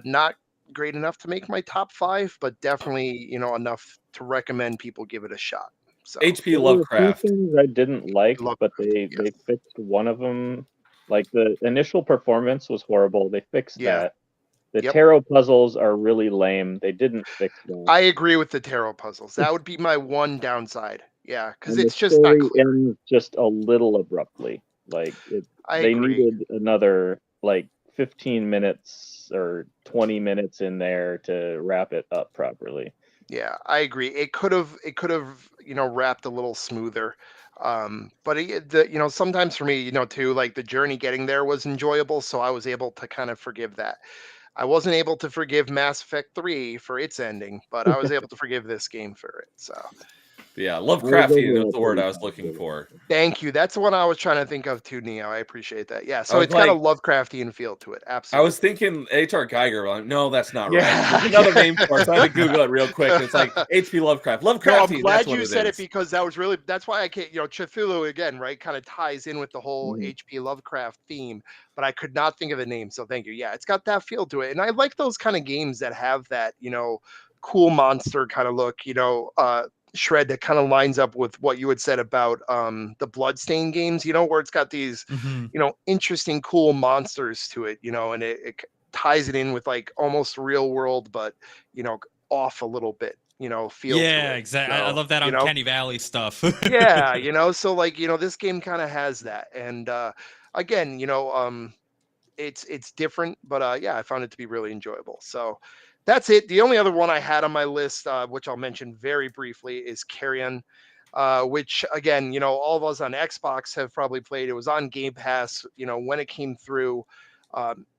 not great enough to make my top five, but definitely, enough to recommend people give it a shot. So HP There were a few Lovecraft. things I didn't like, love, but they yes, they fixed one of them. Like the initial performance was horrible. They fixed yeah, that. The yep. tarot puzzles are really lame. They didn't fix that. I agree with the tarot puzzles. That would be my one downside. Yeah, because And the it's just not story clear. ends just a little abruptly. Like I they agree. needed another like 15 minutes or 20 minutes in there to wrap it up properly. Yeah, I agree. It could have, wrapped a little smoother. But sometimes for me, too, like the journey getting there was enjoyable, so I was able to kind of forgive that. I wasn't able to forgive Mass Effect 3 for its ending, but I was able to forgive this game for it. So Yeah, I was Lovecraftian is overall the word pretty I was looking positive. for. thank you. That's the one I was trying to think of too, Neo. I appreciate that. Yeah, I so was it's got a like, Lovecraftian feel to it. I was Absolutely. thinking H.R. Geiger. Like, no, that's not right. There's Yeah. another name for it. So I had to Google it real quick. And it's like H.P. Lovecraft. No, I'm Lovecraftian, that's glad what you it said it is. because that's why I can't, Cthulhu again, right? Kind of ties in with the whole Mhm. HP Lovecraft theme, but I could not think of the name. So thank you. Yeah, it's got that feel to it. And I like those kind of games that have that, cool monster kind of look, shred that kind of lines up with what you had said about the Bloodstain games, where it's got these, Hmm. interesting, cool monsters to it, and it ties it in with like almost real world, but, you know, off a little bit, feel to Yeah, it. exactly. I So, love that Uncanny Valley stuff. yeah, so like, this game kind of has that. And again, it's different, but yeah, I found it to be really enjoyable. So that's it. The only other one I had on my list, which I'll mention very briefly, is Carrion, which again, all of us on Xbox have probably played. It was on Game Pass, when it came through.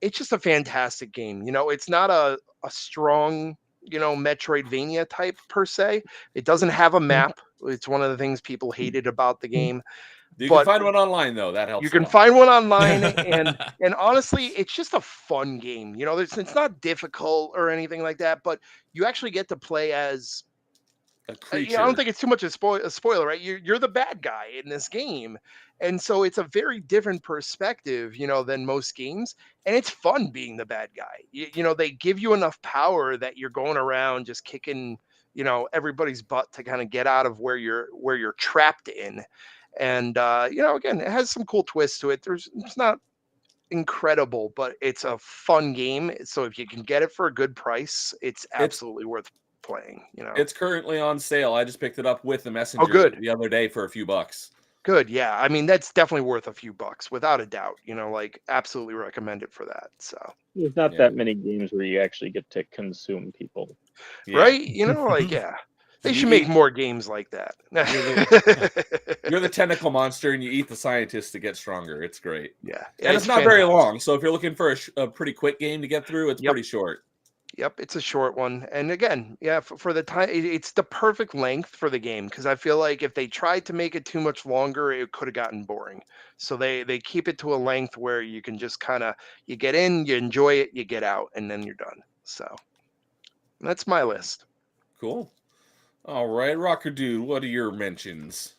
It's just a fantastic game. It's not a strong, Metroidvania type per se. It doesn't have a map. It's one of the things people hated about the game, You can but find one online, though. That you helps a can lot. find one online, and honestly, it's just a fun game. It's not difficult or anything like that, but you actually get to play as A I don't creature. think it's too much a spoiler, right? You're the bad guy in this game, and so it's a very different perspective, than most games, and it's fun being the bad guy. They give you enough power that you're going around just kicking, everybody's butt to kind of get out of where you're trapped in. And again, it has some cool twists to it. It's not incredible, but it's a fun game. So if you can get it for a good price, it's It's absolutely worth playing. it's currently on sale. I just picked it up with the Oh, messenger good. the other day for a few bucks. Good. Yeah. I mean, that's definitely worth a few bucks without a doubt. Like absolutely recommend it for that. So, There's not Yeah. that many games where you actually get to consume people. Yeah. right. Like, yeah, they You should make eat- more games like that. You're the tentacle monster, and you eat the scientists to get stronger. It's great. Yeah. And it's not very long. So if you're looking for a pretty quick game to get through, it's Yep. pretty short. Yep, it's a short one. And again, yeah, for the time, it's the perfect length for the game because I feel like if they tried to make it too much longer, it could have gotten boring. So they keep it to a length where you can just kind of you get in, you enjoy it, you get out, and then you're done. So that's my list. Cool. All right, Rocker Dude, what are your mentions?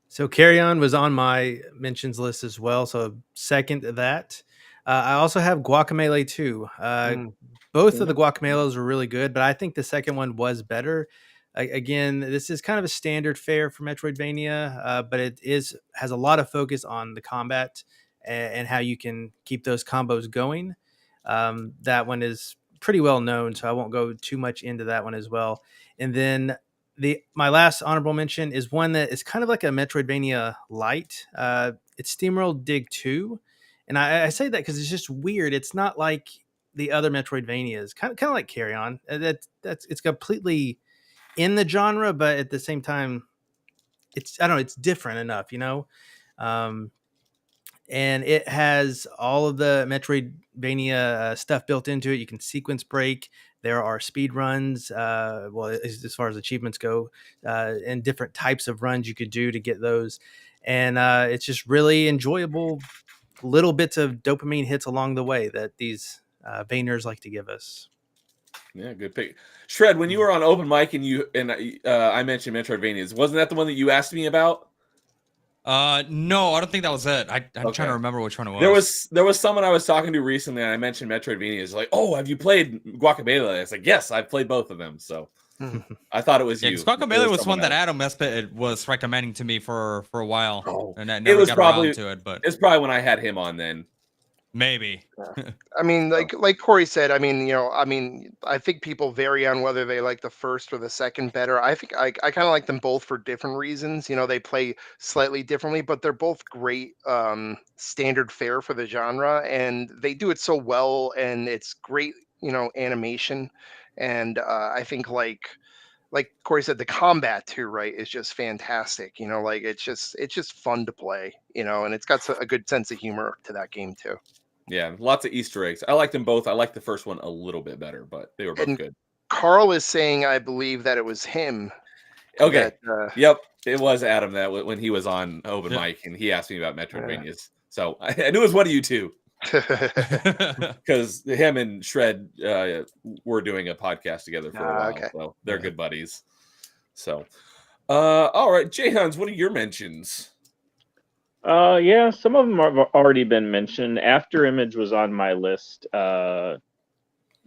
So Carry On was on my mentions list as well. So second to that. I also have Guacamelee 2. Mm, Both of the Guacamelos were really good, but I think the second one was better. Again, this is kind of a standard fare for Metroidvania, but it has a lot of focus on the combat and how you can keep those combos going. That one is pretty well known, so I won't go too much into that one as well. And then my last honorable mention is one that is kind of like a Metroidvania light. It's SteamWorld Dig 2, and I say that because it's just weird. It's not like the other Metroidvanias, kind of like Carry On. That's it's completely in the genre, but at the same time, I don't know. It's different enough, you know. Um, and it has all of the Metroidvania stuff built into it. You can sequence break. There are speed runs, well, as far as achievements go, and different types of runs you could do to get those. And it's just really enjoyable little bits of dopamine hits along the way that these Vayners like to give us. Yeah, good pick. Shred, when you were on open mic and I mentioned Metroidvanias, wasn't that the one that you asked me about? No, I don't think that was it. I'm trying Okay. to remember which one it was. There was someone I was talking to recently, and I mentioned Metroidvanias. Like, oh, have you played Guacamelee? I was like, yes, I've played both of them. So I thought it was Yeah, you. Guacamelee was one someone that else. Adam Espit was recommending to me for a while, Oh, and I it never was got probably around to it. But it's probably when I had him on then. maybe. I mean, So, like Corey said, I mean, I think people vary on whether they like the first or the second better. I think I kind of like them both for different reasons. They play slightly differently, but they're both great standard fare for the genre, and they do it so well, and it's great, animation, and I think like Corey said, the combat too, right, is just fantastic. Like it's just fun to play, and it's got a good sense of humor to that game too. yeah, lots of Easter eggs. I liked them both. I liked the first one a little bit better, but they were both And good. Carl is saying, I believe that it was him Okay. that. Yep. It was Adam that when he was on open Yeah. mic and he asked me about Yeah. Metroidvanias. So I knew it was one of you two because him and Shred were doing a podcast together for a while. Okay. So they're good buddies. So, all right, Jay Huns, what are your mentions? Yeah, some of them have already been mentioned. After Image was on my list.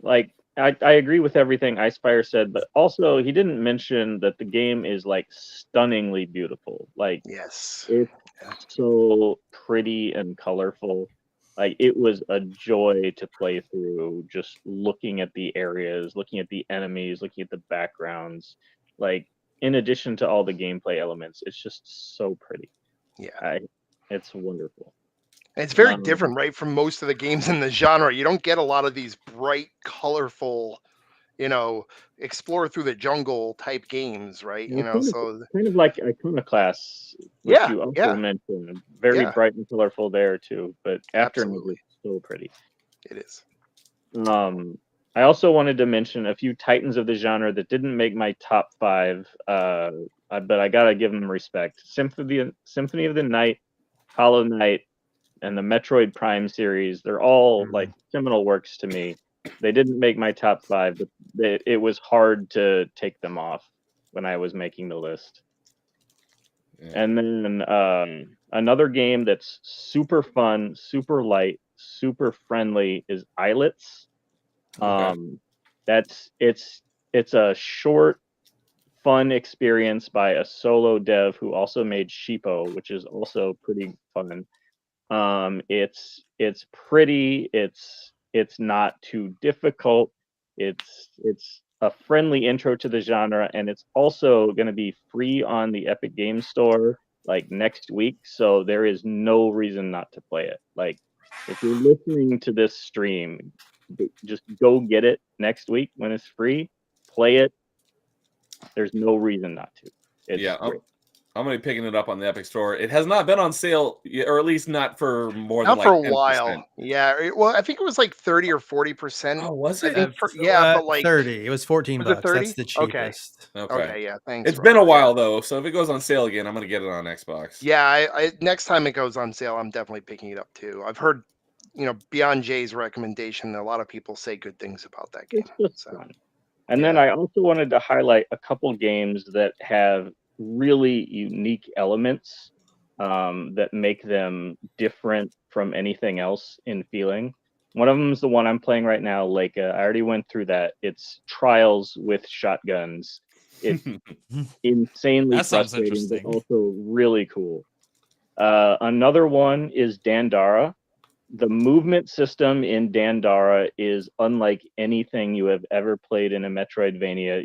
Like I agree with everything Icefire said, but also he didn't mention that the game is like stunningly beautiful. Like Yes. it's Yeah. so pretty and colorful. Like it was a joy to play through, just looking at the areas, looking at the enemies, looking at the backgrounds. Like in addition to all the gameplay elements, it's just so pretty. Yeah. It's wonderful. And it's very Um, different, right, from most of the games in the genre. You don't get a lot of these bright, colorful, explore through the jungle type games, right? Well, kind of, So kind of like Iconoclast, which yeah, you also yeah, mentioned. Very yeah, bright and colorful there too, but Aftermath absolutely, is so pretty. it is. I also wanted to mention a few titans of the genre that didn't make my top 5, but I gotta give them respect. Symphony of the Night, Hollow Knight, and the Metroid Prime series. They're all like seminal works to me. They didn't make my top 5, but it was hard to take them off when I was making the list. Yeah. And then another game that's super fun, super light, super friendly is Islets. Okay. It's a short, fun experience by a solo dev who also made Sheepo, which is also pretty fun. It's pretty. It's not too difficult. It's a friendly intro to the genre, and it's also going to be free on the Epic Games Store like next week. So there is no reason not to play it. Like if you're listening to this stream, just go get it next week when it's free. Play it. There's no reason not to. It's Yeah, great. I'm gonna be picking it up on the Epic Store. It has not been on sale, or at least not for more Not than for like a 10%. while. Yeah. Well, I think it was like 30 or 40%. Oh, was I it? think but like 30. It was 14 was it bucks. 30? That's the Okay. cheapest. Okay. Okay. Yeah. Thanks. It's been a Robert. while though, so if it goes on sale again, I'm gonna get it on Xbox. Yeah. I next time it goes on sale, I'm definitely picking it up too. I've heard, beyond Jay's recommendation, a lot of people say good things about that game. It's just So fun. And then I also wanted to highlight a couple games that have really unique elements that make them different from anything else in feeling. One of them is the one I'm playing right now, Leica. I already went through that. It's Trials with shotguns. It's insanely That sounds frustrating, but interesting. also really cool. Another one is Dandara. The movement system in Dandara is unlike anything you have ever played in a Metroidvania.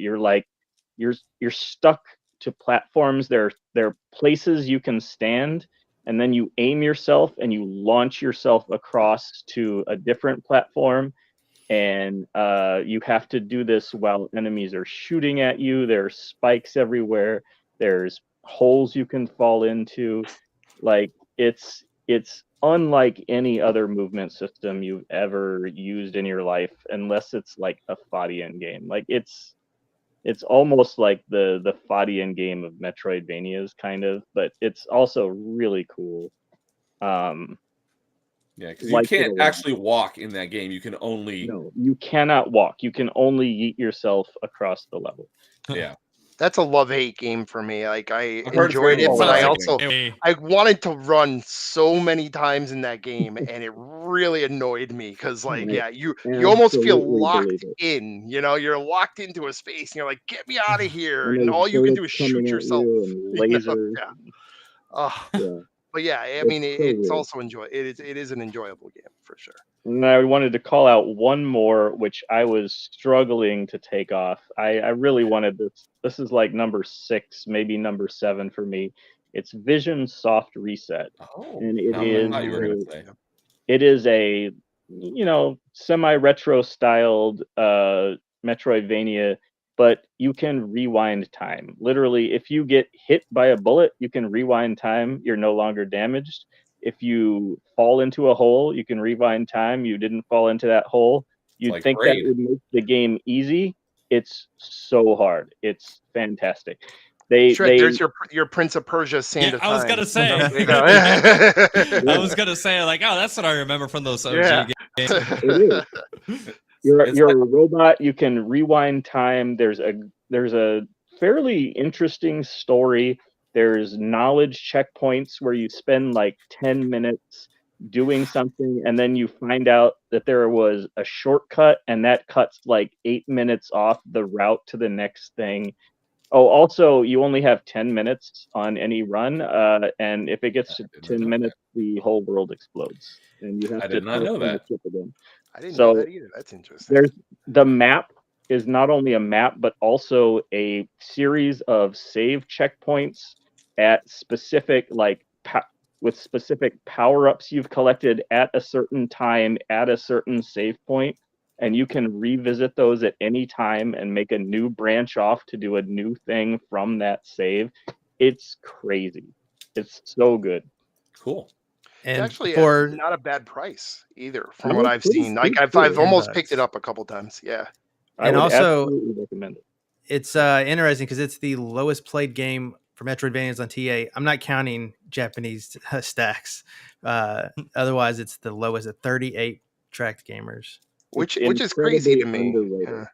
You're stuck to platforms. There are places you can stand, and then you aim yourself and you launch yourself across to a different platform. And you have to do this while enemies are shooting at you. There are spikes everywhere. There's holes you can fall into. Like it's unlike any other movement system you've ever used in your life, unless it's like a Fadian game. Like it's almost like the Fadian game of Metroidvanias, kind of, but it's also really cool. Yeah, because you can't actually walk in that game. You can only you cannot walk. You can only yeet yourself across the level. Yeah. That's a love-hate game for me. Like I I've heard it's enjoyed very it, but I frustrating. also I wanted to run so many times in that game, and it really annoyed me because, like, I you almost feel absolutely locked believe it. in. You're locked into a space, and you're like, "Get me out of here!" And And there's all you can do bullets is coming shoot at yourself. you and lasers. Yeah. Oh, Yeah. but yeah, I It's mean, so it's weird. also it is an enjoyable game for sure. And I wanted to call out one more, which I was struggling to take off. I really wanted this. This is like number 6, maybe number 7 for me. It's Vision Soft Reset. Oh, And I thought you were gonna say. it is a semi-retro styled Metroidvania, but you can rewind time. Literally, if you get hit by a bullet, you can rewind time. You're no longer damaged. If you fall into a hole, you can rewind time. You didn't fall into that hole. You'd like think Braid. that would make the game easy. It's so hard. It's fantastic. There's your Prince of Persia Sand of I was Time. gonna say. There you go. I was gonna say, like, oh, that's what I remember from those OG Yeah. games. It is. You're a robot. You can rewind time. There's a fairly interesting story. There's knowledge checkpoints where you spend like 10 minutes doing something, and then you find out that there was a shortcut, and that cuts like 8 minutes off the route to the next thing. Oh, also, you only have 10 minutes on any run, and if it gets to 10 minutes, the whole world explodes, and you have I to did not know that. skip again. I didn't So know that either. That's interesting. there's the map is not only a map, but also a series of save checkpoints at specific with specific power-ups you've collected at a certain time at a certain save point, and you can revisit those at any time and make a new branch off to do a new thing from that save. It's crazy. It's so good. Cool. And Actually, for not a bad price either, from That what was I've pretty seen. Like steep, I've too. almost $10. picked it up a couple times. Yeah. I And would also- absolutely recommend it. it's interesting because it's the lowest played game for Metroidvanias on TA. I'm not counting Japanese stacks. Otherwise, it's the lowest at 38 tracked gamers. Which It's is crazy to incredibly me. underrated.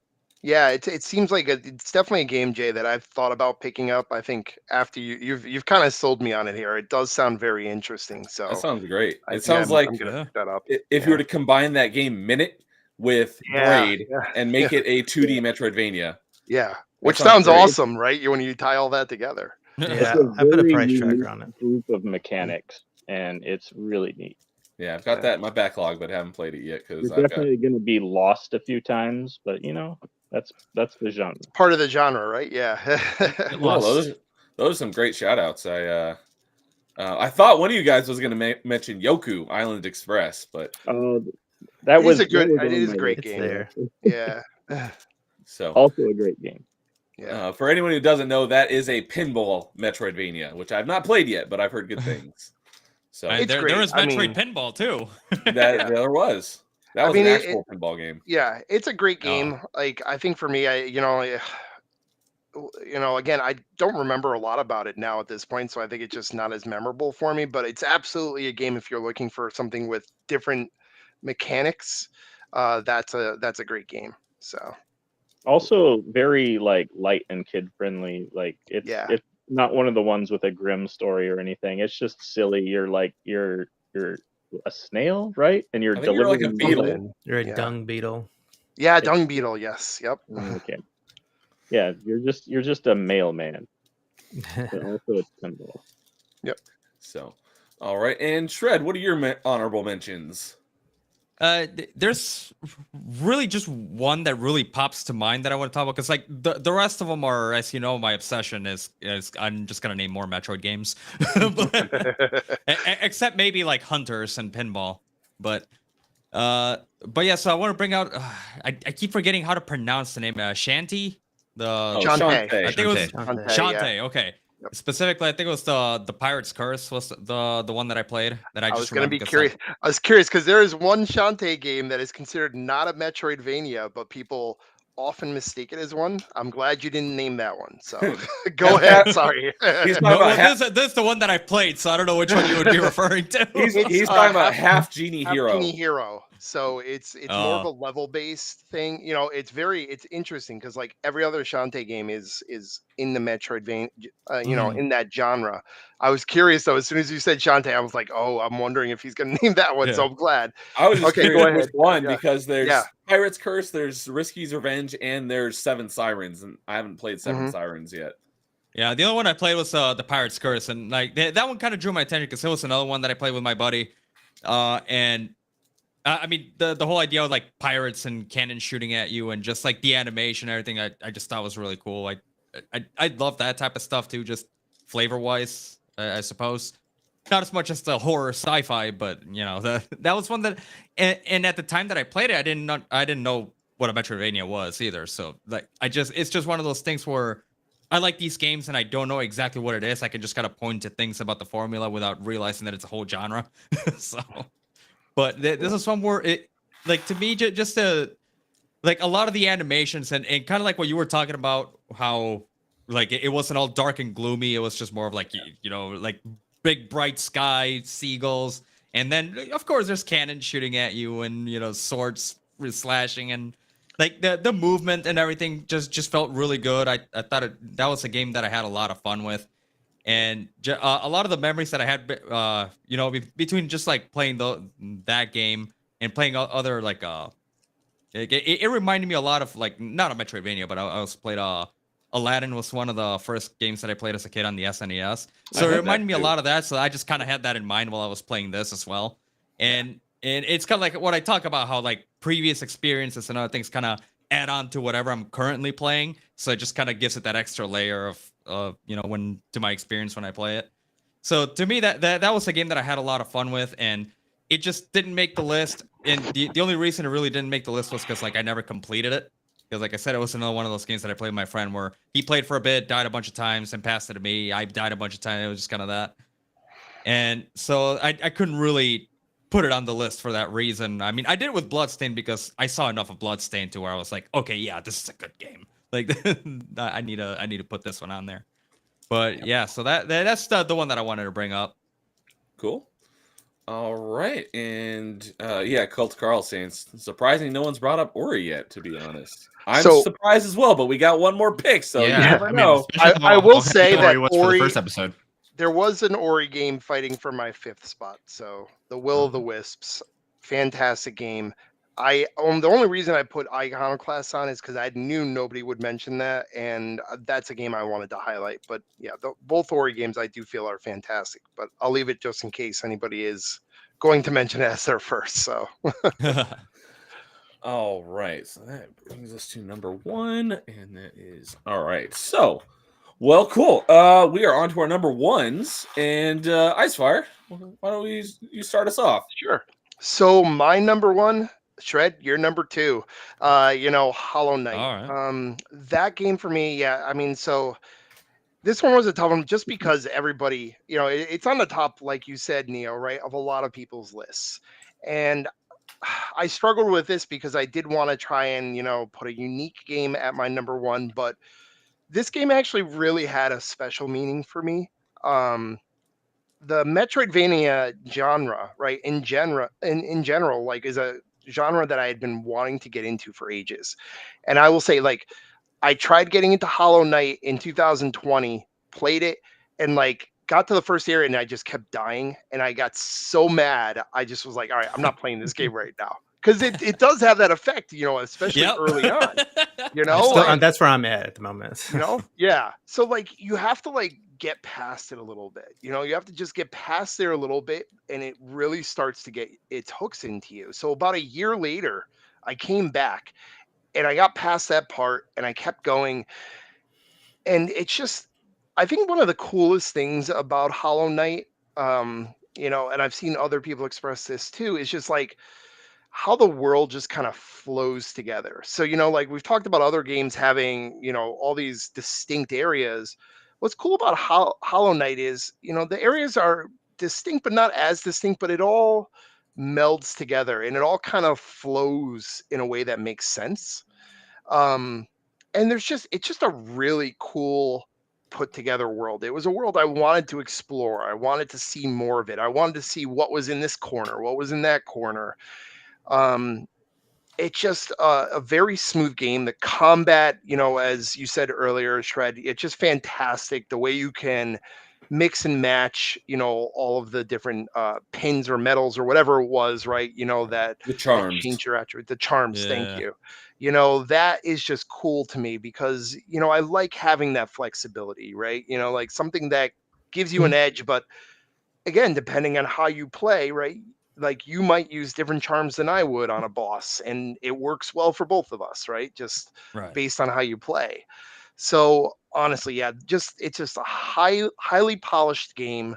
Yeah, it seems like it's definitely a game, Jay, that I've thought about picking up. I think after you've kind of sold me on it here. It does sound very interesting. So That sounds great. I It think sounds like I'm gonna Yeah. pick that up. if you were to combine that game Minute with Yeah, Braid yeah, and make it a 2D Metroidvania. Yeah, which sounds sounds great. awesome, right? When you tie all that together. Yeah, It's I put a very price tracker unique on it. group of mechanics, and it's really neat. Yeah, I've got that in my backlog, but haven't played it yet because You're I've got. definitely going to be lost a few times, but that's the genre. Part of the genre, right? Yeah. Get Well, lost. those are some great shout outs. I thought one of you guys was going to mention Yoku Island Express, but That It was is a good- that was it on is a my great list. game. Yeah. so Also a great game. Yeah. For anyone who doesn't know, that is a pinball Metroidvania, which I've not played yet, but I've heard good things. So And It's there great. was I Metroid mean- Pinball too. that there was. That I was mean, an it- actual pinball game. Yeah, it's a great Oh. game. Like I think for me, again, I don't remember a lot about it now at this point, so I think it's just not as memorable for me. But it's absolutely a game if you're looking for something with different mechanics. That's a great game. So Also very like light and kid friendly. Like Yeah. it's not one of the ones with a grim story or anything. It's just silly. You're a snail, right? And you're I think you're like a delivering beetle. something. You're a Yeah. dung beetle. yeah, Dung Beetle. Yes. Yep. Okay. Yeah, you're just a mailman, but also it's pinball. So, all right. And Shred, what are your honorable mentions? There's really just one that really pops to mind that I want to talk about because like the rest of them are, as you know, my obsession is I'm just gonna name more Metroid games, except maybe like Hunters and Pinball, but yeah. So I want to bring out. I keep forgetting how to pronounce the name. Shanty. Shantae. Shantae. I think it was Shantae, Shantae. yeah. Okay. Yep. Specifically, I think it was the Pirate's Curse was the one that I played that I I just was going to be remembered 'cause, curious. like, I was curious because there is one Shantae game that is considered not a Metroidvania, but people often mistake it as one. I'm glad you didn't name that one. So go ahead. Sorry. He's talking No, about well, this is the one that I played, so I don't know which one you would be referring to. he's It's, talking about half- half genie Half hero. Genie Hero. So it's more of Oh. a level based thing. It's interesting because like every other Shantae game is in the Metroidvania, in that genre. I was curious though. As soon as you said Shantae, I was like, oh, I'm wondering if he's going to name that one. So Yeah. I'm glad. I was just Okay, go curious which ahead. one Yeah. because there's Yeah. Pirate's Curse, there's Risky's Revenge, and there's Seven Sirens, and I haven't played 7 Mhm. Sirens yet. Yeah, the only one I played was the Pirate's Curse, and like that one kind of drew my attention because it was another one that I played with my buddy, and I mean the whole idea of like pirates and cannons shooting at you and just like the animation and everything, I just thought was really cool. I love that type of stuff too, just flavor wise, I suppose. Not as much as the horror sci-fi, but that was one that, and at the time that I played it, I didn't know what a Metroidvania was either. So like it's just one of those things where I like these games and I don't know exactly what it is. I can just kind of point to things about the formula without realizing that it's a whole genre. So, but this is one where it, like to me, just like a lot of the animations and kind of like what you were talking about, how like it wasn't all dark and gloomy. It was just more of like like big bright sky, seagulls, and then of course there's cannons shooting at you and swords slashing and like the movement and everything just felt really good. I thought that was a game that I had a lot of fun with, and a lot of the memories that I had, between just like playing that game and playing other like it reminded me a lot of like not a Metroidvania, but I also played Aladdin was one of the first games that I played as a kid on the SNES. So I it had reminded that me a too. lot of that. So I just kind of had that in mind while I was playing this as well. And it's kind of like what I talk about, how like previous experiences and other things kind of add on to whatever I'm currently playing. So it just kind of gives it that extra layer of when to my experience when I play it. So to me, that was a game that I had a lot of fun with, and it just didn't make the list. And the only reason it really didn't make the list was because like I never completed it. Because like I said, it was another one of those games that I played with my friend where he played for a bit, died a bunch of times, and passed it to me. I died a bunch of times. It was just kind of that. And so I couldn't really put it on the list for that reason. I mean, I did it with Bloodstained because I saw enough of Bloodstained to where I was like, okay, yeah, this is a good game. Like I need to put this one on there. But yeah, so that's the one that I wanted to bring up. Cool. All right, and Cult Carl saying surprising no one's brought up Ori yet. To be honest, I'm So- surprised as well. But we got one more pick, so you never know. especially I how will heavy say that was for Ori- the first episode. There was an Ori game fighting for my 5th spot. So the Will of the Wisps, fantastic game. The only reason I put Iconoclast on is because I knew nobody would mention that, and that's a game I wanted to highlight. But yeah, both Ori games I do feel are fantastic. But I'll leave it just in case anybody is going to mention it as their first. So All right, so that brings us to number 1, and that is all right. So, well, cool. We are on to our number 1s, and Icefire, why don't you start us off? sure. So my number 1 Shred, you're number 2. Hollow Knight. All right. That game for me, yeah. I mean, so this one was a tough one just because everybody, it's on the top, like you said, Neo, right, of a lot of people's lists. And I struggled with this because I did want to try and, put a unique game at my number 1, but this game actually really had a special meaning for me. The Metroidvania genre, right, in general, like, is a genre that I had been wanting to get into for ages. And I will say, like, I tried getting into Hollow Knight in 2020, played it, and like got to the first area and I just kept dying. And I got so mad, I just was like, all right, I'm not playing this game right now. Because it does have that effect, especially Yep. early on. Still, that's where I'm at the moment. Yeah. So like you have to like get past it a little bit. You have to just get past there a little bit and it really starts to get its hooks into you. So about a year later, I came back and I got past that part and I kept going. And it's just, I think one of the coolest things about Hollow Knight, and I've seen other people express this too, is just like how the world just kind of flows together. So, like we've talked about other games having, all these distinct areas. What's cool about Hollow Knight is, the areas are distinct, but not as distinct, but it all melds together and it all kind of flows in a way that makes sense. Um, and it's just a really cool put together world. It was a world I wanted to explore. I wanted to see more of it. I wanted to see what was in this corner, what was in that corner. Um, it's just a very smooth game. The combat, as you said earlier, Shred, it's just fantastic. The way you can mix and match, all of the different pins or metals or whatever it was, right? That The that charms. change your attribute. The charms, thank Yeah. you. That is just cool to me because, I like having that flexibility, right? Like something that gives you an edge, but again, depending on how you play, right? Like you might use different charms than I would on a boss, and it works well for both of us, right? Just Right. based on how you play. So honestly, yeah, it's just a highly polished game.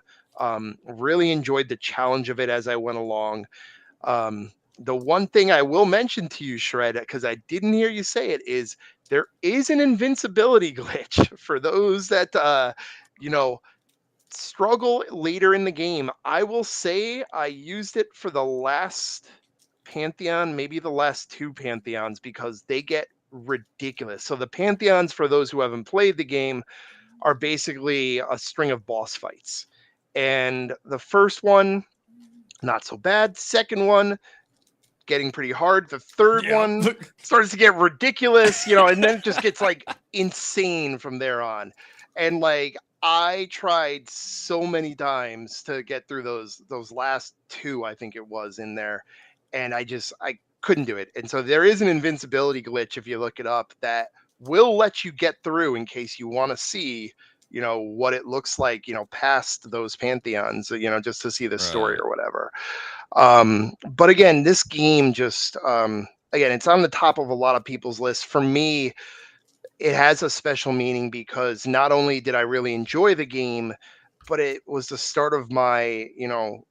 Really enjoyed the challenge of it as I went along. The one thing I will mention to you, Shred, because I didn't hear you say it, is there is an invincibility glitch for those that you know struggle later in the game. I will say I used it for the last Pantheon, maybe the last 2 Pantheons, because they get ridiculous. So the Pantheons, for those who haven't played the game, are basically a string of boss fights. And the first one, not so bad. Second one, getting pretty hard. The third one Yep. starts to get ridiculous, and then it just gets like insane from there on. And like I tried so many times to get through those last 2, I think it was in there, and I couldn't do it. And so there is an invincibility glitch if you look it up that will let you get through in case you want to see what it looks like past those pantheons, just to see the story Right. or whatever. But again, this game just again, it's on the top of a lot of people's lists. For me, it has a special meaning because not only did I really enjoy the game, but it was the start of my,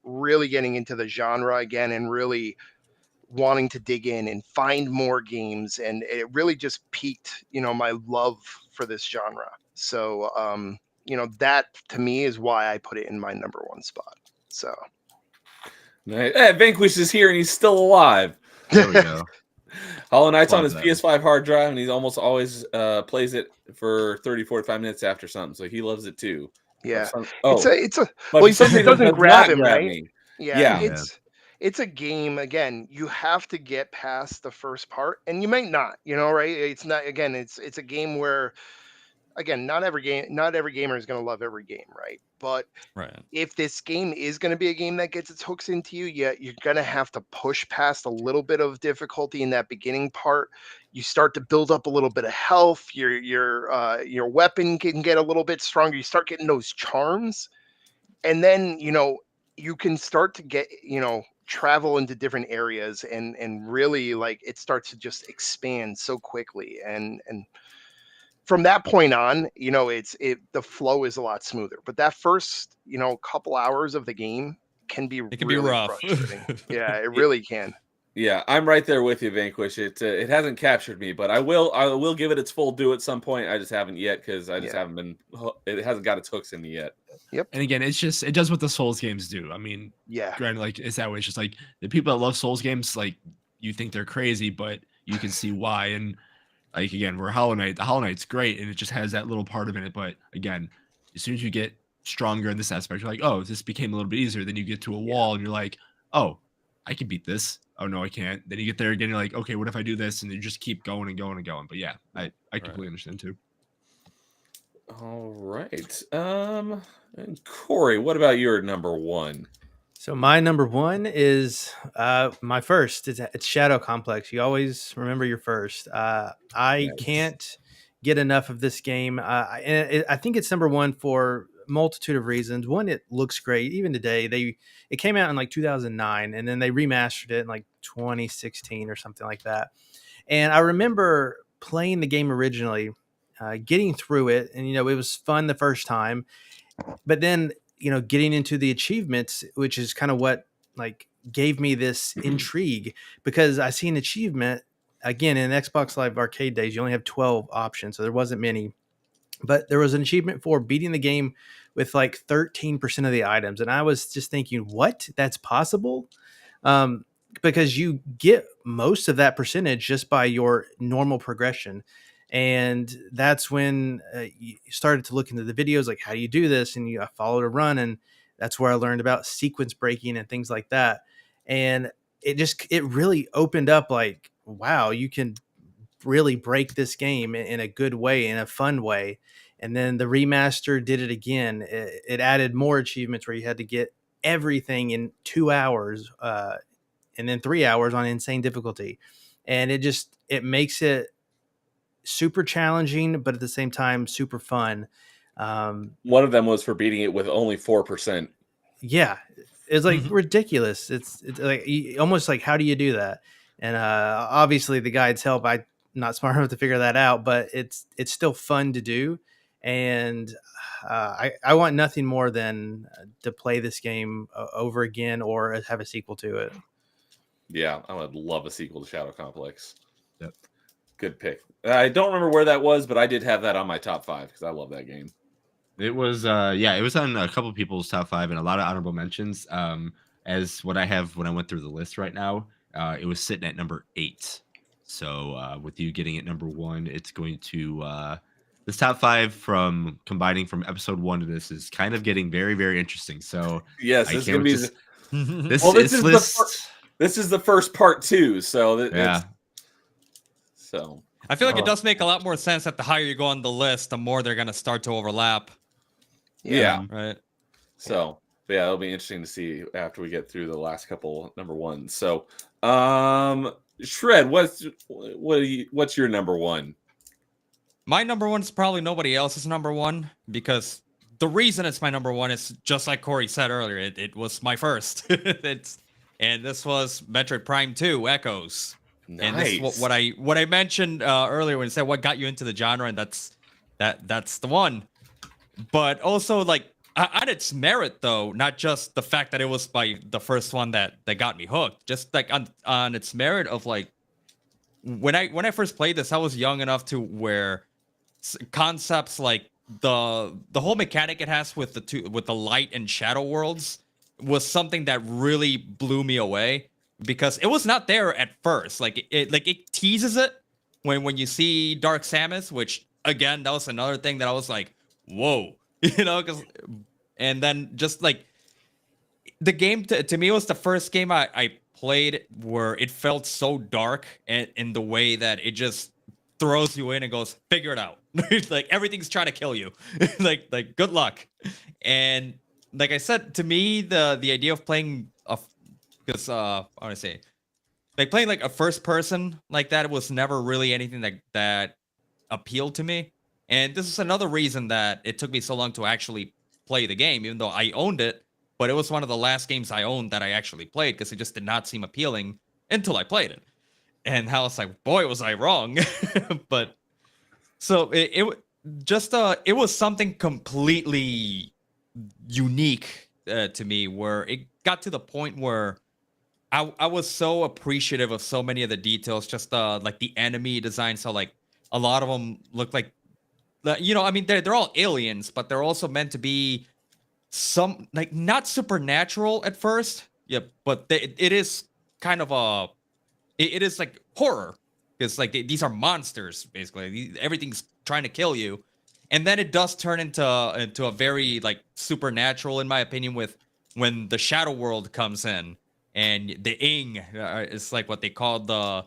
really getting into the genre again and really wanting to dig in and find more games. And it really just piqued, my love for this genre. So, that to me is why I put it in my number 1 spot. So. Vanquish is here and he's still alive. There we go. Hollow Knight's on Love his that. PS5 hard drive, and he almost always plays it for 30, 45 minutes after something, so he loves it too. Yeah. It's a but well, he for some says it reason doesn't does grab not him, grab right? me. Yeah, Yeah. it's a game. Again, you have to get past the first part, and you might not, right? It's not, again, it's a game where, again, not every gamer is going to love every game, right? But Right. if this game is going to be a game that gets its hooks into you, you're going to have to push past a little bit of difficulty in that beginning part. You start to build up a little bit of health. Your weapon can get a little bit stronger. You start getting those charms, and then you can start to get travel into different areas, and really, like, it starts to just expand so quickly, and from that point on, the flow is a lot smoother. But that first, couple hours of the game can be It can be really rough. frustrating. Yeah, it really can. Yeah, I'm right there with you, Vanquish. It hasn't captured me, but I will give it its full due at some point. I just haven't yet because I just Yeah. haven't been. It hasn't got its hooks in me yet. Yep. And again, it does what the Souls games do. I mean, Yeah. granted, like it's that way. It's just like the people that love Souls games, like you think they're crazy, but you can see why. And like again, we're Hollow Knight. The Hollow Knight's great, and it just has that little part of it. But again, as soon as you get stronger in this aspect, you're like, oh, this became a little bit easier. Then you get to a wall, and you're like, oh, I can beat this. Oh no, I can't. Then you get there again, you're like, okay, what if I do this? And you just keep going and going and going. But yeah, I completely understand too. All right. And Corey, what about your number one? So my number one is my first. It's Shadow Complex. You always remember your first. I Nice. can't get enough of this game. I think it's number one for a multitude of reasons. One, it looks great. Even today, it came out in like 2009, and then they remastered it in like 2016 or something like that. And I remember playing the game originally, getting through it, and it was fun the first time, but then getting into the achievements, which is kind of what like gave me this intrigue, because I see an achievement again in Xbox Live Arcade days. You only have 12 options, so there wasn't many, but there was an achievement for beating the game with like 13% of the items, and I was just thinking, what? That's possible? Because you get most of that percentage just by your normal progression. And that's when you started to look into the videos, like how do you do this? And I followed a run, and that's where I learned about sequence breaking and things like that. And it really opened up like, wow, you can really break this game in a good way, in a fun way. And then the remaster did it again. It added more achievements where you had to get everything in 2 hours, and then 3 hours on insane difficulty. And it makes it super challenging, but at the same time, super fun. One of them was for beating it with only 4%. Yeah, it's like ridiculous. It's like almost like, how do you do that? And obviously the guides help. I'm not smart enough to figure that out, but it's still fun to do. And I want nothing more than to play this game over again or have a sequel to it. Yeah, I would love a sequel to Shadow Complex. Yep. Good pick. I don't remember where that was, but I did have that on my top 5 because I love that game. It was it was on a couple people's top 5 and a lot of honorable mentions. As what I have when I went through the list right now, it was sitting at number 8. So with you getting it number 1, it's going to this top 5 from combining from episode 1 to this is kind of getting very, very interesting. So yes, this is gonna be this is the first part 2. So so I feel like it does make a lot more sense that the higher you go on the list, the more they're gonna start to overlap. Yeah. Right. So yeah, it'll be interesting to see after we get through the last couple number 1s. So Shred, what's your number 1? My number 1 is probably nobody else's number 1, because the reason it's my number 1 is just like Corey said earlier. It was my first. And this was Metroid Prime 2 Echoes. Nice. And this is what I mentioned earlier when I said what got you into the genre, and that's the one. But also, like, at its merit, though, not just the fact that it was the first one that got me hooked, just like on its merit of like when I first played this, I was young enough to where concepts like the whole mechanic it has with the light and shadow worlds was something that really blew me away, because it was not there at first. Like it teases it when you see Dark Samus, which again, that was another thing that I was like, whoa, and then just like the game to me was the first game I played where it felt so dark, and in the way that it just throws you in and goes, figure it out. Like everything's trying to kill you. like good luck. And like I said, to me, the idea of playing I want to say, like playing like a first person like that was never really anything that appealed to me. And this is another reason that it took me so long to actually play the game, even though I owned it. But it was one of the last games I owned that I actually played, because it just did not seem appealing until I played it. And I was like, boy, was I wrong. But so it was something completely unique to me, where it got to the point where I was so appreciative of so many of the details, just like the enemy design. So like a lot of them look like, I mean, they're all aliens, but they're also meant to be some like not supernatural at first. Yeah, but it is kind of it is like horror because like these are monsters basically. Everything's trying to kill you, and then it does turn into a very like supernatural, in my opinion, with when the shadow world comes in and the Ing is like what they call the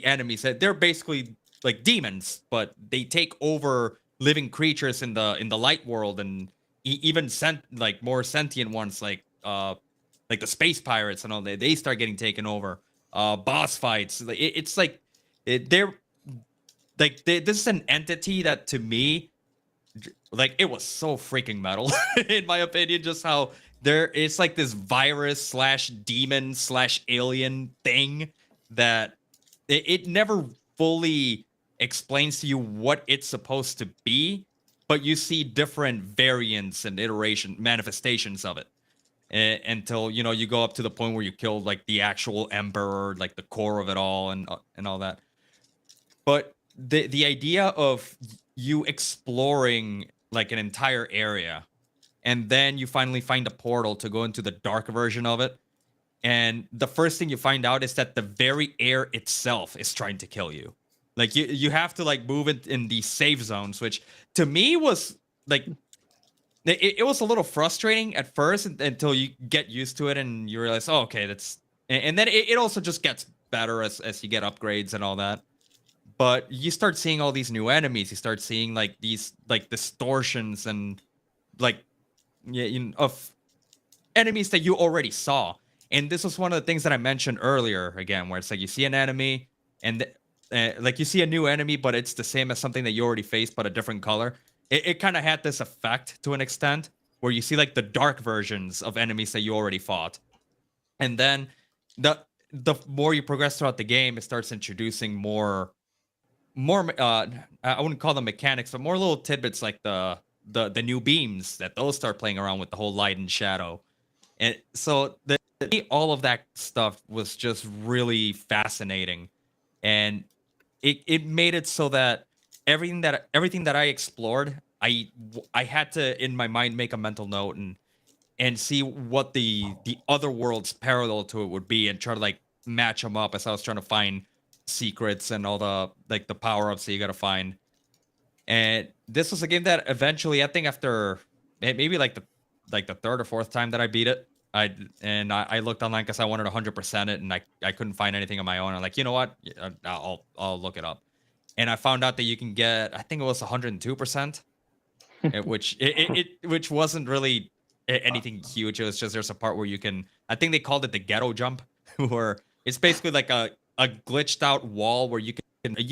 enemies. They're basically like demons, but they take over living creatures in the light world, and even like more sentient ones like the space pirates and all. They start getting taken over. Boss fights. It's like they're like this is an entity that to me, like, it was so freaking metal in my opinion. Just how it's like this virus slash demon slash alien thing that it never fully explains to you what it's supposed to be, but you see different variants and iteration manifestations of it until you go up to the point where you kill like the actual emperor, like the core of it all, and all that. But the idea of you exploring like an entire area, and then you finally find a portal to go into the dark version of it, and the first thing you find out is that the very air itself is trying to kill you. Like you have to like move it in these safe zones, which to me was like it was a little frustrating at first until you get used to it and you realize, oh, okay, that's, and then it also just gets better as you get upgrades and all that. But you start seeing all these new enemies. You start seeing like these like distortions and like of enemies that you already saw. And this was one of the things that I mentioned earlier again, where it's like you see an enemy and like you see a new enemy, but it's the same as something that you already faced, but a different color. It kind of had this effect to an extent where you see like the dark versions of enemies that you already fought. And then the more you progress throughout the game, it starts introducing more I wouldn't call them mechanics, but more little tidbits like the new beams that those start playing around with the whole light and shadow. And so all of that stuff was just really fascinating. And it made it so that everything that I explored, I had to in my mind make a mental note and see what the other worlds parallel to it would be and try to like match them up as I was trying to find secrets and all the like the power-ups that you gotta find. And this was a game that eventually, I think after maybe like the third or fourth time that I beat it, I looked online because I wanted 100% it, and I couldn't find anything on my own. I'm like, you know what? I'll look it up, and I found out that you can get, I think it was 102%, which wasn't really anything huge. It was just there's a part where you can, I think they called it the ghetto jump, where it's basically like a glitched out wall where you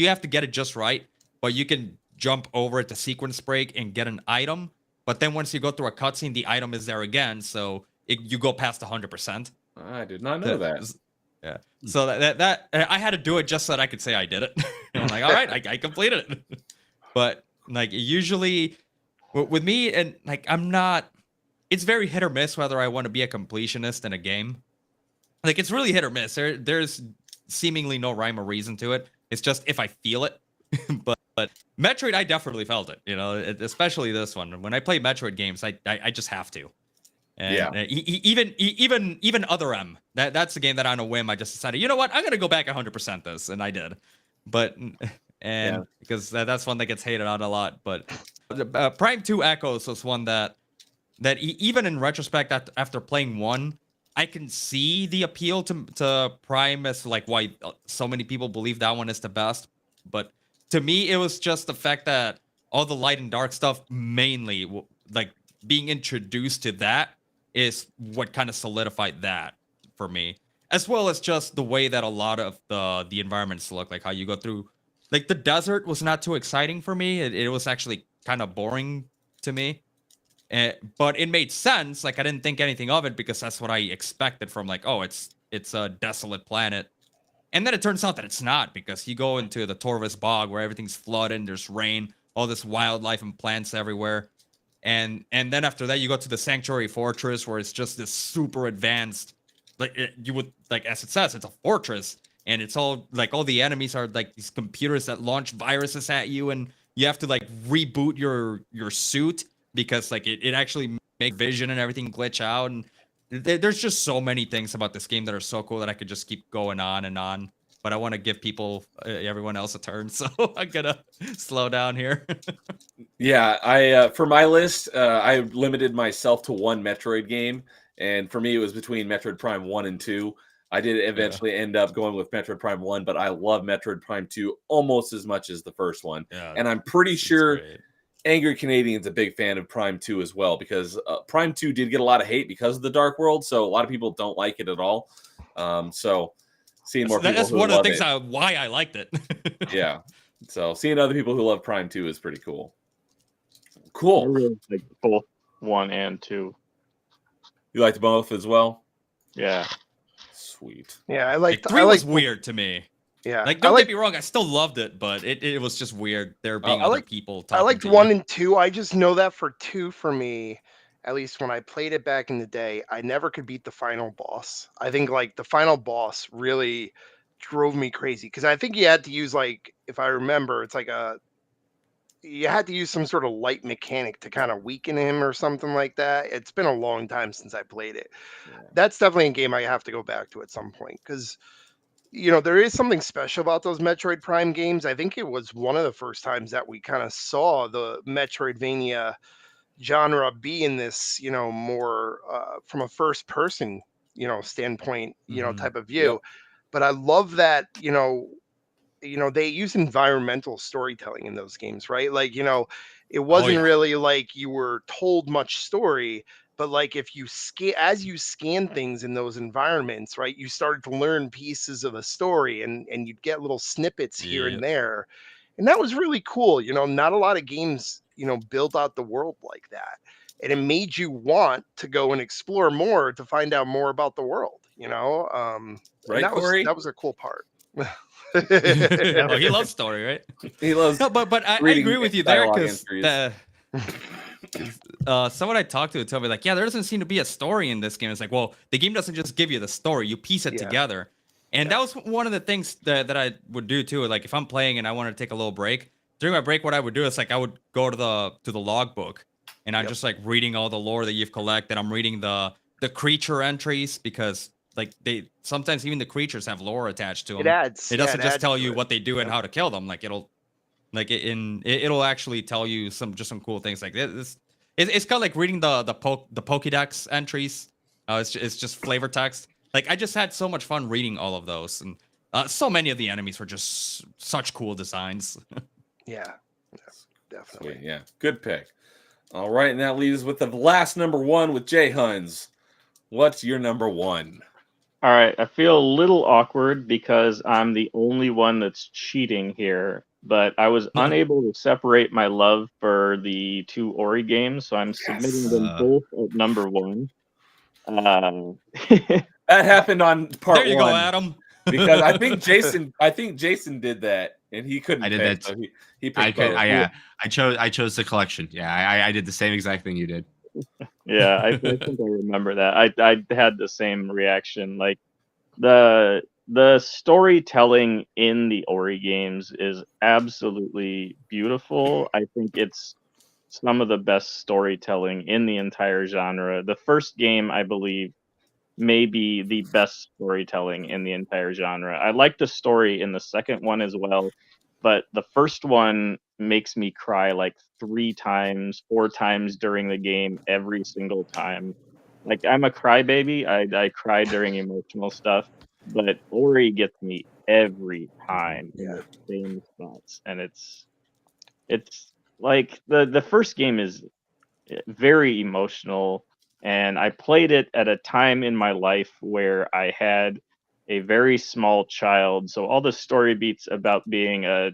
have to get it just right, but you can jump over it to sequence break and get an item. But then once you go through a cutscene, the item is there again, so you go past 100%. I did not know that. Yeah. So that I had to do it just so that I could say I did it. And I'm like, all right, I completed it. But like usually with me, and like I'm not, it's very hit or miss whether I want to be a completionist in a game. Like it's really hit or miss. There's seemingly no rhyme or reason to it. It's just if I feel it. but Metroid, I definitely felt it. Especially this one. When I play Metroid games, I just have to. And yeah. Even Other M. That's a game that on a whim I just decided, you know what, I'm gonna go back 100% this, and I did. But because that's one that gets hated on a lot. But Prime 2 Echoes was one that even in retrospect, after playing one, I can see the appeal to Prime as like why so many people believe that one is the best. But to me, it was just the fact that all the light and dark stuff, mainly like being introduced to that, is what kind of solidified that for me, as well as just the way that a lot of the environments look, like how you go through, like the desert was not too exciting for me. It was actually kind of boring to me. But it made sense. Like I didn't think anything of it because that's what I expected from like, oh, it's a desolate planet. And then it turns out that it's not, because you go into the Torvis Bog where everything's flooded, there's rain, all this wildlife and plants everywhere. And then after that, you go to the Sanctuary Fortress where it's just this super advanced you would like, as it says, it's a fortress, and it's all like all the enemies are like these computers that launch viruses at you, and you have to like reboot your suit because like it actually make vision and everything glitch out, and there's just so many things about this game that are so cool that I could just keep going on and on. But I want to give everyone else a turn, so I'm gonna slow down here. Yeah, I for my list, I limited myself to one Metroid game, and for me, it was between Metroid Prime 1 and 2. I did eventually end up going with Metroid Prime 1, but I love Metroid Prime 2 almost as much as the first one. Yeah, And I'm pretty sure great. Angry Canadian's a big fan of Prime 2 as well, because Prime 2 did get a lot of hate because of the Dark World, so a lot of people don't like it at all. So seeing more people That's who one of the love things it, why I liked it. yeah. So seeing other people who love Prime 2 is pretty cool. I Cool. really like both 1 and 2. You liked both as well? Yeah. Sweet. Yeah, I Like, like 3 was weird to me. Yeah, Like, I don't like get me wrong, I still loved it, but it was just weird. There being I other like people I talking liked to 1 you. and 2. I just know that for 2 for me, at least when I played it back in the day, I never could beat the final boss. I think like the final boss really drove me crazy because I think you had to use like, if I remember, it's like you had to use some sort of light mechanic to kind of weaken him or something like that. It's been a long time since I played it. That's definitely a game I have to go back to at some point because there is something special about those Metroid Prime games. I think it was one of the first times that we kind of saw the Metroidvania genre be in this, more from a first person, standpoint, Mhm. type of Yep. view. But I love that, they use environmental storytelling in those games, right? Like, it Oh, wasn't yeah. really like you were told much story, but like if you as you scan things in those environments, right, you started to learn pieces of the story and you'd get little snippets here Yeah. and there. And that was really cool. Not a lot of games, build out the world like that. And it made you want to go and explore more to find out more about the world, and Right, Corey? that was a cool part. Oh, he loves story, right? He loves No, but I reading agree with you there dialogue because entries. someone I talked to told me like, yeah, there doesn't seem to be a story in this game. It's like, well, the game doesn't just give you the story; you piece it Yeah. together. And that was one of the things that I would do too. Like if I'm playing and I want to take a little break, during my break, what I would do is like I would go to the logbook and I'm Yep. just like reading all the lore that you've collected. I'm reading the creature entries because like they sometimes even the creatures have lore attached to It them. adds. It Yeah, doesn't it just adds tell to you it. what they do and Yep. how to kill them. Like it'll actually tell you some cool things like this. It's kind of like reading the Pokédex entries. It's just flavor text. Like I just had so much fun reading all of those, and so many of the enemies were just such cool designs. Yeah, definitely. Sweet, yeah. Good pick. All right, and that leaves us with the last number 1 with Jay Huns. What's your number 1? All right, I feel a little awkward because I'm the only one that's cheating here, but I was unable to separate my love for the 2 Ori games, so I'm submitting them both at number 1. That happened on part There you 1. go, Adam. Because I think Jason did that and he couldn't I did pick, that. so he picked both. I chose the collection. Yeah, I did the same exact thing you did. Yeah, I think I remember that. I had the same reaction. Like the storytelling in the Ori games is absolutely beautiful. I think it's some of the best storytelling in the entire genre. The first game, I believe, may be the best storytelling in the entire genre. I like the story in the second one as well, but the first one makes me cry like 3 times, 4 times during the game every single time. Like I'm a crybaby. I cry during emotional stuff, but Ori gets me every time in Yeah. the same spots, and it's like the first game is very emotional, and I played it at a time in my life where I had a very small child, so all the story beats about being a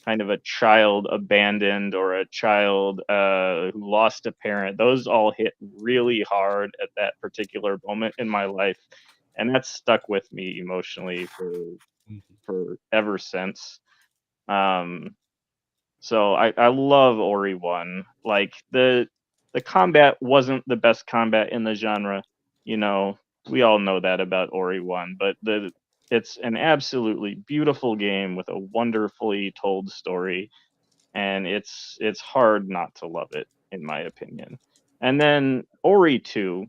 kind of a child abandoned or a child who lost a parent, those all hit really hard at that particular moment in my life, and that's stuck with me emotionally for ever since. um so I love Ori 1. Like the combat wasn't the best combat in the genre, you know. we all know that about Ori 1, but it's an absolutely beautiful game with a wonderfully told story, and it's hard not to love it, in my opinion. And then Ori 2,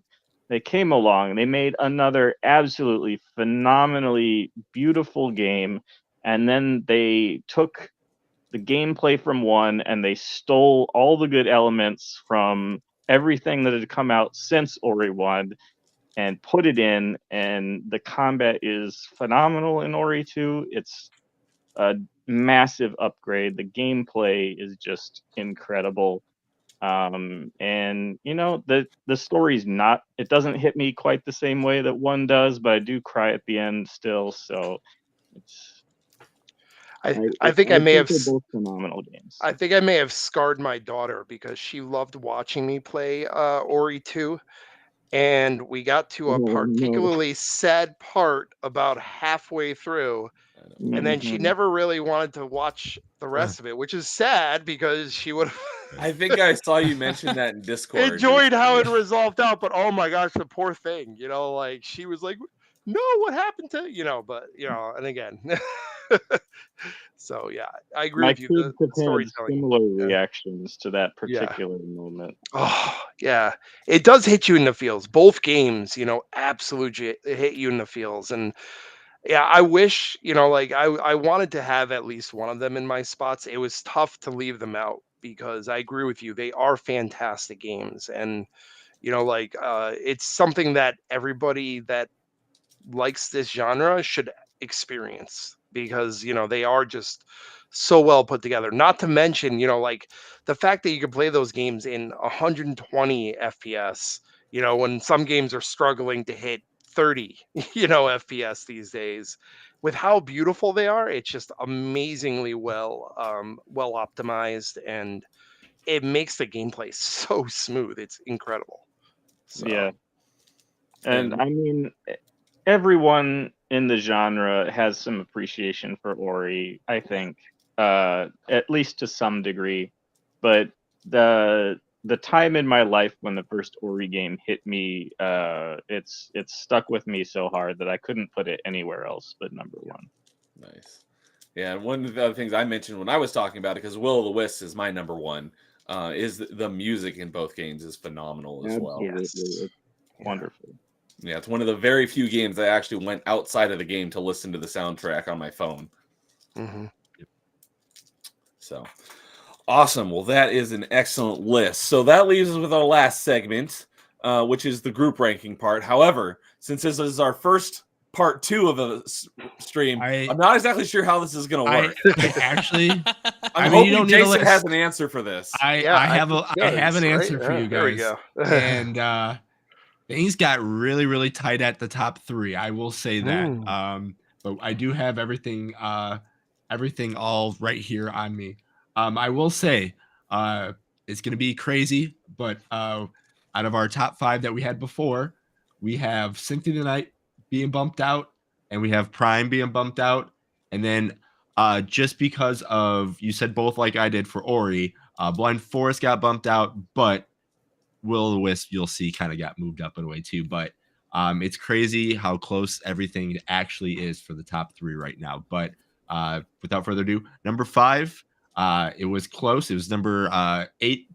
they came along and they made another absolutely phenomenally beautiful game, and then they took the gameplay from 1 and they stole all the good elements from everything that had come out since Ori 1 and put it in, and the combat is phenomenal in Ori 2. It's a massive upgrade. The gameplay is just incredible. And the story's not, it doesn't hit me quite the same way that 1 does, but I do cry at the end still. So it's I think I may have they're both phenomenal games. I think I may have scarred my daughter because she loved watching me play Ori 2. And we got to a Oh, no. particularly sad part about halfway through. And then she Mhm. never really wanted to watch the rest of it, which is sad because she would have I think I saw you mention that in Discord. enjoyed how it recently. resolved out. But oh my gosh, the poor thing, like she was like, no, what happened to, but, and again. So yeah, I agree My with you. kids The have had storytelling. similar Yeah. reactions to that Yeah. particular moment. Oh, yeah. It does hit you in the feels. Both games, absolutely hit you in the feels. And yeah, I wish, like I wanted to have at least one of them in my spots. It was tough to leave them out because I agree with you. They are fantastic games. And, it's something that everybody that likes this genre should experience because they are just so well put together, not to mention like the fact that you can play those games in 120 fps, when some games are struggling to hit 30 fps these days. With how beautiful they are, it's just amazingly well optimized, and it makes the gameplay so smooth. It's incredible. So Yeah. And And- I mean, everyone in the genre has some appreciation for Ori, I think, at least to some degree. But the time in my life when the first Ori game hit me, it's stuck with me so hard that I couldn't put it anywhere else but number 1. Nice. Yeah, and one of the other things I mentioned when I was talking about it, because Will o' the Wisp is my number 1, is the music in both games is phenomenal as well. Absolutely. Yes. It's wonderful. Yeah, it's one of the very few games I actually went outside of the game to listen to the soundtrack on my phone. mhm. So awesome. Well, that is an excellent list. So that leaves us with our last segment, which is the group ranking part. However, since this is our first part 2 of a stream, I'm not exactly sure how this is going to work. Actually, I'm mean, hoping you don't need a Jason list. has an answer for this. I have an answer for you guys. There we go. And things got really, really tight at the top 3. I will say that. But I do have everything all right here on me. I will say it's gonna be crazy, but out of our top 5 that we had before, we have Symphony of the Night being bumped out, and we have Prime being bumped out, and then just because of, you said both like I did for Ori, Blind Forest got bumped out, but Will o' the Wisp, you'll see, kind of got moved up in a way too. But it's crazy how close everything actually is for the top 3 right now. But without further ado, number 5, it was close. It was number 8.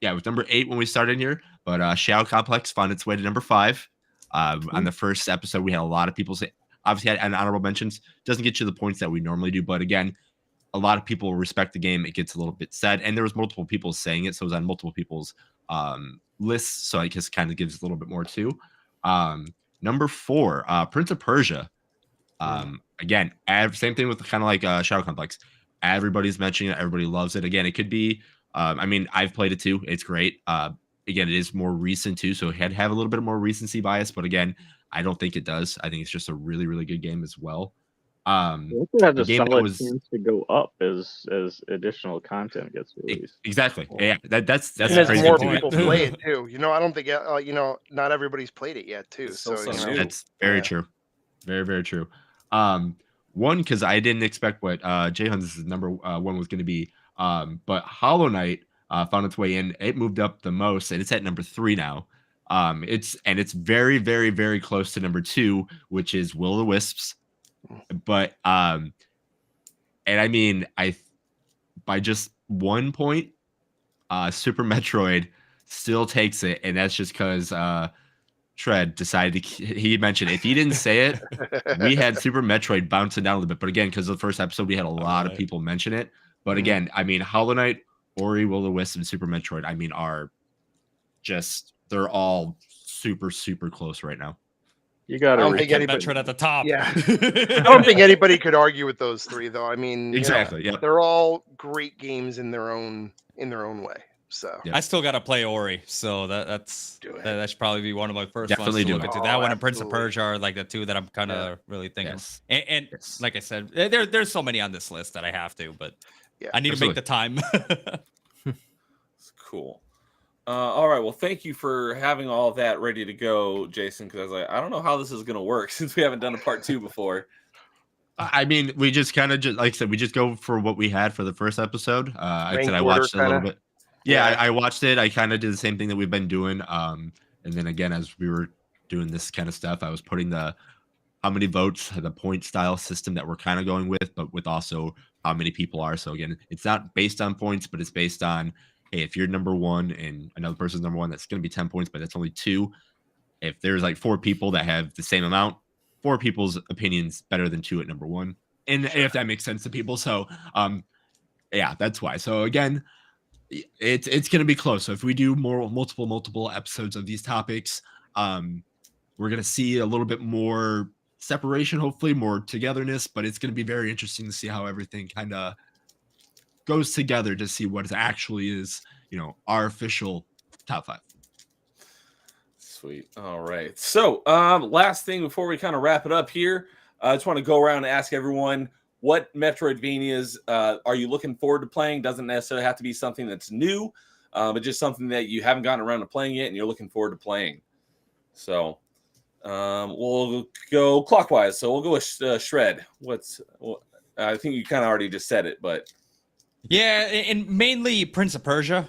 Yeah, it was number 8 when we started here. But Shadow Complex found its way to number 5. On the first episode, we had a lot of people say, obviously, had an honorable mentions. Doesn't get you the points that we normally do, but again, a lot of people respect the game. It gets a little bit sad, and there was multiple people saying it, so it was on multiple people's lists. So I guess kind of gives a little bit more too. Number 4, Prince of Persia. Again, same thing with kind of like Shadow Complex. Everybody's mentioning it. Everybody loves it. Again, it could be. I mean, I've played it too. It's great. Again, it is more recent too, so it had to have a little bit of more recency bias. But again, I don't think it does. I think it's just a really, really good game as well. It also has a game that solid was- chance to go up as additional content gets released. Exactly. Yeah, that's And as crazy more too. people play it too. I don't think not everybody's played it yet too. It's still So so new. That's very true. Very, very true. One, because I didn't expect what Jay Hunt's number 1 was going to be. But Hollow Knight found its way in. It moved up the most, and it's at number 3 now. It's very, very, very close to number 2, which is Will o' the Wisps. But and I mean, by just 1 point, Super Metroid still takes it, and that's just because Shred decided he mentioned if he didn't say it, we had Super Metroid bouncing down a little bit. But again, because of the first episode, we had a lot of people mention it. But again, I mean, Hollow Knight, Ori, Will o' the Wisp, and Super Metroid, I mean, they're all super, super close right now. You got to think anybody Metroid at the top. Yeah. I don't think anybody could argue with those 3, though. I mean, exactly. Yeah, they're all great games in their own way. So I still got to play Ori, so that should probably be one of my first Definitely ones to look into. That one and Prince of absolutely. Persia are like the 2 that I'm kind of really thinking. Yes. And Yes. like I said, there's so many on this list that I have to, but I need to make the time. It's cool. All right. Well, thank you for having all of that ready to go, Jason, because I was like, I don't know how this is going to work since we haven't done a part 2 before. I mean, we just kind of just like I said, we just go for what we had for the first episode. I Ranked said I order watched it a little kinda? bit. Yeah, Yeah. I watched it. I kind of did the same thing that we've been doing. And then again, as we were doing this kind of stuff, I was putting how many votes, the point style system that we're kind of going with, but with also how many people are. So again, it's not based on points, but it's based on, hey, if you're number 1 and another person's number 1, that's going to be 10 points, but that's only 2. If there's like 4 people that have the same amount, 4 people's opinions better than 2 at number 1. And if that makes sense to people. So yeah, that's why. So again, it's going to be close. So if we do multiple episodes of these topics, we're going to see a little bit more separation, hopefully more togetherness, but it's going to be very interesting to see how everything kind of goes together to see what actually is, our official top 5. Sweet. All right. So, last thing before we kind of wrap it up here, I just want to go around and ask everyone, what Metroidvanias are you looking forward to playing? Doesn't necessarily have to be something that's new, but just something that you haven't gotten around to playing yet and you're looking forward to playing. So, we'll go clockwise. So we'll go with Shred. I think you kind of already just said it, but Yeah, and mainly Prince of Persia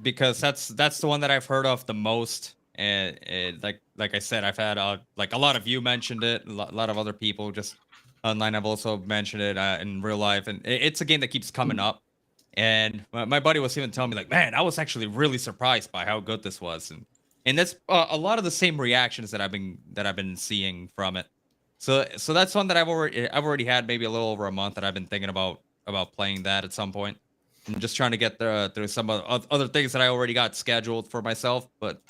because that's the one that I've heard of the most. And like I said, I've had like a lot of you mentioned it, a lot of other people just online have also mentioned it in real life, and it's a game that keeps coming up. And my buddy was even telling me like, man, I was actually really surprised by how good this was, and that's a lot of the same reactions that I've been seeing from it. So that's one that I've already had maybe a little over a month that I've been thinking about playing that at some point. I'm just trying to get through some other things that I already got scheduled for myself, but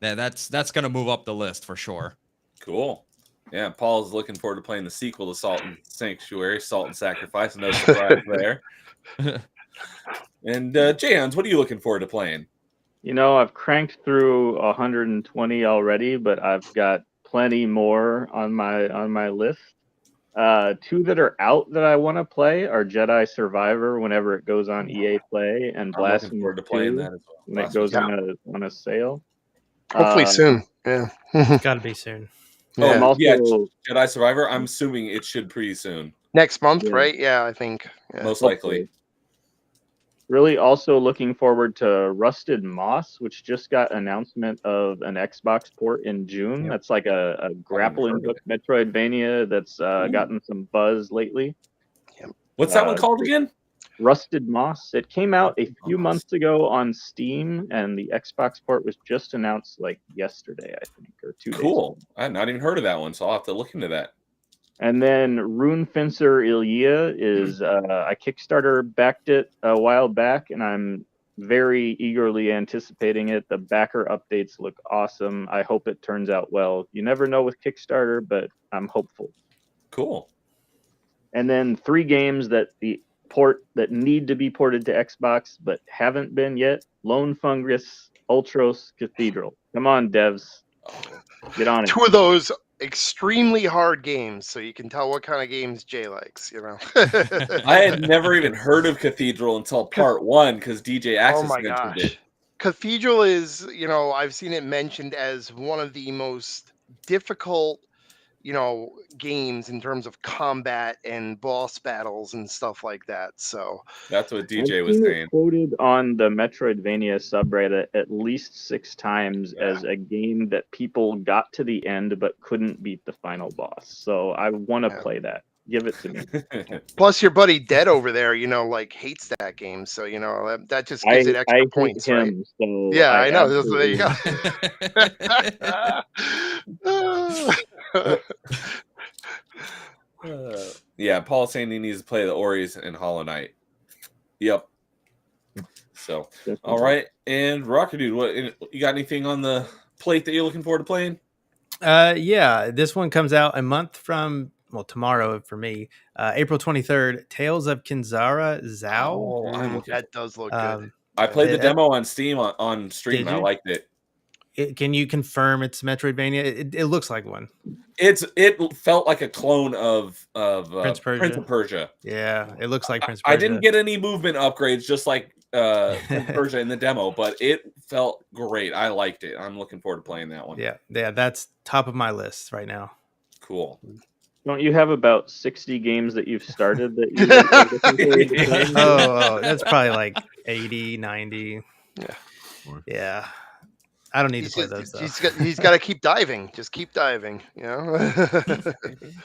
that's gonna move up the list for sure. cool. Yeah, Paul's looking forward to playing the sequel to Salt and Sanctuary, Salt and Sacrifice. No surprise there. And Jans, what are you looking forward to playing? I've cranked through 120 already, but I've got plenty more on my list. 2 that are out that I want to play are Jedi Survivor whenever it goes on EA Play, and I'm looking Blasphemous forward to playing 2 that as well. when it goes on a sale. Hopefully soon. Yeah. Got to be soon. Yeah. I'm also Jedi Survivor. I'm assuming it should pretty soon. Next month, Yeah. right? Yeah, I think. Yeah. Most likely. really also looking forward to Rusted Moss, which just got announcement of an Xbox port in June. Yep. That's like a grappling hook Metroidvania that's gotten some buzz lately. What's that one called again? Rusted Moss. It came out a few months ago on Steam, and the Xbox port was just announced like yesterday, I think, or 2 days ago. Cool. I had not even heard of that one, so I'll have to look into that. And then Rune Fencer Ilya is I Kickstarter backed it a while back, and I'm very eagerly anticipating it. The backer updates look awesome. I hope it turns out well. You never know with Kickstarter, but I'm hopeful. Cool. And then 3 games that need to be ported to Xbox but haven't been yet. Lone Fungus, Ultros, Cathedral. Come on, devs. Get on it. 2 of those extremely hard games, so you can tell what kind of games Jay likes, I had never even heard of Cathedral until part 1 because DJ Axis mentioned it. Cathedral is, I've seen it mentioned as one of the most difficult games in terms of combat and boss battles and stuff like that. So That's what I've DJ was seen saying. it quoted on the Metroidvania subreddit at least 6 times Yeah. as a game that people got to the end but couldn't beat the final boss. So I want to Yeah. play that. Give it to me. plus your buddy Dead over there, like hates that game. So that just gives it I extra hate points, right? him, so Yeah, I I know. There you absolutely- go. Yeah, Paul saying he needs to play the Oris and Hollow Knight. Yep. So, all right. And Rocker Dude, what you got anything on the plate that you're looking forward to playing? Yeah, this one comes out a month from tomorrow for me, April 23rd. Tales of Kinzara Zhao. Oh, I'm looking. That does look good. I played the it- demo on Steam on stream. Did And I you? liked it. Can you confirm it's Metroidvania? It looks like one. It felt like a clone of Prince Prince of Persia. Yeah, it looks like Prince Persia. I didn't get any movement upgrades, just like Prince of Persia in the demo, but it felt great. I liked it. I'm looking forward to playing that one. Yeah, that's top of my list right now. Cool. Don't you have about 60 games that you've started that you are looking forward to playing? Oh, that's probably like 80, 90. Yeah. Yeah. I don't need to play those though. He's got to keep diving. Just keep diving.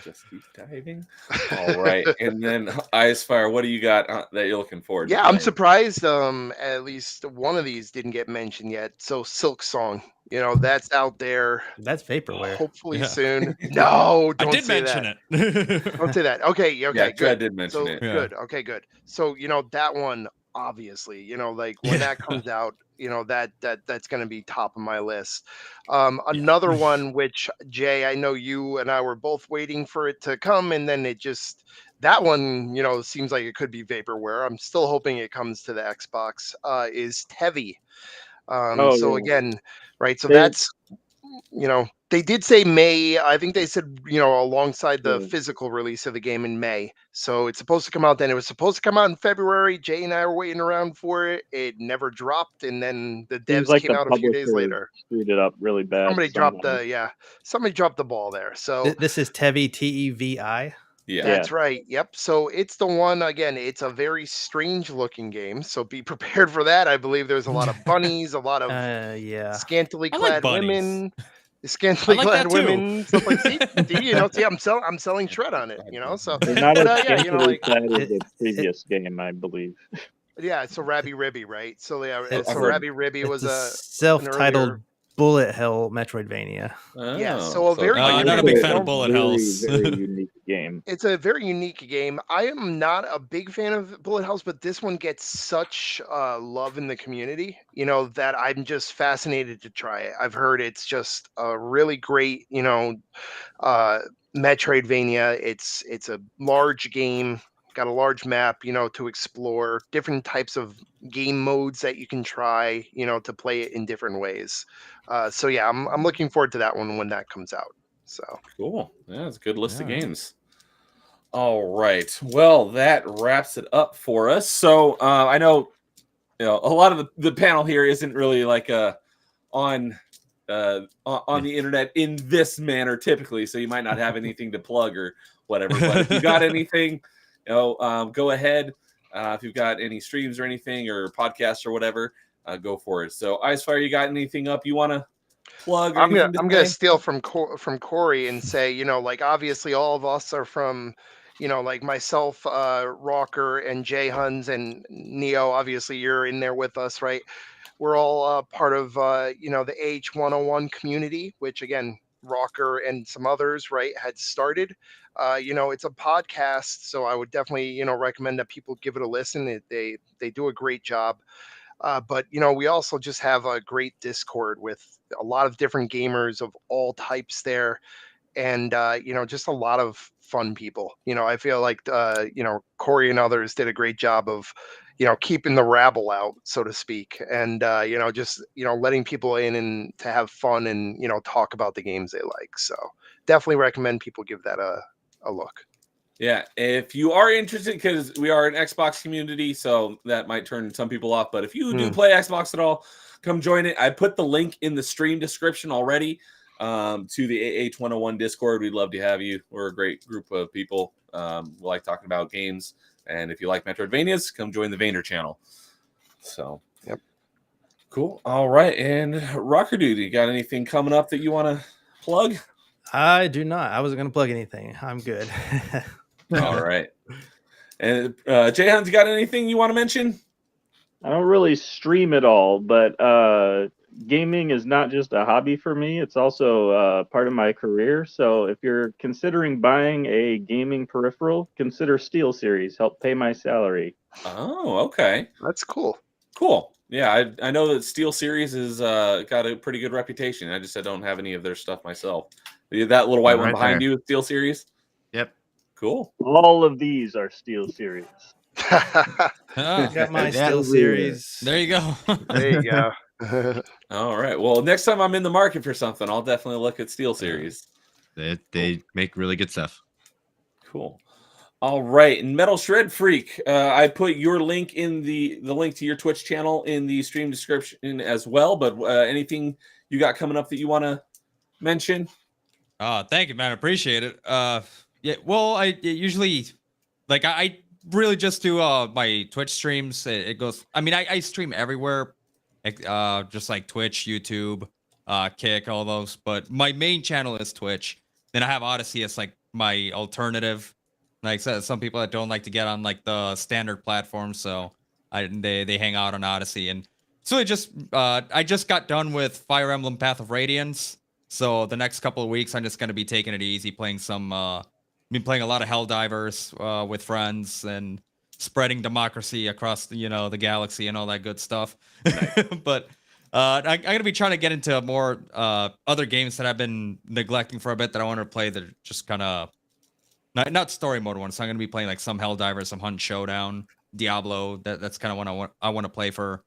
Just keep diving. All right, and then Icefire, what do you got that you're looking forward to? Yeah, I'm surprised. At least one of these didn't get mentioned yet. So Silk Song, that's out there. That's vaporware. Hopefully Yeah. soon. No, don't I did say mention that. it. Don't say that. Okay, Yeah, good. Tread did mention So it. Yeah. good. Okay, good. So that one, obviously, like when that comes out, that's going to be top of my list. Another one, which Jay, I know you and I were both waiting for it to come, and then that one, seems like it could be vaporware. I'm still hoping it comes to the Xbox. Is Tevi. So yeah. again, right. So that's, they did say May. I think they said, alongside the physical release of the game in May. So it's supposed to come out then. It was supposed to come out in February. Jay and I were waiting around for it. It never dropped. And then the Seems devs like came the out a few days publisher later. screwed it up really bad. Somebody dropped the ball there. So This is Tevi, Tevi. Yeah. that's right. Yep. So it's the one, again, it's a very strange looking game. So be prepared for that. I believe there's a lot of bunnies, a lot of Yeah. scantily I like clad bunnies. women. Scantily I like clad that too. women, stuff like see, I'm selling Shred on it, So They're not as yeah, scantily clad as it- the previous game, I believe. yeah, so Rabby Ribby, right? So yeah, It's- so I've heard- Rabby Ribby It's was a an self-titled earlier- bullet hell Metroidvania. Yeah, so a very I'm not a big fan of bullet very, hells. very unique game. It's a very unique game. I am not a big fan of Bullet Hells, but this one gets such love in the community, that I'm just fascinated to try it. I've heard it's just a really great, Metroidvania. It's a large game, got a large map, to explore, different types of game modes that you can try, to play it in different ways. So yeah, I'm looking forward to that one when that comes out. So Cool. Yeah, it's a good list of Yeah. games. All right. Well, that wraps it up for us. So I know, a lot of the panel here isn't really like on the internet in this manner typically, so you might not have anything to plug or whatever. But if you got anything, go ahead. If you've got any streams or anything or podcasts or whatever, go for it. So Icefire, you got anything up you want to plug? Or I'm anything gonna say? steal from Corey and say, like obviously all of us are from, like myself, Rocker and Jay Huns and Neo. Obviously you're in there with us, right? We're all part of the AH101 community, which again, Rocker and some others, right, had started. It's a podcast, so I would definitely recommend that people give it a listen. They do a great job. But we also just have a great Discord with a lot of different gamers of all types there, and just a lot of fun people. I feel like Corey and others did a great job of keeping the rabble out, so to speak, and just letting people in and to have fun and talk about the games they like. So definitely recommend people give that a look. Yeah, if you are interested, because we are an Xbox community, so that might turn some people off. But if you do play Xbox at all, come join it. I put the link in the stream description already. to the AH101 Discord. We'd love to have you. We're a great group of people. We like talking about games. And if you like Metroidvanias, come join the Vayner channel. So, yep. Cool. All right. And Rocker Dude, you got anything coming up that you want to plug? I do not. I wasn't going to plug anything. I'm good. All right. And Jay Hans, you got anything you want to mention? I don't really stream at all, but gaming is not just a hobby for me. It's also part of my career. So if you're considering buying a gaming peripheral, consider SteelSeries. Help pay my salary. Oh, okay. That's cool. Cool. Yeah, I know that SteelSeries has got a pretty good reputation. I don't have any of their stuff myself. That little white one behind you, SteelSeries? Yep. Cool. All of these are SteelSeries. Got my Yeah. SteelSeries. There you go. There you go. All right. Well, next time I'm in the market for something, I'll definitely look at SteelSeries. They make really good stuff. Cool. All right. And Metal Shred Freak, I put your link in the link to your Twitch channel in the stream description as well. But anything you got coming up that you want to mention? Thank you, man. I appreciate it. Yeah. Well, I usually I really just do my Twitch streams. It goes. I mean, I stream everywhere, just like Twitch, YouTube, Kick, all those. But my main channel is Twitch. Then I have Odyssey as like my alternative. Like some people that don't like to get on like the standard platforms, so they hang out on Odyssey. And so I just got done with Fire Emblem Path of Radiance. So the next couple of weeks, I'm just gonna be taking it easy, playing some. Been playing a lot of Helldivers with friends and spreading democracy across the galaxy and all that good stuff. But I'm gonna be trying to get into more other games that I've been neglecting for a bit that I want to play that are just kind of not story mode ones. So I'm gonna be playing like some Helldivers, some Hunt Showdown, Diablo. That's kind of what I want to play for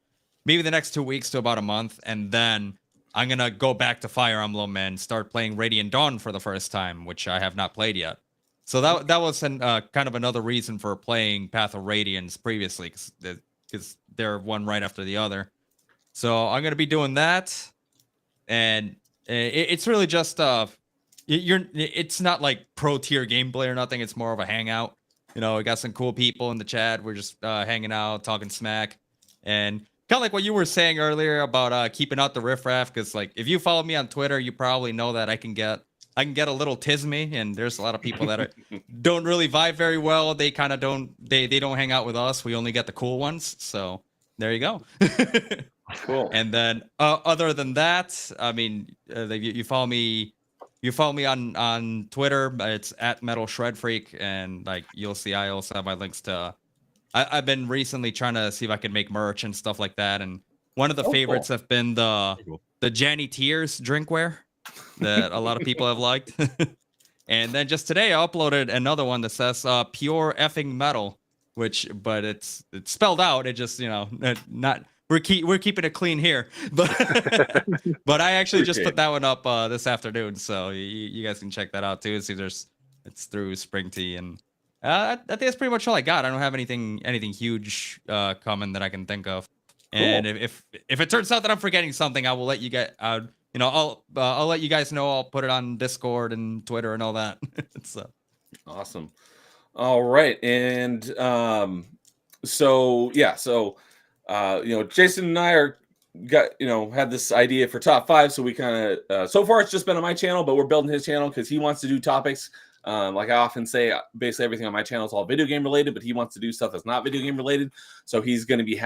maybe the next 2 weeks to about a month, and then I'm gonna go back to Fire Emblem and start playing Radiant Dawn for the first time, which I have not played yet. So that was kind of another reason for playing Path of Radiance previously, because they're one right after the other. So I'm gonna be doing that, and it's really just it's not like pro tier gameplay or nothing. It's more of a hangout. We got some cool people in the chat. We're just hanging out, talking smack, and kind of like what you were saying earlier about keeping out the riffraff. Because like if you follow me on Twitter, you probably know that I can get a little tismy, and there's a lot of people that don't really vibe very well. They kind of don't hang out with us. We only get the cool ones. So there you go. Cool. And then other than that, I mean, you follow me on Twitter. It's at Metal Shred Freak, and like you'll see, I also have my links to. I've been recently trying to see if I can make merch and stuff like that, and one of the favorites have been the Janny Tears drinkware that a lot of people have liked. And then just today I uploaded another one that says pure effing metal, but it's spelled out. It just not we're keeping it clean here, but but I actually just put that one up this afternoon, so you guys can check that out too. See, it's through Spring Tea, and I think that's pretty much all I got. I don't have anything huge coming that I can think of. Cool. And if it turns out that I'm forgetting something, I will let you get out. I'll let you guys know. I'll put it on Discord and Twitter and all that. So awesome. All right, and so Jason and I had this idea for top 5. So we kind of so far it's just been on my channel, but we're building his channel because he wants to do topics. Like I often say, basically everything on my channel is all video game related, but he wants to do stuff that's not video game related. So he's going to be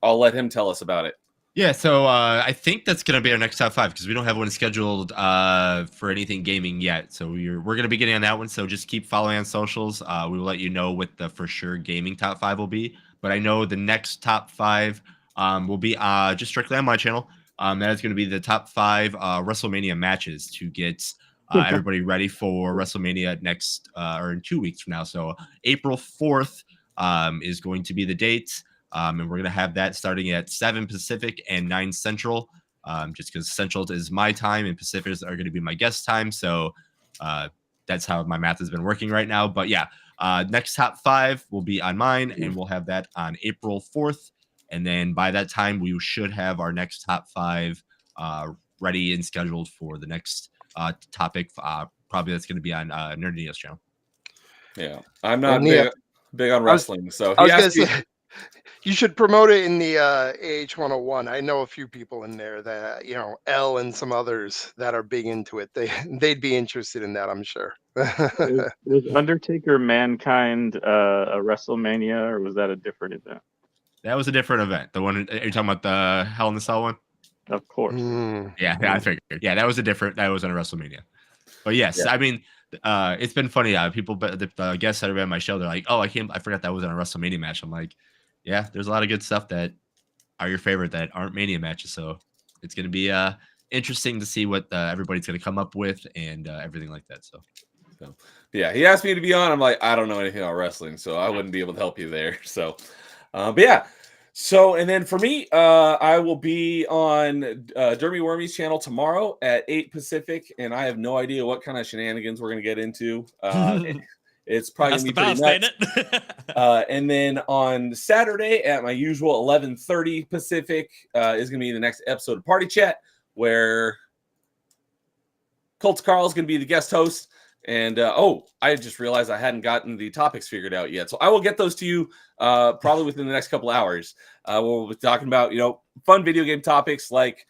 I'll let him tell us about it. Yeah, so I think that's going to be our next top 5 because we don't have one scheduled for anything gaming yet. So we're going to be getting on that one. So just keep following on socials. We will let you know what the for sure gaming top 5 will be. But I know the next top 5 will be just strictly on my channel. That is going to be the top 5 WrestleMania matches to get everybody ready for WrestleMania next or in 2 weeks from now. So April 4th is going to be the date. And we're going to have that starting at 7 Pacific and 9 Central, just because Central is my time and Pacific are going to be my guest time. So that's how my math has been working right now. But yeah, next top 5 will be on mine, and we'll have that on April 4th. And then by that time, we should have our next top 5 ready and scheduled for the next topic. Probably that's going to be on Nerdineo's channel. Yeah, I'm not And the, big on I was- wrestling, so I he was gonna asked me. say you should promote it in the AH 101. I know a few people in there that L and some others that are big into it. They'd be interested in that, I'm sure. Was Undertaker Mankind a WrestleMania, or was that a different event? That was a different event. The one you're talking about, the Hell in the Cell one. Of course. Yeah, I figured. Yeah, that was a different. That was on a WrestleMania. But yes, Yeah. I mean, it's been funny. People, the guests that have been on my show, they're like, "Oh, I forgot that was on a WrestleMania match." I'm like, "Yeah, there's a lot of good stuff that are your favorite that aren't Mania matches." So it's gonna be interesting to see what everybody's gonna come up with and everything like that. So Yeah, he asked me to be on. I'm like, I don't know anything about wrestling, so I wouldn't be able to help you there. So, but yeah. So, and then for me, I will be on Dermy Wormy's channel tomorrow at 8 Pacific, and I have no idea what kind of shenanigans we're going to get into. It's probably That's going to the be pretty best, nuts. ain't it? And then on Saturday at my usual 11:30 Pacific is going to be the next episode of Party Chat, where Colts Carl is going to be the guest host. And I just realized I hadn't gotten the topics figured out yet, so I will get those to you probably within the next couple hours. We'll be talking about fun video game topics like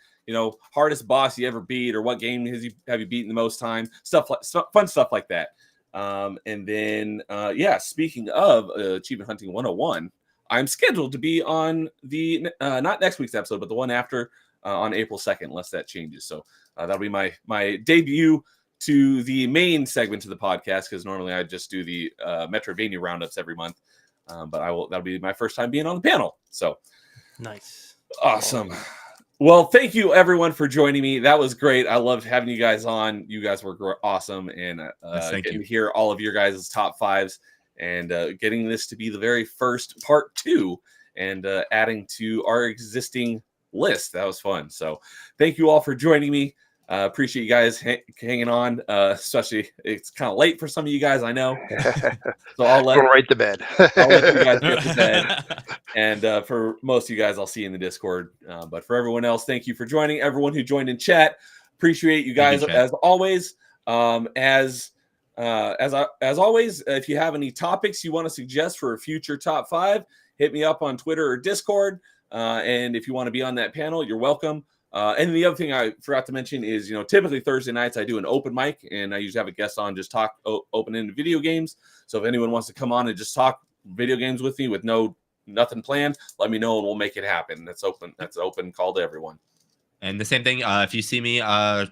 hardest boss you ever beat, or what game have you beaten the most time, fun stuff like that. And then speaking of Achievement Hunting 101, I'm scheduled to be on the not next week's episode, but the one after on April 2nd, unless that changes. So that'll be my debut to the main segment of the podcast, because normally I just do the Metroidvania roundups every month. But that'll be my first time being on the panel. So Nice. awesome. Well, thank you everyone for joining me. That was great. I loved having you guys on. You guys were awesome, and getting to hear all of your guys' top fives, and getting this to be the very first part 2, and adding to our existing list. That was fun. So thank you all for joining me. Appreciate you guys hanging on, especially it's kind of late for some of you guys, I know. So I'll let go right to bed. I'll let you guys get to bed. And for most of you guys, I'll see you in the Discord. But for everyone else, thank you for joining. Everyone who joined in chat, appreciate you guys as always. As always, if you have any topics you want to suggest for a future top 5, hit me up on Twitter or Discord. And if you want to be on that panel, you're welcome. And the other thing I forgot to mention is, typically Thursday nights I do an open mic, and I usually have a guest on, just talk open-ended video games. So if anyone wants to come on and just talk video games with me with nothing planned, let me know and we'll make it happen. That's open call to everyone. And the same thing, if you see me,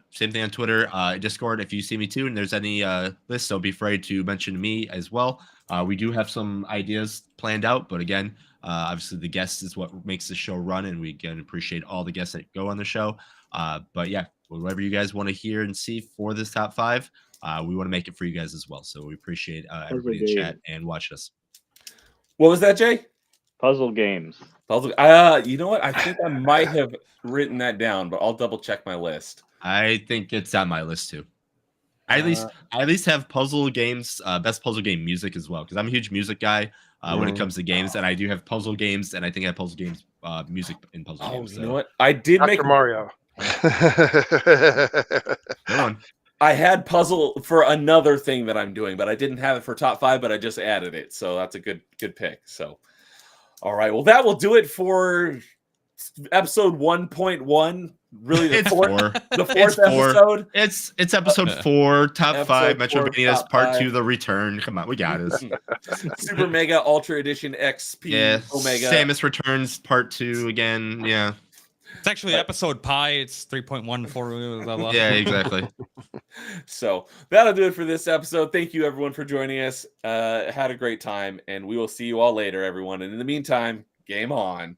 same thing on Twitter, Discord, if you see me too, and there's any lists, don't be afraid to mention me as well. We do have some ideas planned out, but again, obviously the guests is what makes the show run, and we again appreciate all the guests that go on the show. But yeah, whatever you guys want to hear and see for this top 5, we want to make it for you guys as well. So we appreciate everybody in the chat and watching us. What was that, Jay? Puzzle games. Puzzle. You know what? I think I might have written that down, but I'll double check my list. I think it's on my list too. I at least have puzzle games, best puzzle game music as well, because I'm a huge music guy when it comes to games, and I do have puzzle games, and I think I have puzzle games music in puzzle games. You know what? I did Dr. make Mario. Go on. I had puzzle for another thing that I'm doing, but I didn't have it for top 5, but I just added it. So that's a good pick. So, all right. Well, that will do it for episode 1.1. Really, the fourth episode. It's episode 4, top 5, Episode 4, Metroidvanias, top part 5. 2, the return. Come on, we got this. Super Mega Ultra Edition XP Omega. Samus Returns, part 2 again. Yeah. It's actually episode pi. It's 3.1 blah, blah, blah. Yeah, exactly. So that'll do it for this episode. Thank you, everyone, for joining us. Had a great time, and we will see you all later, everyone. And in the meantime, game on.